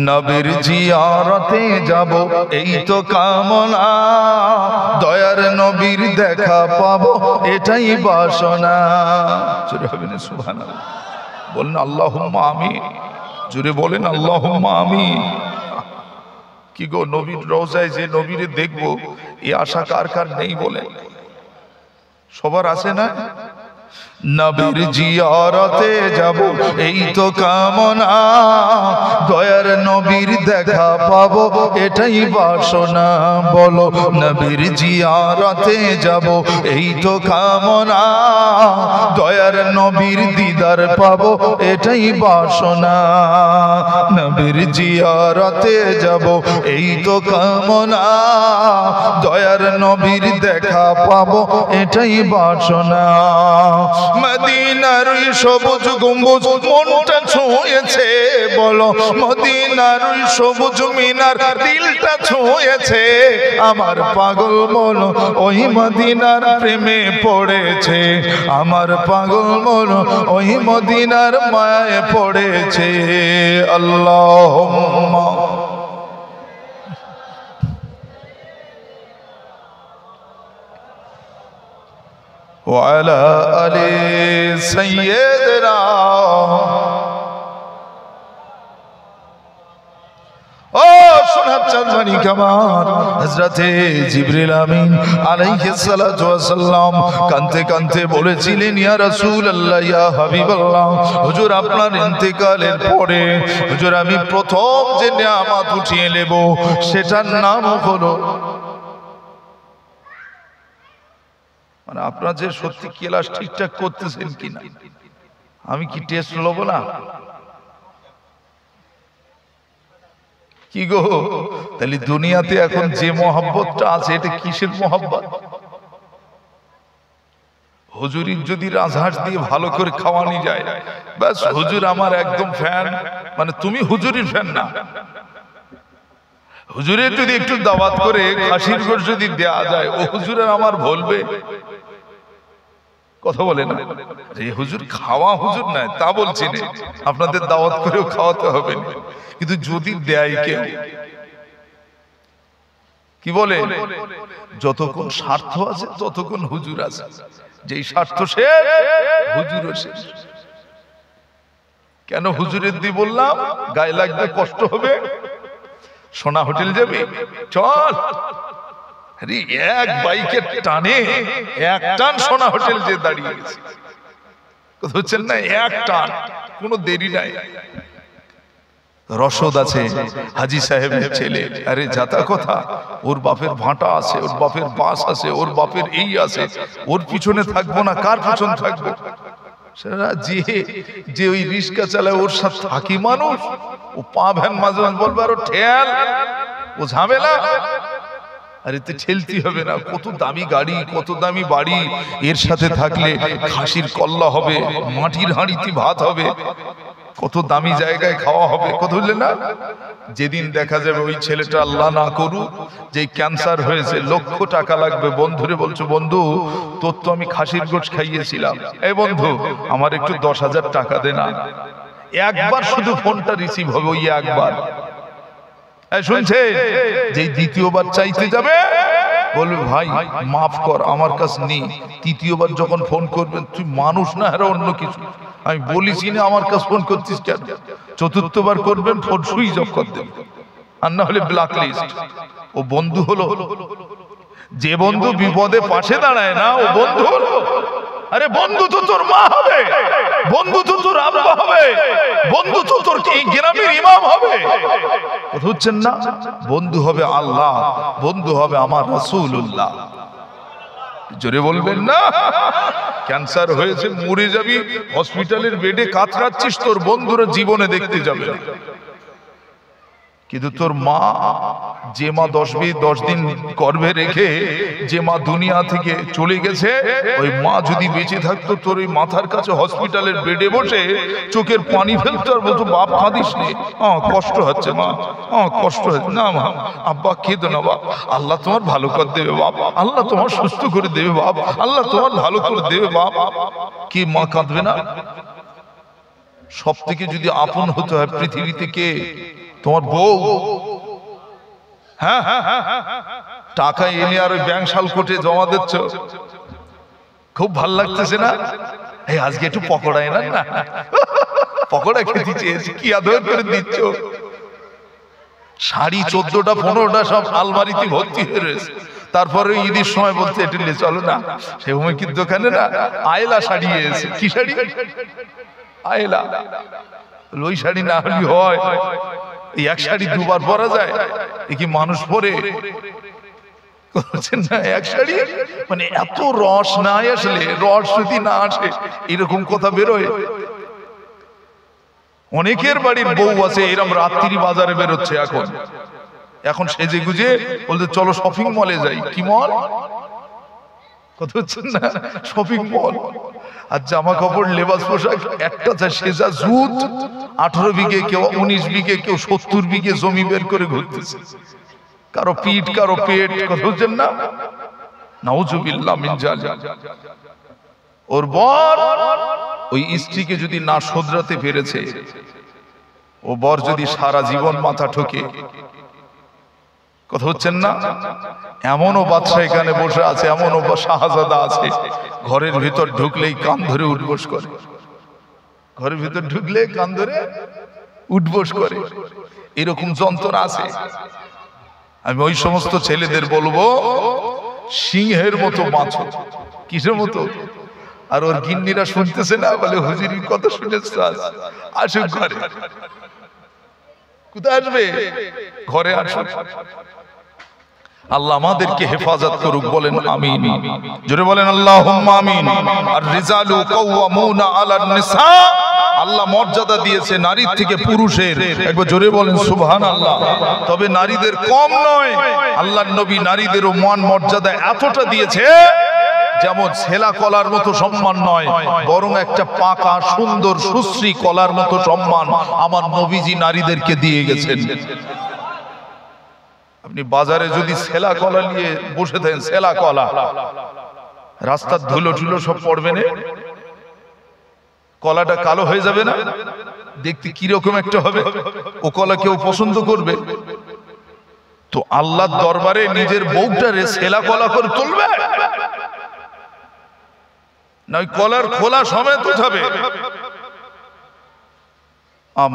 নবীর জিয়ারতে যাব এই তো কামনা, দয়ার নবীর দেখা পাবো এটাই বাসনা। জোরে হবে না সুবহানাল্লাহ? বলেন আল্লাহুম্মা আমিন। জোরে বলেন আল্লাহুম্মা আমিন। কি গো, নবীর রওজায় যে নবীরে দেখবো এই আশা কার কার নেই বলেন? সবার আছে না? নবীর জিয়ারতে যাব এই তো কামনা, দয়ার নবীর দেখা পাবো এটাই বাসনা। বলো নবীর জিয়ারতে যাব এই তো কামনা, দয়ার নবীর দিদার পাবো এটাই বাসনা। নবীর জিয়ারতে যাব এই তো কামনা, দয়ার নবীর দেখা পাবো এটাই বাসনা। মদিনার সবুজ গম্বুজ মনটা ছুঁয়েছে, বলো মদিনার সবুজ মিনার দিলটা ছুঁয়েছে। আমার পাগল মন ওই মদিনার প্রেমে পড়েছে, আমার পাগল মন ওই মদিনার মায়ায় পড়েছে। আল্লাহুম্মা ওয়ালা আলে সাইয়্যিদনা। ও সোনার চাঁদনি কামার হযরতে জিবরিল আমিন আলাইহিস সালাতু ওয়াস সালাম কাঁদতে কাঁদতে বলেছিলেন, ইয়া রাসূলুল্লাহ, ইয়া হাবিবাল্লাহ, হুজুর আপনার ইন্তেকালের পরে হুজুর আমি প্রথম যে নিয়ামত উঠিয়ে নেব সেটার নাম হলো, মানে আপনারা যে সত্যি ক্লাস ঠিকঠাক করতেছেন কিনা, আমি কি টেস্ট লব না? কি গো, তাহলে দুনিয়াতে এখন যে মহব্বতটা আছে এটা কিসের মহব্বত? হুজুরির যদি রাজহাঁস দিয়ে ভালো করে খাওয়ানি যায়, ব্যাস হুজুর আমার একদম ফ্যান, মানে তুমি হুজুরির ফ্যান না। হুজুরের যদি একটু দাওয়াত করে খাসির গোশত যদি দেয়া যায়, ও হুজুরের আমার বলবে কথা বলে না যে হুজুর খাওয়া হুজুর নাই, তা বলছি না, আপনাদের দাওয়াত করেও খাওয়াতে হবে না, কিন্তু যদি দেয় কেউ, কি বলে, যতক্ষণ স্বার্থ আছে ততক্ষণ হুজুর আছে, যেই স্বার্থ শেষ হুজুর শেষ। কেন হুজুরের দিয়ে বললাম? গায়ে লাগবে, কষ্ট হবে। সোনা হোটেল যাবে, চল, এক বাইকের টানে এক টান সোনা হোটেল যে দাঁড়িয়ে গেছে, কথা হচ্ছেন না, এক টান, কোনো দেরি নাই। রসদ আছে হাজী সাহেবের ছেলে, আরে যাতা কথা, ওর বাপের ভাটা আছে, ওর বাপের বাস আছে, ওর বাপের এই আছে, ওর পিছনে থাকবো না, কার পিছন থাকবো? সেটা যে ওই রিক্সা চালায় ওর সাথে থাকি মানুষ, ও পা ভ্যান মাঝে মাঝে বলবে আরো ঠেল, ও ঝামেলা। আরে তো ঠেলতে হবে না, কত দামি গাড়ি, কত দামি বাড়ি, এর সাথে থাকলে খাসির কল্লা হবে, মাটির হাঁড়িতে ভাত হবে, কত দামি জায়গায় খাওয়া হবে, কথা বললেন না? যেদিন দেখা যাবে ওই ছেলেটা আল্লাহ না করুক যে ক্যান্সার হয়েছে, লক্ষ টাকা লাগবে, বন্ধুরে বলছো, বন্ধু তোর তো আমি খাসির গোশত খাইয়েছিলাম, এই বন্ধু আমার একটু 10,000 টাকা দে না। একবার শুধু ফোনটা রিসিভ হবে, ওই একবার। শুনছে, যে দ্বিতীয়বার চাইতে যাবে বলবে ভাই মাফ কর, আমার কাছে নেই। তৃতীয়বার যখন ফোন করবেন, তুই মানুষ না আর অন্য কিছু, আমি বলিছি না আমার কাছে ফোন করছিস কেন? চতুর্থবার করবেন, ফোন সুইচ অফ করে দেবেন, আর না হলে ব্ল্যাক লিস্ট। ও বন্ধু হলো, যে বন্ধু বিপদে পাশে দাঁড়ায় না ও বন্ধু হলো। আরে বন্ধু তো তোর মা হবে, বন্ধু তো তোর আব্বা হবে, বন্ধু তো তোর এই গ্রামের ইমাম হবে, কথা হচ্ছেন না? বন্ধু হবে আল্লাহ, বন্ধু হবে আমার রাসূলুল্লাহ। জোরে বলবেন না? ক্যান্সার হয়েছে, মরে যাবি, হসপিটালের বেডে কাতরাচ্ছিস, তোর বন্ধুরা জীবনে দেখতে যাবে না। কিন্তু তোর মা, যে মা 10 দিন গর্ভে রেখে যে মা দুনিয়া থেকে চলে গেছে, ওই মা যদি বেঁচে থাকতো তোর ওই মাথার কাছে হসপিটালের বেডে বসে চোখের পানি ফেলতো আর বলতো বাপ কাঁদিস নে, কষ্ট হচ্ছে মা, কষ্ট হচ্ছে না মা, আব্বা কেঁদো না বাপ, আল্লাহ তোমার ভালো করে দেবে বাপ, আল্লাহ তোমার সুস্থ করে দেবে বাপ, আল্লাহ তোমার ভালো করে দেবে বাপ। কি মা কাঁদবে না? সব থেকে যদি আপন হতে হয় পৃথিবীতে কে? তোমার বউ। হ্যাঁ, টাকা এনে আর ওই ব্যাংক শাল কোটে জমা দিচ্ছ, খুব ভাল লাগতেছে না? এই আজকে একটু পকোড়া এনার না, পকোড়া খেতে চেয়েছি, কি আদর করে দিচ্ছ। শাড়ি 14টা 15টা সব আলমারিতে ভর্তি হয়ে রয়েছে, তারপরে ঈদের সময় বলতে এটা নিয়ে চলো না, সে উমেকির দোকানে না আয়লা শাড়ি এসে। কি শাড়ি? আয়লা। ওই শাড়ি না হলে হয়? এক শাড়ি দুবার পরা যায়? এ কি মানুষ পরে? না, এক শাড়ি মানে এত রস না আসলে, রস যদি না আসে এরকম কথা বেরোয়। অনেকের বাড়ির বউ আছে এরকম রাত্রি বাজারে বেরোচ্ছে এখন সেজে গুজে বলতে চলো শপিং মলে যাই। কি মল? কথা হচ্ছে না, শপিং মল। আর জামা কাপড় লেবাস পোশাক একটা সেজা জুত 18 বিঘে, কেউ 19 বিঘে, কেউ 70 বিঘে জমি বের করে ঘুরতেছে, কারো পিঠ কারো পেট। কথা হচ্ছেন না? নাউজুবিল্লাহ মিন জালিক। ওর বর ওই স্ত্রীকে যদি না শোধরাতে পেরেছে, ও বর যদি সারা জীবন মাথা ঠকে, কথা হচ্ছেন না? এমনও বাদশা এখানে বসে আছে, এমনও শাহজাদা আছে, ঘরের ভিতর ঢুকলেই কান ধরে উঠবোস করে, ঘরের ভিতর ঢুকলে কান ধরে উঠবোস করে, এরকম যন্ত্রণা আছে। আমি ওই সমস্ত ছেলেদের বলবো, সিংহের মতো বাঁচো। কিসের মতো? আর ওর গিন্নিরা শুনতেছে না, বলে হুজুরির কথা শুনেছ? আসুক ঘরে। কোথায় আসবে? ঘরে আসুক। আল্লাহ আমাদেরকে হেফাজত করুক, বলেন আমিন। জোরে বলেন আল্লাহুম্মা আমিন। আর রিজালু কাওয়ামুনা আলান নিসা, আল্লাহ মর্যাদা দিয়েছে নারীর থেকে পুরুষের, একবার জোরে বলেন সুবহানাল্লাহ। তবে নারীদের কম নয়, আল্লাহর নবী নারীদেরও মান মর্যাদা এতটা দিয়েছে, যেমন ছেলা কলার মতো সম্মান নয়, বরং একটা পাকা সুন্দর সুশ্রী কলার মতো সম্মান আমার নবীজি নারীদেরকে দিয়ে গেছেন। আপনি বাজারে যদি ছেলা কলা নিয়ে বসে থাকেন, ছেলা কলা, রাস্তার ধুলো টুলো সব পড়বে না, কলাটা কালো হয়ে যাবে না? দেখতে কিরকম একটা হবে, ও কলা কেউ পছন্দ করবে? তো আল্লাহর দরবারে নিজের বউটারে ছেলা কলা করে তুলবে না, ওই কলার খোলা সমেত উঠাবে।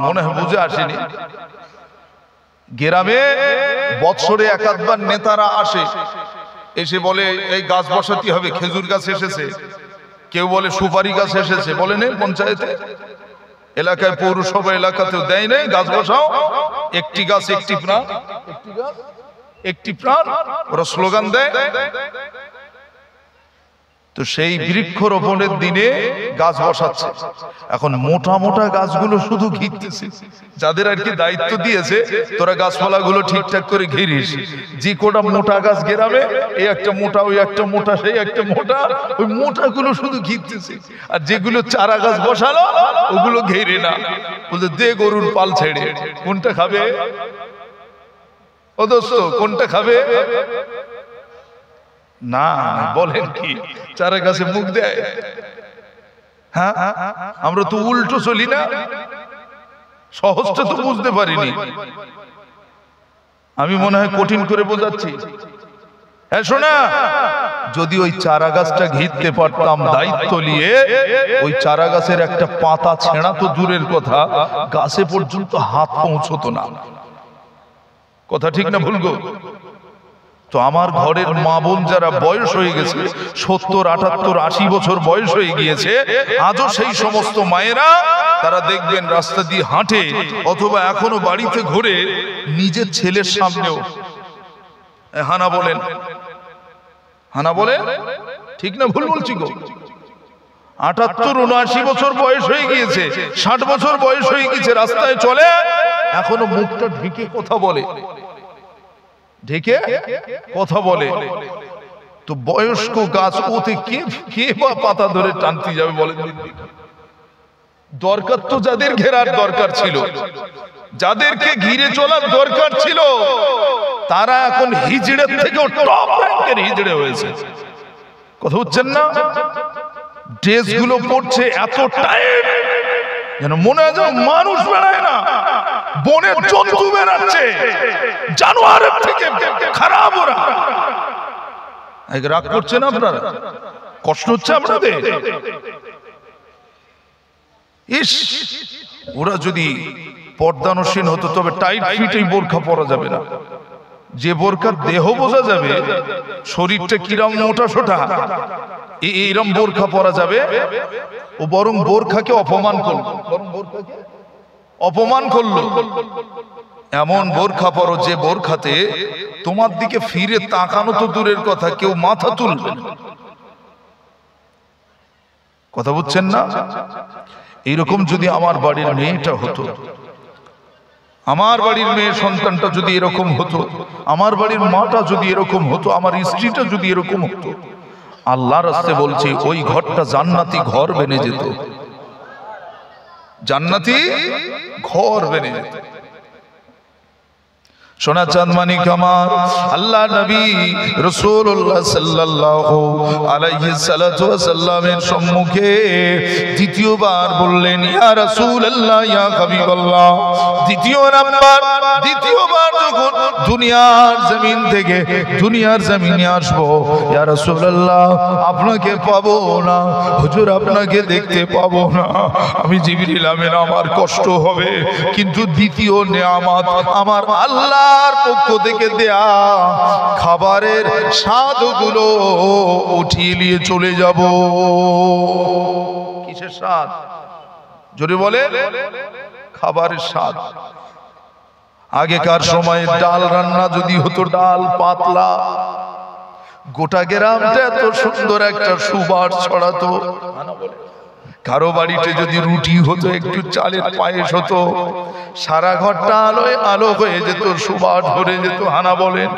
মনে হয় বুঝে আসেনি। গ্রামে বছরে একাধবার নেতারা আসে, এসে বলে এই গাছ বসাতে হবে, খেজুর গাছ এসেছে, কেউ বলে সুপারি গাছ এসেছে, বলে নেই পঞ্চায়েতে, এলাকায় পৌরসভা এলাকাতেও দেয় নেই, গাছ বসাও, একটি গাছ একটি প্রাণ, একটি প্রাণ, ওরা স্লোগান দেয়। তো সেই বৃক্ষরোপণের দিনে গাছ বসাচ্ছে। এখন মোটা মোটা গাছগুলো শুধু ঘিরতেছে, যাদের আর কি দায়িত্ব দিয়েছে, তোরা গাছপালাগুলো ঠিকঠাক করে ঘিরিস। যে কোটা মোটা গাছ গেরাবে, এই একটা মোটা, ওই একটা মোটা, সেই একটা মোটা, ওই মোটাগুলো শুধু ঘিরতেছে। আর যেগুলো চারা গাছ বসালো ওগুলো ঘেরে না, বলতে দে গরুর পাল ছেড়ে। কোনটা খাবে ও দোস্ত, কোনটা খাবে? না বলেন কি, চারা গাছে মুখ দেয়? হ্যাঁ, আমরা তো উল্টো চলি না, সহজটা তো বুঝতে পারিনি। আমি মনে হয় কঠিন করে বোঝাচ্ছি। হ্যাঁ শোনা, যদি ওই চারা গাছটা ঘিরতে পারতাম দায়িত্ব নিয়ে, ওই চারা গাছের একটা পাতা ছেঁড়া তো দূরের কথা, গাছে পর্যন্ত হাত পৌঁছতো না। কথা ঠিক না ভুল গো? তো আমার ঘরের মা বোন যারা বয়স হয়ে গেছে, 70, 78, 80 বছর বয়স হয়ে গিয়েছে, আজও সেই সমস্ত মায়েরা, তারা দেখবেন রাস্তা দিয়ে হাঁটে অথবা এখনো বাড়িতে ঘুরে নিজের ছেলের সামনেও হানা বলেন, হানা বলেন, ঠিক না ভুল বলছি গো? 78, 79 বছর বয়স হয়ে গিয়েছে, 60 বছর বয়স হয়ে গিয়েছে, রাস্তায় চলে এখনো মুখটা ঢেকে কথা বলে, ঢেকে কথা বলে। তো বয়স্ক গাছ, ওতে কে বা পাতা ধরে টানতে যাবে বলেন? দরকার তো যাদের ঘেরার দরকার ছিল, যাদেরকে ঘিরে চলার দরকার ছিল, তারা এখন হিজড়ের থেকেও টপ র্যাঙ্কের হিজড়ে হয়েছে। কথা হচ্ছেন না? ড্রেস গুলো পড়ছে এত টাইট যেন মনে হয় যেন মানুষ বেড়ায় না, বনের জন্তু বেড়াচ্ছে, জানোয়ারের থেকে খারাপ ওরা। রাগ করছেন আপনারা? কষ্ট হচ্ছে আপনাদের? ইস, ওরা যদি পর্দানসীন হতো তবে টাইট ফিট এই বোরখা পরা যাবে না। যে বোরখার দেহ বোঝা যাবে, শরীরটা কিরম মোটা সোটা, এইরকম বোরখা পরা যাবে। ও বরং বোরখাকে অপমান করলো, অপমান করলো। এমন বোরখা পরো যে বোরখাতে তোমার দিকে ফিরে তাকানো তো দূরের কথা, কেউ মাথা তুলবে না। কথা বুঝছেন না? এইরকম যদি আমার বাড়ির মেয়েটা হতো, আমার বাড়ির মেয়ে সন্তানটা যদি এরকম হতো, আমার বাড়ির মাটা যদি এরকম হতো, আমার স্ত্রীটা যদি এরকম হতো, আল্লাহর রাস্তে বলছি ওই ঘরটা জান্নাতি ঘর বেনে যেত, জান্নাতি ঘর বেনে যেত। সোনা চাঁদমানি কামার আল্লাহ নবী রাসূলুল্লাহ সাল্লাল্লাহু আলাইহি সাল্লাতু ওয়া সাল্লামের সম্মুখে দ্বিতীয়বার বললেন, ইয়া রাসূলুল্লাহ, ইয়া হাবিবাল্লাহ। দ্বিতীয়বার যখন দুনিয়ার জমিন থেকে দুনিয়ার জমিনে আসবো, ইয়া রাসূলুল্লাহ আপনাকে পাবো না, হুজুর আপনাকে দেখতে পাবো না। আমি জিবরিল আমিন, আমার কষ্ট হবে, কিন্তু দ্বিতীয় নেয়ামত আমার আল্লাহ পক্ষ থেকে দেয়া খাবারের স্বাদগুলো উঠিয়ে নিয়ে চলে যাব। কিসের স্বাদ? জোরে বলে। খাবারের স্বাদ। আগেকার সময়ে ডাল রান্না যদি হতো, ডাল পাতলা, গোটা গ্রামটা এত সুন্দর একটা সুবাস ছড়াতো। কারো বাড়িতে যদি রুটি হতো, একটু চালের পায়েস হতো, সারা ঘরটা আলোয় আলো হয়ে যেত, সুবাস ভরে যেত। হানা বলেন।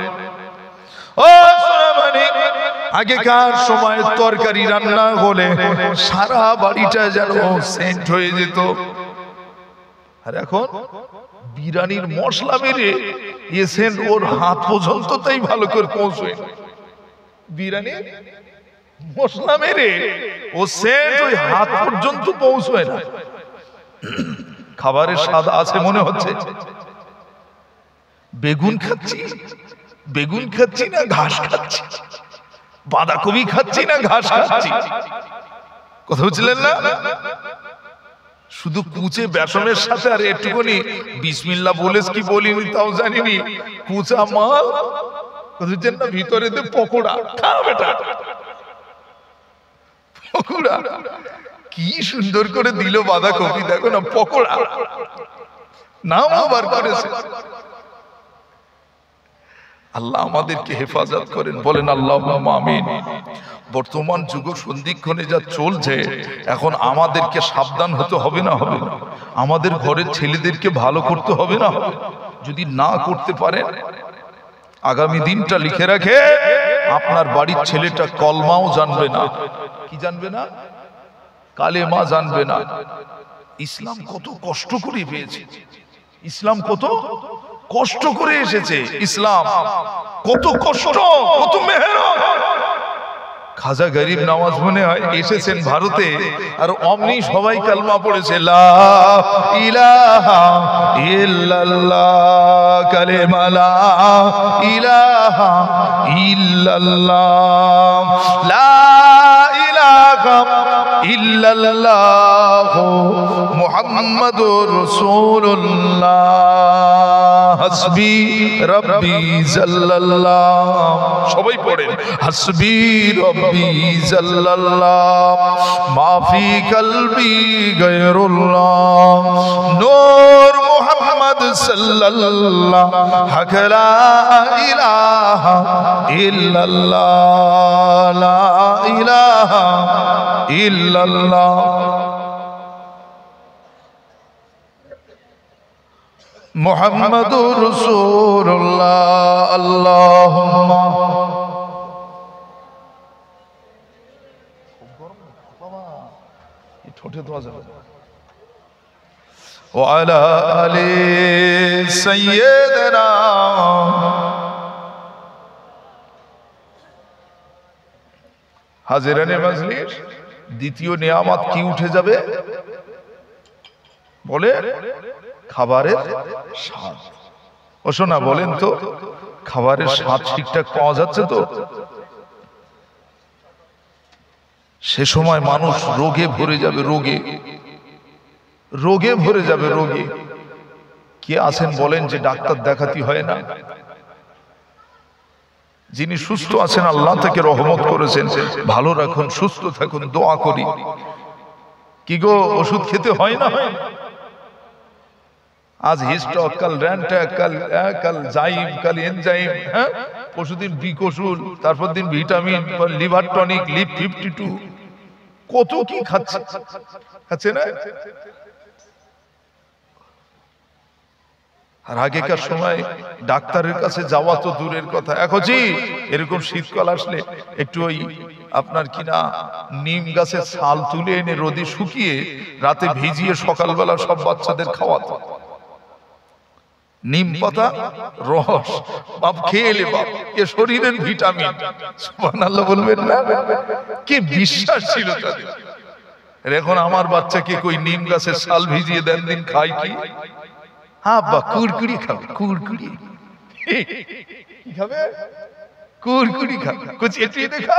ও সোনামণি, আগেকার সময় তরকারি রান্না হলে সারা বাড়িটা যেন সেন্ট হয়ে যেত। আর এখন বিরিয়ানির মশলা মেরে এ সেন্ট ওর হাত পর্যন্ত তাই ভালো করে পৌঁছয়। বিরিয়ানি মশলা মেরে ও সেন্ট ওই হাত পর্যন্ত পৌঁছয় না। খাবারের স্বাদ আছে মনে হচ্ছে। বেগুন খাচ্ছি, বেগুন খাচ্ছি না ঘাস খাচ্ছি, বাঁধাকপি খাচ্ছি না ঘাস খাচ্ছি। কথা বুঝলেন না? শুধু কুচে বেসনের সাথে আর একটুখানি বিসমিল্লাহ বলে কি বলিনি তাও জানিনি, কুচা মাল বুঝছেন না, ভিতরে পকোড়া খা বেটা, পকোড়া কি সুন্দর করে দিল, বাঁধাকপি দেখো না, পকোড়া নামও বার করেছে। আল্লাহ আমাদেরকে হেফাজত করেন, বলেন আল্লাহুম্মা আমিন। বর্তমান যুগ সন্ধিক্ষণে যা চলছে, এখন আমাদেরকে সাবধান হতে হবে না? হবে না? আমাদের ঘরের ছেলেদেরকে ভালো করতে হবে না? যদি না করতে পারেন, আগামী দিনটা লিখে রাখে, আপনার বাড়ির ছেলেটা কলমাও জানবে না। কি জানবে না? কালেমা জানবে না। ইসলাম কত কষ্ট করে পেয়েছে, ইসলাম কত কষ্ট করে এসেছে, ইসলাম কত কষ্ট, কত মেহনত। খাজা গরিব নওয়াজ মনে হয় এসেছেন ভারতে, আর অমনি সবাই কালমা পড়েছে, লা ইলাহা ইল্লাল্লাহ, কালেমা লা ইলাহা ইল্লাল্লাহ, লা ইলাহা ইল্লাল্লাহ মুহাম্মাদুর রাসূলুল্লাহ, হাসবি রাব্বি জাল্লাল্লাহ। সবাই পড়েন, হাসবি রাব্বি জাল্লাল্লাহ, মাফি কলবি গায়রুল্লাহ, নূর মুহাম্মদ সাল্লাল্লাহ, হক লা ইলাহা ইল্লাল্লাহ, লা ইলাহা ইল্লাল্লাহ। মুহাম্মাদুর রাসূলুল্লাহ আল্লাহুম্মা ঠোঁটে দোয়া যাবে ওয়া আলা আলি সাইয়্যিদিনা হাজিরানে মাজলিস দ্বিতীয় নিয়ামত কি উঠে যাবে বলে খাবারের স্বাদ। ও শোনা বলেন তো খাবারের স্বাদ ঠিকঠাক পাওয়া যাচ্ছে তো? সে সময় মানুষ রোগে ভরে যাবে, রোগে রোগে ভরে যাবে, রোগে। কে আছেন বলেন যে ডাক্তার দেখাতে হয় না? যিনি সুস্থ আছেন আল্লাহ থেকে রহমত করেছেন, ভালো রাখুন, সুস্থ থাকুন, দোয়া করি। কি গো ওষুধ খেতে হয় না? আজ হিস্টক, কাল র্যান্টাক, কাল জাইম, কাল এনজাইম, হ্যাঁ, পরশুদিন বিকসুল, তারপর দিন ভিটামিন, লিভার টনিক, লিভ 52, কত কি খাচ্ছে না? আর আগেকার সময় ডাক্তারের কাছে যাওয়া তো দূরের কথা, এখন জি এরকম শীতকাল আসলে একটু ওই আপনার কিনা নিম গাছের ছাল তুলে এনে রোদে শুকিয়ে রাতে ভিজিয়ে সকালবেলা সব বাচ্চাদের খাওয়াতো। নিম পাতা রস বাপ খেয়ে এলে বাপ, এ শরীরের ভিটামিন। সুবহানাল্লাহ বলবেন না? কি বিশ্বাস ছিল তাদের। এখন আমার বাচ্চাকে কই নিম গাছের ছাল ভিজিয়ে দেন, দিন খাই কি? হ্যাঁ বা কুরকুরি খাবে, কুরকুরি খাবে, কুরকুরি খাবে, কুছ এটি দেখা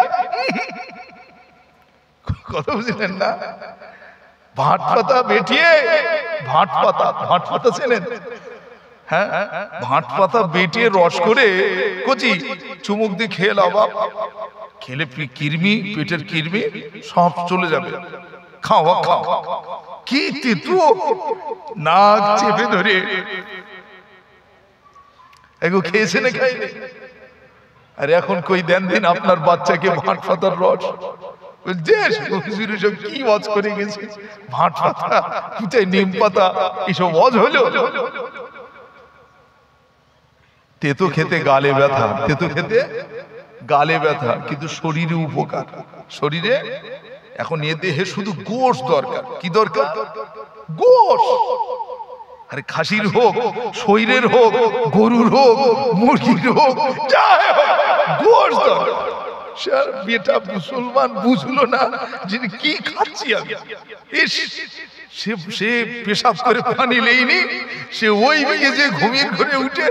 কথা বুঝলেন না? ভাট পাতা বেটিয়ে, ভাট পাতা চেনেন? হ্যাঁ, ভাট পাতা বেটিয়ে রস করে কচি চুমুক দিয়ে খেয়ে লাও বাপ, খেলে কৃমি, পেটের কৃমি সব চলে যাবে। খাও খাও, কি তেতো, নাক চেপে ধরে এগো খেয়েছে না খাইনি? আর এখন কই দেন দিন আপনার বাচ্চাকে ভাট পাতার রস, কি ওয়াজ করে গেছে? ভাট পাতা, নিম পাতা, এসব ওয়াজ হলো? তেতো খেতে গালে ব্যথা, তেতো খেতে গালে ব্যথা, কিন্তু শরীরে উপকার। শরীরে এখন এ দেহে শুধু গোশ দরকার। কি দরকার? গোশ। আরে খাসির হোক, শরীরের হোক, গরুর হোক, মুরগির হোক, যাই হোক, গোশ দরকার। বেটা মুসলমান বুঝলো না যে কি খাচ্ছি আমি। সে পেশাব করে পানি লেইনি, সে ওই বেগে যে ঘুমিয়ে ঘরে উঠে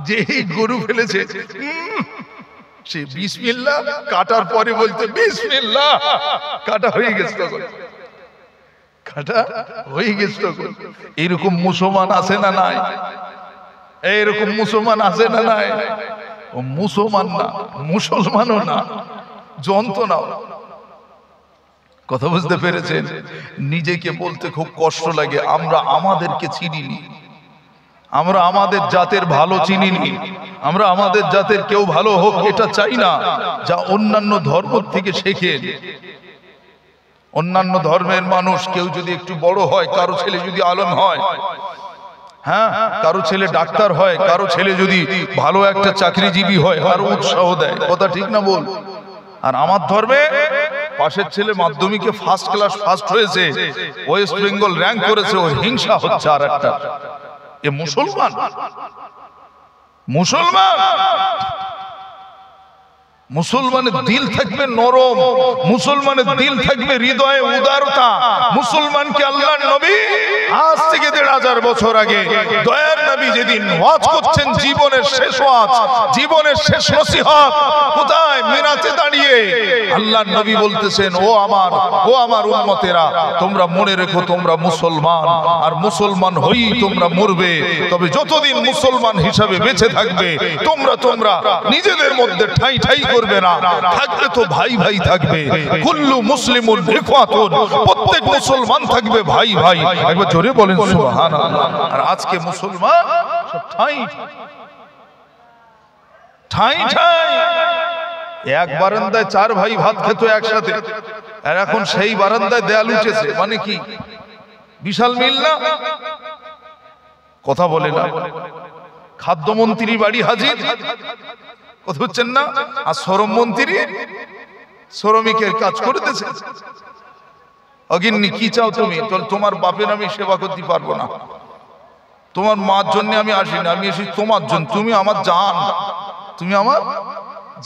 যে গরু ফেলেছে, সে বিসমিল্লাহ, কাটার পরে বলতে বিসমিল্লাহ, কাটা হয়ে গেছে তখন, কাটা হয়ে গেছে তখন। এইরকম মুসলমান আছে না নাই? এইরকম মুসলমান আছে না নাই? ও মুসলমান না, মুসলমানও না, যন্ত্রণা। কথা বুঝতে পেরেছেন? নিজেকে বলতে খুব কষ্ট লাগে, আমরা আমাদেরকে চিনিনি, আমরা আমাদের জাতের ভালো চিনিনি, আমরা আমাদের জাতের কেউ ভালো হোক এটা চাই না, যা অন্যান্য ধর্ম থেকে শেখে। অন্যান্য ধর্মের মানুষ কেউ যদি একটু বড় হয়, কারো ছেলে যদি আলেম হয়, হ্যাঁ, কারো ছেলে ডাক্তার হয়, কারো ছেলে যদি ভালো একটা চাকরিজীবী হয়, আরো উৎসাহ দেয়। কথা ঠিক না বল? আর আমার ধর্মে পাশের ছেলে মাধ্যমিকে ফার্স্ট ক্লাস ফার্স্ট হয়েছে, ওয়েস্ট বেঙ্গল র্যাঙ্ক করেছে, ও হিংসা হচ্ছে আর একটা। এ মুসলমান? মুসলমান মুসলমানের দিল থাকবে নরম, মুসলমানের দিল থাকবে হৃদয়ে উদারতা। মুসলমানকে আল্লাহর নবী আজ থেকে ১৫০০ বছর আগে দয়ার নবী যেদিন ওয়াজ করছেন, জীবনের শেষ ওয়াজ, জীবনের শেষ নসিহত, কোথায়? মিনাতে দাঁড়িয়ে আল্লাহর নবী বলতেছেন, ও আমার উম্মতেরা, তোমরা মনে রেখো তোমরা মুসলমান, আর মুসলমান হয়েই তোমরা মরবে। তবে যতদিন মুসলমান হিসাবে বেঁচে থাকবে, তোমরা নিজেদের মধ্যে ঠাই ঠাই করবে না, থাকবে তো ভাই ভাই থাকবে। কুল্লু মুসলিমুন ইখওয়াতুন, প্রত্যেক মুসলমান থাকবে ভাই ভাই। একবার জোরে বলেন সুবহানাল্লাহ। আর আজকে মুসলমান সব ঠাই ঠাই ঠাই। এক বারান্দায় 4 ভাই ভাত খেত একসাথে, আর এখন সেই বারান্দায় দেয়াল উঠেছে। মানে কি বিশাল মিল না? কথা বলে না। খাদ্যমন্ত্রী বাড়ি হাজির, কথা হচ্ছেন না, আর শ্রম মন্ত্রী শ্রমিকের কাজ করতেছে। অগিন্নি কি চাও তুমি? তোমার বাপের আমি সেবা করতে পারবো না, তোমার মার জন্য আমি আসি না, আমি এসি তোমার জন্য, তুমি আমার জান, তুমি আমার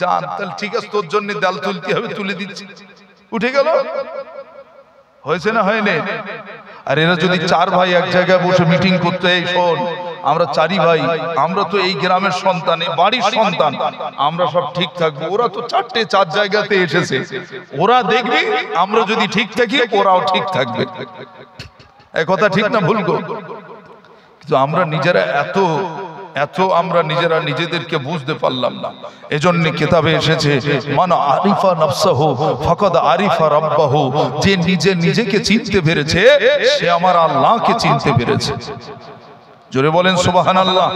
জান। তাহলে ঠিক আছে, তোর জন্য ডাল তুলতে হবে, তুলে দিচ্ছি। উঠে গেল, হয়েছে না হয়নি? আর এরা যদি চার ভাই এক জায়গায় বসে মিটিং করতে, এই শোন আমরা চারি ভাই, আমরা তো এই গ্রামের সন্তান, এই বাড়ির সন্তান, আমরা সব ঠিক থাকবো। ওরা তো চারটে চার জায়গাতে এসেছে, ওরা দেখবে আমরা যদি ঠিক থাকি ওরাও ঠিক থাকবে। এই কথা ঠিক না ভুল গো? কিন্তু আমরা নিজেরা এত আমরা নিজেরা নিজেদেরকে বুঝতে পারলাম না। এজন্য কিতাবে এসেছে মান আরিফা নাফসাহু ফাকাদ আরিফা রাব্বাহু, যে নিজে নিজেকে চিনতে পেরেছে সে আমার আল্লাহকে চিনতে পেরেছে। জোরে বলেন সুবহানাল্লাহ।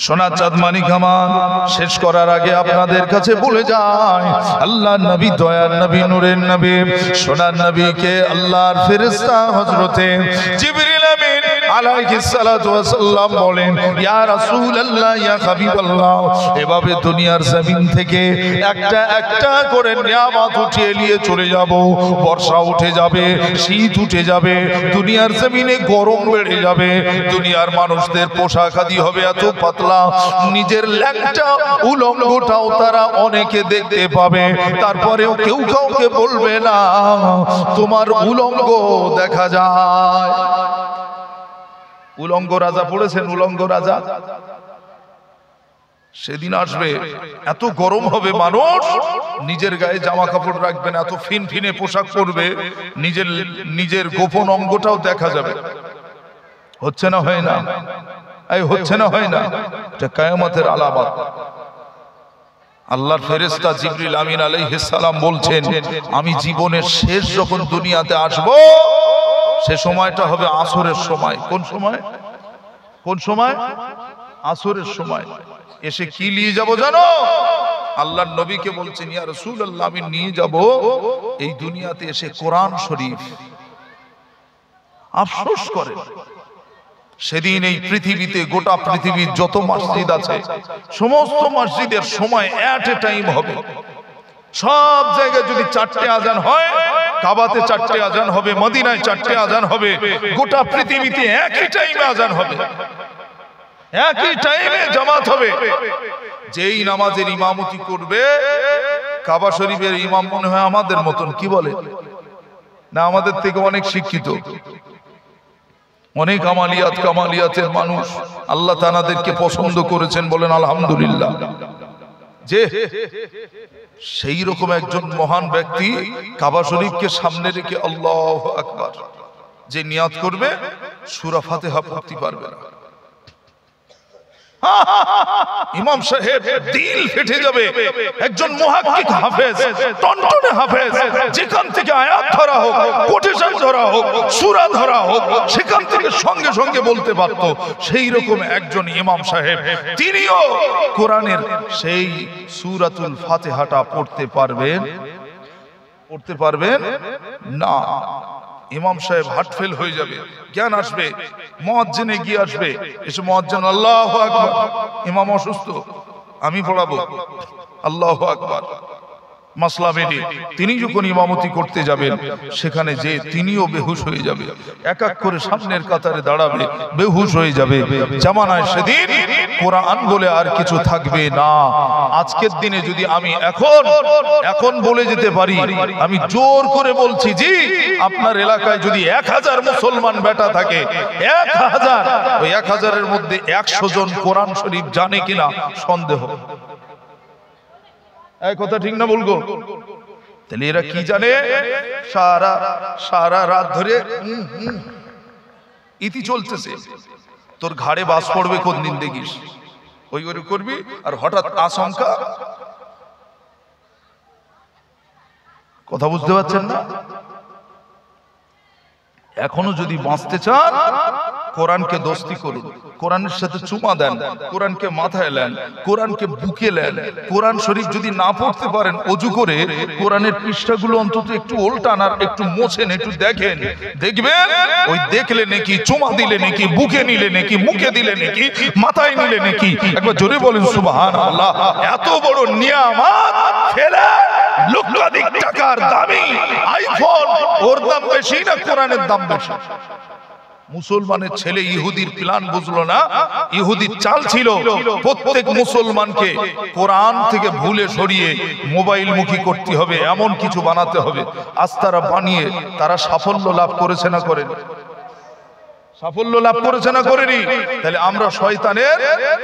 সোনা চাঁদ মানিক আমার শেষ করার আগে আপনাদের কাছে বলে যায়, আল্লাহ নবী, দয়ার নবী, নূরের নবী, সোনার নবীকে আল্লাহর ফেরেশতা হযরতে জিবরিল আমিন আলাইহিস সালাতু ওয়াস সালাম বলেন, ইয়া রাসূলুল্লাহ, ইয়া হাবিবাল্লাহ, এভাবে দুনিয়ার জমিন থেকে একটা একটা করে নিয়ামত উঠিয়ে নিয়ে চলে যাব। বর্ষা উঠে যাবে, শীত উঠে যাবে, দুনিয়ার জমিনে গরম বেড়ে যাবে, দুনিয়ার মানুষদের পোশাক আদি হবে এত পাতলা, নিজের ল্যাংটা উলঙ্গটাও তারা অনেকে দেখতে পাবে, তারপরেও কেউ কাউকে বলবে না তোমার উলঙ্গ দেখা যায়। উলঙ্গ রাজা পড়েছেন? উলঙ্গ রাজা সেদিন আসবে, এত গরম হবে, মানুষ নিজের গায়ে জামা কাপড় রাখবে না, এত ফিনফিনে পোশাক পরবে, নিজের গোপন অঙ্গটাও দেখা যাবে। হচ্ছে না হয় না? এই হচ্ছে না হয় না? এটা কিয়ামতের আলামত। আল্লাহর ফেরেশতা জিবরিল আমিন আলাইহিস সালাম বলছেন, আমি জীবনের শেষ যখন দুনিয়াতে আসব, সে সময়টা হবে আসরের সময়। কোন সময়? কোন সময়? আসরের সময়। এসে কি নিয়ে যাব জানো? আল্লাহর নবীকে বলছেন, ইয়া রাসূলুল্লাহ, আমি নিয়ে যাব এই দুনিয়াতে এসে কোরআন শরীফ। আফসোস করে সেদিন এই পৃথিবীতে, গোটা পৃথিবীর যত মসজিদ আছে সমস্ত মসজিদের সময় এট এ টাইম হবে। সব জায়গায় যদি চারটে আজান হয়, কাবাতে চারটে আজান হবে, মদিনায় চারটে আজান হবে, গোটা পৃথিবীতে একই টাইমে আজান হবে, একই টাইমে জামাত হবে। যেই নামাজের ইমামতি করবে, কাবা শরীফের ইমাম মনে হয় আমাদের মতন, কি বলে না, আমাদের থেকে অনেক শিক্ষিত, অনেক কামালিয়াতের মানুষ। আল্লাহ তাআলাদেরকে পছন্দ করেছেন, বলেন আলহামদুলিল্লাহ। যে সেই রকম একজন মহান ব্যক্তি কাবা শরীফকে সামনে রেখে আল্লাহু আকবার যে নিয়াত করবে, সূরা ফাতিহা পড়তে পারবে না। ইমাম সাহেব দিল ফেটে যাবে। একজন মুহাক্কিক হাফেজ, টনটনে হাফেজ, যেখান থেকে আয়াত ধরা হোক, কোটেশন ধরা হোক, সূরা ধরা হোক, সেখান থেকে সঙ্গে সঙ্গে বলতে পারতো, সেই রকম একজন ইমাম সাহেব, তিনিও কোরআনের সেই সূরাতুল ফাতিহাটা পড়তে পারবেন না। ইমাম সাহেব হার্ট ফেল হয়ে যাবে, জ্ঞান আসবে, মুয়াজ্জিনে গিয়ে আসবে, এসে মুয়াজ্জিন আল্লাহু আকবার, ইমাম অসুস্থ, আমি পড়াবো, আল্লাহু আকবার। মাসলা মেনে তিনি যখন ইমামতি করতে যাবেন, সেখানে যে তিনিও বেহুশ হয়ে যাবে, এক এক করে সামনের কাতারে দাঁড়াবে, বেহুশ হয়ে যাবে। জামানায় সেদিন কোরআন বলে আর কিছু থাকবে না। আজকের দিনে যদি আমি এখন বলে যেতে পারি, আমি জোর করে বলছি, জি আপনার এলাকায় যদি 1000 মুসলমান বেটা থাকে, 1000, ওই 1000-এর মধ্যে 100 জন কোরআন শরীফ জানে কিনা সন্দেহ। এই কথা ঠিক না বলবো? তাহলে এরা কি জানে? সারা রাত ধরে ইতি চলতেছে, তোর ঘাড়ে বাস পড়বে কোন দিন দেখিস, ওই করে করবি, আর হঠাৎ আশঙ্কা। কথা বুঝতে পারছেন না? এখনো যদি বাঁচতে চান কোরআনকে দোস্তি করুন, কোরআনের সাথে চুমা দেন, কোরআনকে মাথায় নেন, কোরআনকে বুকে নেন। কোরআন শরীফ যদি না পড়তে পারেন, অজু করে কোরআনের পৃষ্ঠাগুলো অন্তত একটু উল্টান আর একটু মোছেন, একটু দেখেন, দেখবেন ওই দেখলে নাকি, চুমা দিলে নাকি, বুকে নিলে নাকি, মুখে দিলে নাকি, মাথায় নিলে নাকি। একবার জোরে বলেন সুবহানাল্লাহ। এত বড় নিয়ামত ফেলে লক্ষাধিক টাকার দামি আইফোন, ওর দাম বেশি না কোরআনের দাম বেশি? মুসলমানের ছেলে ইহুদির প্ল্যান বুঝলো না, ইহুদির চাল ছিল প্রত্যেক মুসলমানকে কোরআন থেকে ভুলে সরিয়ে মোবাইল মুখী করতে হবে, এমন কিছু বানাতে হবে। আজ তারা বানিয়ে তারা সাফল্য লাভ করেছে না করেনি? সাফল্য লাভ করেছে না করেনি? তাহলে আমরা শয়তানের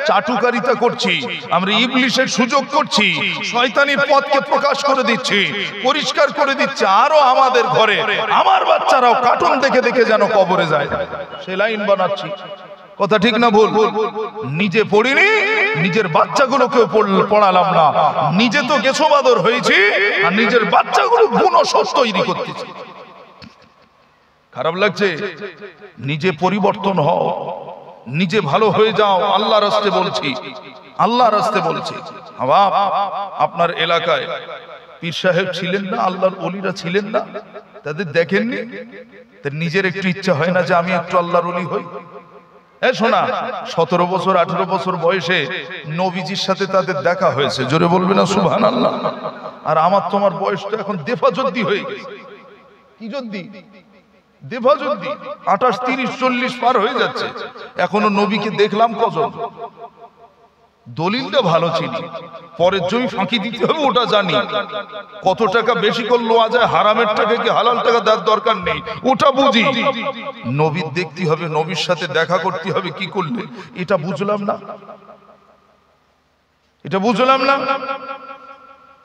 চাটুকারিতা করছি, আমরা ইবলিশের সুযোগ করছি, শয়তানির পথকে প্রকাশ করে দিচ্ছি, পরিষ্কার করে দিচ্ছি। আরো আমাদের ঘরে আমার বাচ্চারাও কার্টুন দেখে দেখে যেন কবরে যায়, সে লাইন বানাচ্ছি। কথা ঠিক না ভুল? নিজে পড়িনি, নিজের বাচ্চাগুলোকেও পড়ালাম না। নিজে তো গেছোবাদর হয়েছি, আর নিজের বাচ্চাগুলো গুণশোষ তৈরি করতেছি। খারাপ লাগছে? নিজে পরিবর্তন হও, নিজে ভালো হয়ে যাও। আল্লাহর রাস্তে বলছি, আল্লাহর রাস্তে বলছি। আপনার এলাকায় পীর সাহেব ছিলেন না, আল্লাহর ওলিরা ছিলেন না? তাদের দেখেননি? তার নিজের একটু ইচ্ছা হয় না যে আমি একটু আল্লাহর ওলি হই? শোনা, 17 বছর 18 বছর বয়সে নবীজির সাথে তাদের দেখা হয়েছে। জোরে বলবে না সুবহানাল্লাহ? আর আমার তোমার বয়স তো এখন দেফাজদ্দি হয়ে গেছে। কি জদ্দি? দেফাজদ্দি। 28, 30, 40 পার হয়ে যাচ্ছে, এখনো নবীকে দেখলাম কজন? দলিলটা ভালো ছিল, পরের জমি ফাঁকি দিতে হবে ওটা জানি, কত টাকা বেশি করলো আজ হারামের টাকা কি হালাল টাকা দেওয়ার দরকার নেই ওটা বুঝি। নবীর দেখতে হবে, নবীর সাথে দেখা করতে হবে, কি করলে এটা বুঝলাম না, এটা বুঝলাম না।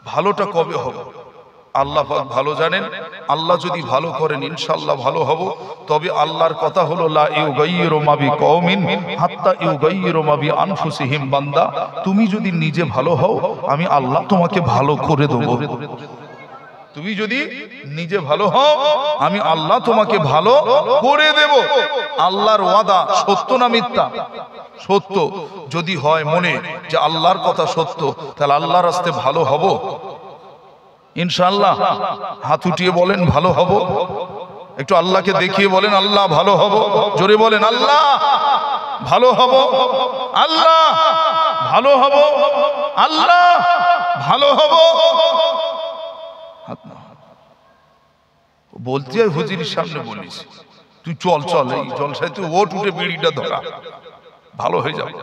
ভালোটা কবে হবে আল্লাহ পাক ভালো জানেন। আল্লাহ যদি ভালো করেন ইনশাআল্লাহ ভালো হব। তবে আল্লাহর কথা হলো লা ইউগাইয়িরু মা বিকওমিন হাত্তা ইউগাইয়িরু মা বিআনফুসিহিম। বান্দা, তুমি যদি নিজে ভালো হও, আমি আল্লাহ তোমাকে ভালো করে দেব। তুমি যদি নিজে ভালো হও, আমি আল্লাহ তোমাকে ভালো করে দেব। আল্লাহর ওয়াদা সত্য না মিথ্যা? সত্য। যদি হয় মনে যে আল্লাহর কথা সত্য, তাহলে আল্লাহর রাস্তে ভালো হব ইনশাআল্লাহ। হাত উঠিয়ে বলেন ভালো হব। একটু আল্লাহকে দেখিয়ে বলেন আল্লাহ ভালো হব। জোরে বলেন আল্লাহ ভালো হব, আল্লাহ ভালো হব, আল্লাহ ভালো হব। বলতে হয় হুজুরের সামনে বলিস, তুই চল চল, এই জলসায় তুই ওট উঠে বিড়িটা ধরা, ভালো হয়ে যাবে।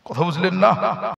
কথা বুঝলেন না?